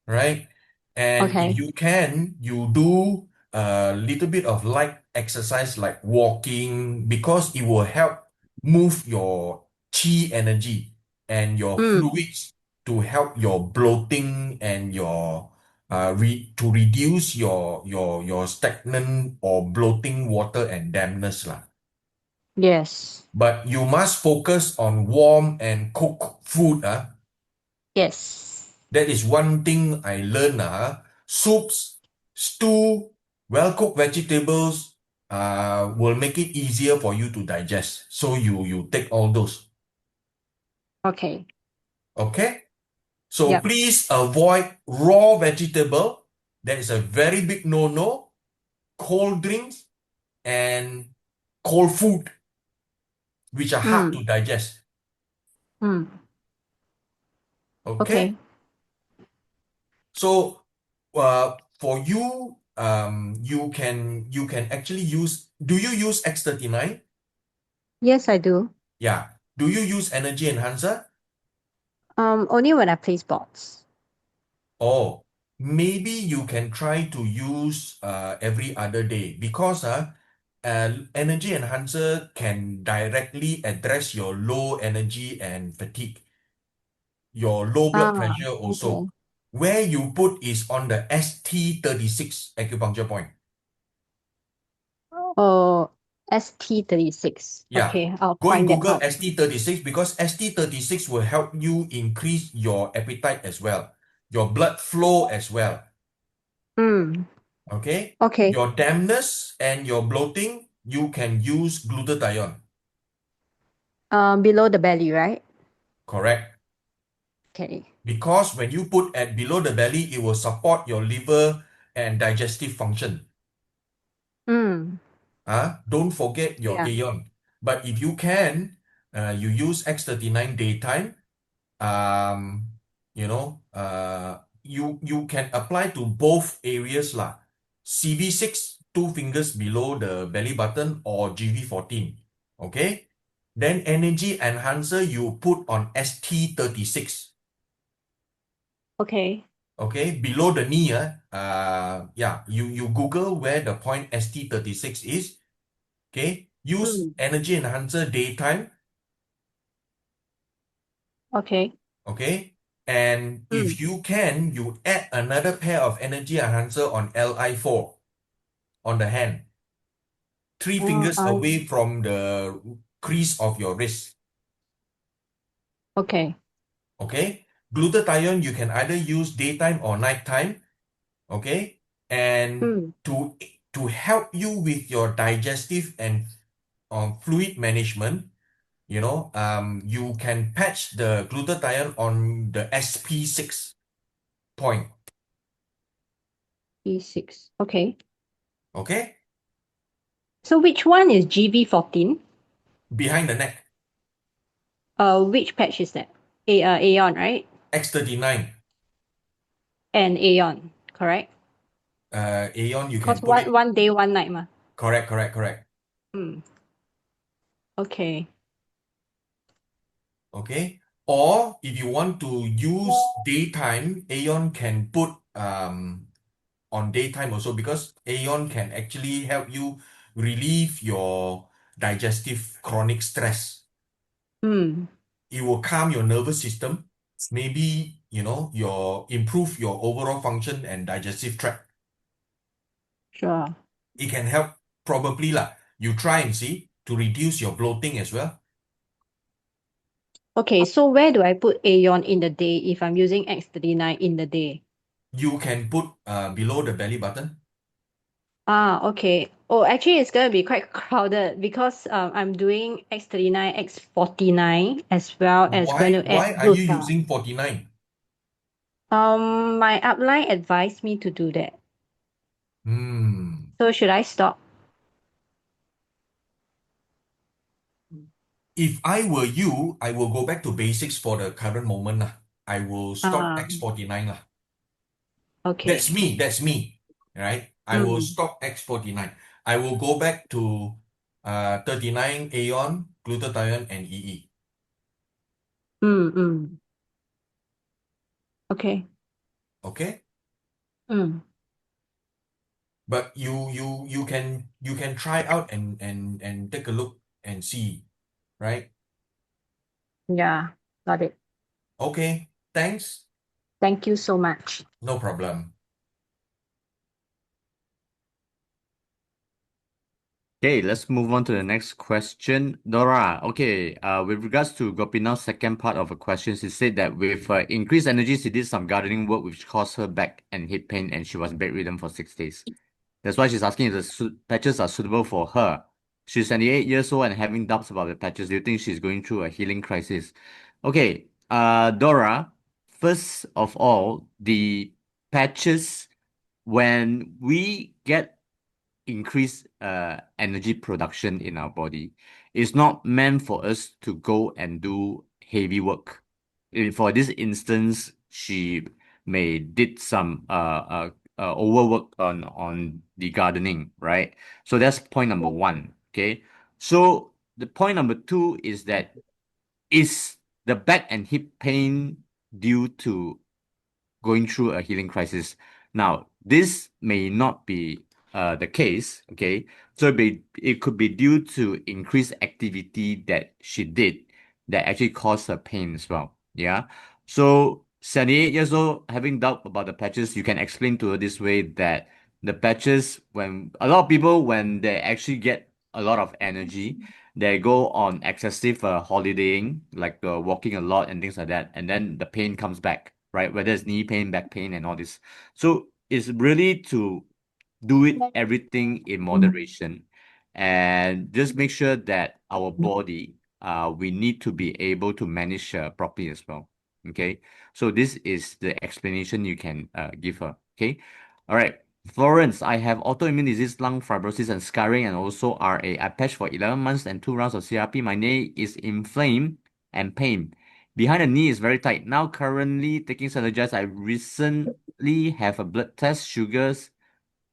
Right? And if you can, you do a little bit of light exercise like walking, because it will help move your chi energy and your fluids to help your bloating and your to reduce your stagnant or bloating water and dampness lah. Yes. But you must focus on warm and cooked food. Yes. That is one thing I learned. Soups, stew, well-cooked vegetables will make it easier for you to digest. So you take all those. Okay. Okay? So please avoid raw vegetable. That is a very big no-no. Cold drinks and cold food, which are hard to digest. Okay? So for you, you can actually use. Do you use X39? Yes, I do. Yeah. Do you use energy enhancer? Only when I play sports. Oh, maybe you can try to use every other day, because energy enhancer can directly address your low energy and fatigue, your low blood pressure also. Where you put is on the ST36 acupuncture point. Oh, ST36. Yeah. Okay, I'll Go and find that Google out. ST36, because ST36 will help you increase your appetite as well, your blood flow as well. Okay? Okay. Your dampness and your bloating, you can use glutathione. Below the belly, right? Correct. Okay. Because when you put at below the belly, it will support your liver and digestive function. Don't forget your Yeah. Aeon. But if you can, you use X39 daytime. You can apply to both areas lah. CV6, 2 fingers below the belly button, or GV14. Okay. Then energy enhancer you put on ST36. Okay. Okay, below the knee, you Google where the point ST36 is. Okay, use energy enhancer daytime. Okay. Okay, and if you can, you add another pair of energy enhancer on LI4 on the hand, 3 fingers away from the crease of your wrist. Okay. Okay, glutathione you can either use daytime or nighttime. Okay, and to help you with your digestive and fluid management, you can patch the glutathione on the SP6 point. E6. Okay. Okay, So which one is GV14? behind the neck, Which patch is that? Aeon, right? X39. And Aeon, correct? Aeon you can Because put it. one day, one night, ma. Correct. Okay. Okay, or if you want to use daytime, Aeon can put on daytime also, because Aeon can actually help you relieve your digestive chronic stress. It will calm your nervous system, maybe improve your overall function and digestive tract. Sure. It can help probably lah. You try and see to reduce your bloating as well. Okay, so where do I put Aeon in the day if I'm using X39 in the day? You can put below the belly button. Okay. Oh, actually, it's gonna be quite crowded because I'm doing X39, X49 as well as going to Why add are you Gluta. using 49? My upline advised me to do that. So should I stop? If I were you, I will go back to basics for the current moment lah. I will stop X49 lah. Okay. That's me, right? I will stop X49. I will go back to 39 Aeon, glutathione, and EE. Okay. Okay? But you can try out and take a look and see, right? Yeah, got it. Okay, thanks. Thank you so much. No problem. Okay, let's move on to the next question. Dora, okay, with regards to Gopinath's second part of the question, she said that with increased energy, she did some gardening work which caused her back and hip pain, and she was bedridden for 6 days. That's why she's asking if the patches are suitable for her. She's 78 years old and having doubts about the patches. Do you think she's going through a healing crisis? Okay, Dora, first of all, the patches, when we get increase energy production in our body, it's not meant for us to go and do heavy work. For this instance, she may did some overwork on the gardening, right? So that's point number one. Okay. So the point number two is that is the back and hip pain due to going through a healing crisis? Now, this may not be the case, okay? So it could be due to increased activity that she did that actually caused her pain as well. Yeah. So 78 years old, having doubt about the patches, you can explain to her this way that the patches, when a lot of people, when they actually get a lot of energy, they go on excessive holidaying, like walking a lot and things like that, and then the pain comes back, right? Whether it's knee pain, back pain, and all this. So it's really to do it everything in moderation, and just make sure that our body, we need to be able to manage properly as well. Okay, so this is the explanation you can give her. Okay, all right. Florence, I have autoimmune disease, lung fibrosis, and scarring, and also RA. I patched for 11 months and 2 rounds of CRP. My knee is inflamed and pain. Behind the knee is very tight. Now currently taking Synergize. I recently have a blood test, sugars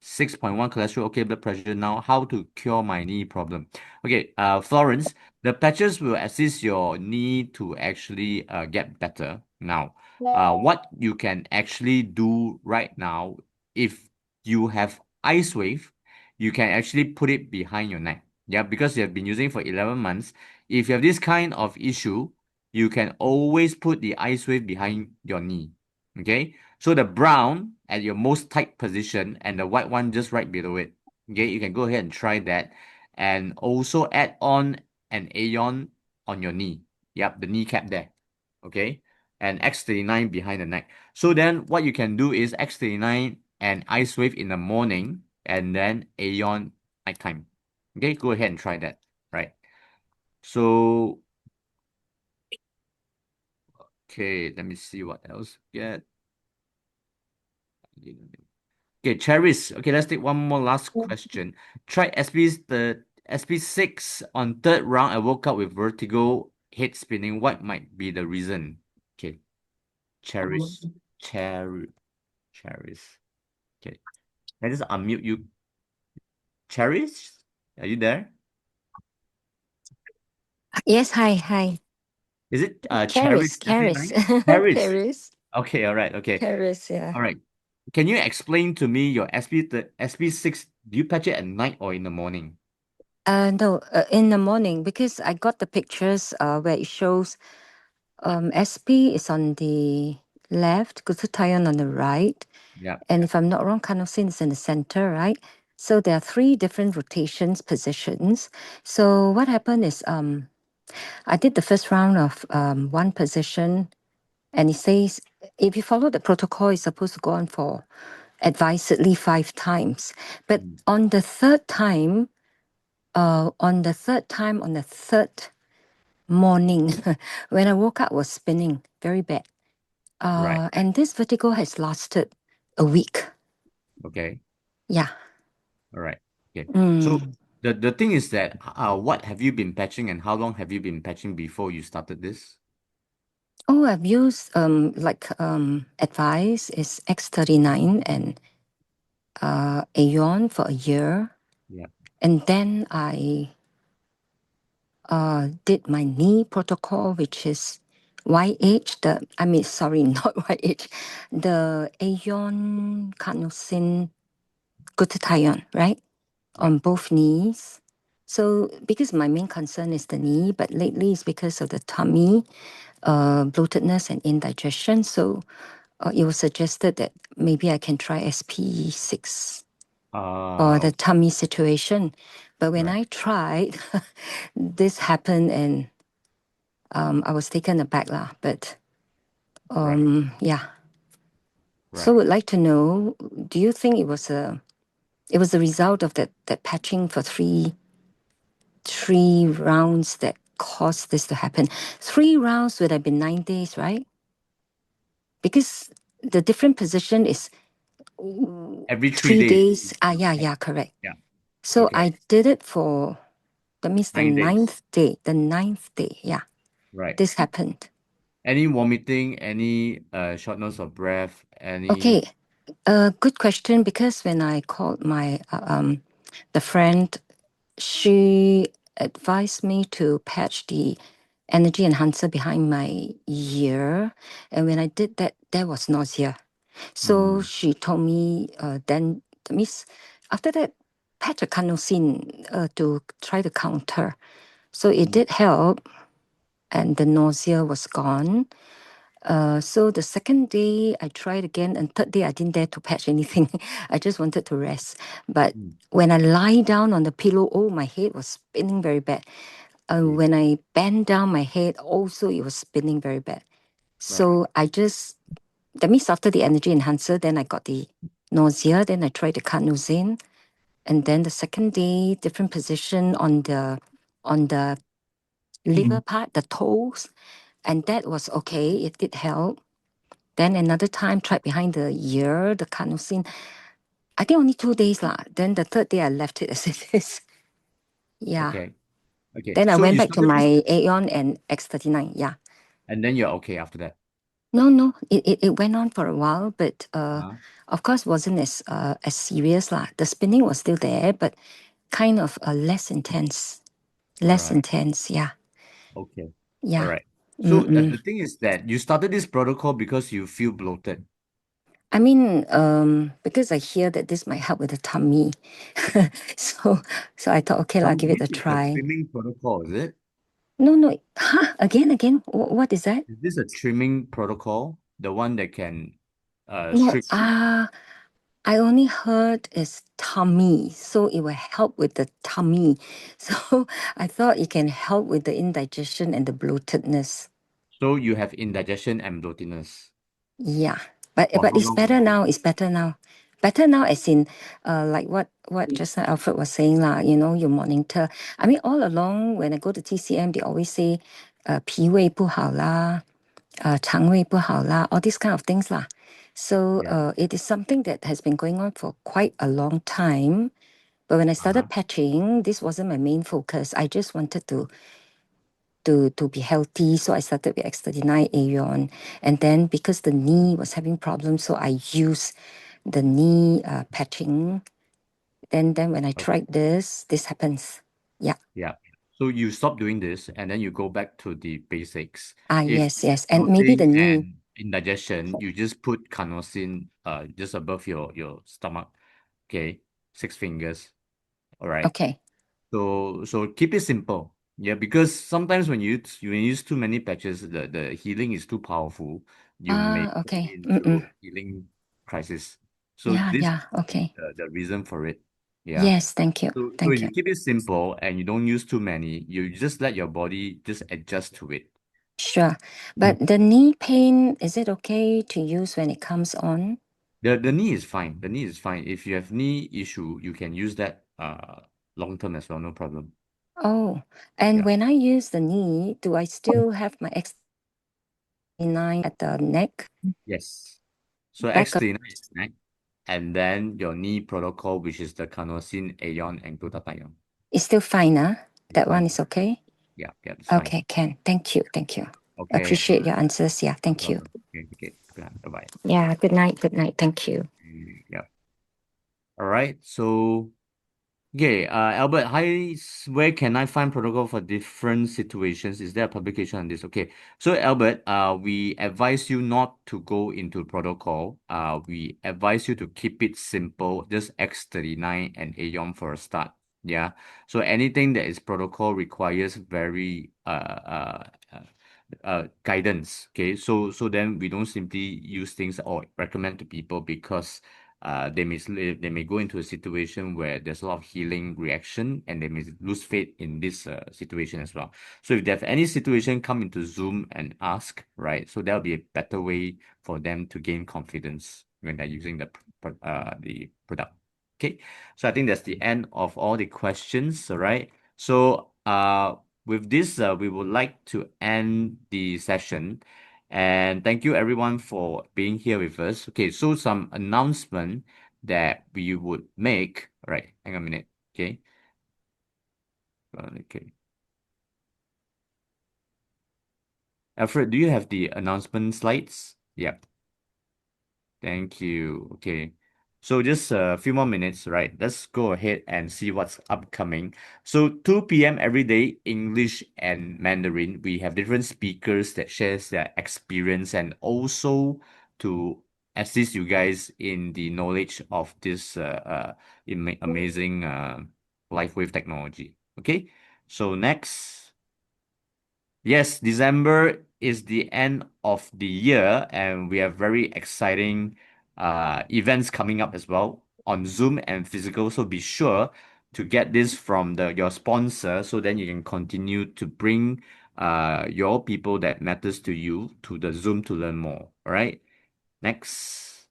6.1 cholesterol, okay, blood pressure now. How to cure my knee problem? Okay, Florence, the patches will assist your knee to actually get better. Now, what you can actually do right now, if you have ice wave, you can actually put it behind your neck. Yeah, because you have been using for 11 months. If you have this kind of issue, you can always put the ice wave behind your knee. Okay, so the brown at your most tight position and the white one just right below it. Okay, you can go ahead and try that. And also add on an Aeon on your knee. Yep, the kneecap there. Okay, and X39 behind the neck. So then what you can do is X39 and Ice Wave in the morning and then Aeon nighttime. Okay, go ahead and try that. Right. So, okay, let me see what else get. Okay, Cheris. Okay, let's take one more last question. Try the SP6 on third round. I woke up with vertigo, head spinning. What might be the reason? Okay, Cheris. Okay, I just unmute you. Cheris, are you there? Yes, hi. Is it Caris, Cheris 39? Cheris. Caris, Okay, all right, okay. Caris, yeah. All right. Can you explain to me your the SP6? Do you patch it at night or in the morning? No, in the morning because I got the pictures where it shows SP is on the left, Glutathione on the right, Yeah. and if I'm not wrong, Carnosine is in the center, right? So there are 3 different rotations positions. So what happened is I did the first round of one position, and it says if you follow the protocol, it's supposed to go on for advisedly 5 times. But on the third time, on the third morning, when I woke up, was spinning very bad. Right. And this vertigo has lasted a week. Okay. Yeah. All right. Okay. So the thing is that what have you been patching and how long have you been patching before you started this? Oh, I've used advice is X39 and Aeon for a year. Yeah. And then I did my knee protocol, which is YH, not YH, the Aeon Carnosine Glutathione, right? On both knees. So because my main concern is the knee, but lately it's because of the tummy, bloatedness and indigestion. So it was suggested that maybe I can try SP6 for the tummy situation. But when I tried, this happened and I was taken aback lah. But yeah. So would like to know, do you think it was a result of that patching for three rounds that caused this to happen? 3 rounds would have been 9 days, right? Because the different position is every 3 days. Yeah, correct. Yeah. So Okay. I did it for, that means the 9 days. 9th day. The 9th day, yeah. Right. This happened. Any vomiting, any shortness of breath, any... Okay, good question, because when I called my the friend, she advised me to patch the energy enhancer behind my ear, and when I did that, there was nausea. So she told me then, that means after that, patch a Carnosine to try to counter. So it did help, and the nausea was gone. So the second day I tried again, and third day I didn't dare to patch anything. I just wanted to rest. But when I lie down on the pillow, my head was spinning very bad. When I bent down my head, also it was spinning very bad. So that means after the energy enhancer, then I got the nausea, then I tried the Carnosine. And then the second day, different position on the liver part, the toes. And that was okay. It did help. Then another time, tried behind the ear, the Carnosine. I think only 2 days lah. Then the third day, I left it as it is. Yeah. Okay. Okay. Then I So went you back to started this, my Aeon and X39. Yeah. and then you're okay after that. No. It went on for a while, but Uh-huh. of course wasn't as serious lah. The spinning was still there, but kind of less intense. Less Right. intense. Yeah. Okay. All Yeah. right. So Mm-mm. the thing is that you started this protocol because you feel bloated. I mean, because I hear that this might help with the tummy, so I thought, okay, I'll give it a This is a try. trimming protocol, is it? No, huh? Again, what is that? Is this a trimming protocol? The one that can No, strip? I only heard is tummy, so it will help with the tummy. So I thought it can help with the indigestion and the bloatedness. So you have indigestion and bloatiness. Yeah, but For how it's long better already? now. It's better now. Better now, as in, like what just now Alfred was saying lah. You know, you monitor. I mean, all along when I go to TCM, they always say, 脾胃不好啦，肠胃不好啦, all these kind of things lah. So it is something that has been going on for quite a long time. But when I started patching, this wasn't my main focus. I just wanted to be healthy. So I started with X39 Aeon. And then because the knee was having problems, so I used the knee patching. Then when I tried this happens. Yeah. Yeah. So you stop doing this and then you go back to the basics. If Yes. And maybe the bloating knee. and indigestion, you just put Carnosine just above your stomach. Okay. 6 fingers. All right. Okay. So keep it simple. Yeah, because sometimes when you use too many patches, the healing is too powerful. You may go Okay. into healing crisis. So Yeah, this okay. is the reason for it. Yeah. Yes, thank you. So Thank if you. you keep it simple and you don't use too many, you just let your body just adjust to it. Sure. But the knee pain, is it okay to use when it comes on? The knee is fine. The knee is fine. If you have knee issue, you can use that long term as well, no problem. Oh, and Yeah. when I use the knee, do I still have my X39 at the neck? Yes. So Back up. X39 is neck, and then your knee protocol, which is the Carnosine, Aeon, and Glutathione. It's still fine, huh? That one fine. is okay? Yeah, it's fine. Okay, Ken. Thank you. Okay. Appreciate your answers. Yeah, thank you. Okay. Bye-bye. Yeah, good night. Thank you. Yeah. All right. So, okay, Albert, where can I find protocol for different situations? Is there a publication on this? Okay. So, Albert, we advise you not to go into protocol. We advise you to keep it simple, just X39 and Aeon for a start. Yeah. So anything that is protocol requires very guidance. Okay. So then we don't simply use things or recommend to people because they may go into a situation where there's a lot of healing reaction and they may lose faith in this situation as well. So if they have any situation, come into Zoom and ask, right? So that'll be a better way for them to gain confidence when they're using the product. Okay, so I think that's the end of all the questions. All right. So with this, we would like to end the session. And thank you everyone for being here with us. Okay, so some announcement that we would make. All right, hang on a minute. Okay. Okay. Alfred, do you have the announcement slides? Yep. Thank you. Okay. So just a few more minutes, right? Let's go ahead and see what's upcoming. So 2 p.m. every day, English and Mandarin. We have different speakers that shares their experience and also to assist you guys in the knowledge of this amazing LifeWave technology. Okay. So next. Yes, December is the end of the year, and we have very exciting events coming up as well on Zoom and physical. So be sure to get this from your sponsor, so then you can continue to bring your people that matters to you to the Zoom to learn more. All right. Next.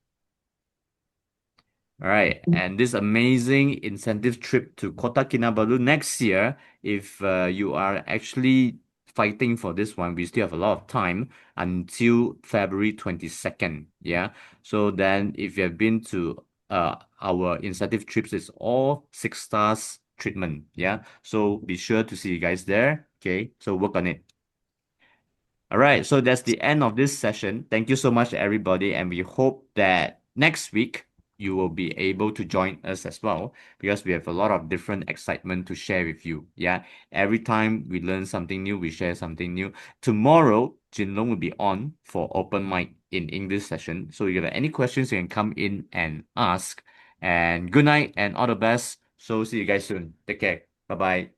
All right, and this amazing incentive trip to Kota Kinabalu next year, if you are actually fighting for this one. We still have a lot of time until February 22nd. Yeah. So then if you have been to our incentive trips, it's all 6 stars treatment. Yeah. So be sure to see you guys there. Okay. So work on it. All right, so that's the end of this session. Thank you so much, everybody, and we hope that next week you will be able to join us as well, because we have a lot of different excitement to share with you. Yeah, every time we learn something new, we share something new. Tomorrow, Jinlong will be on for open mic in English session. So if you have any questions, you can come in and ask. And good night and all the best. So see you guys soon. Take care. Bye-bye.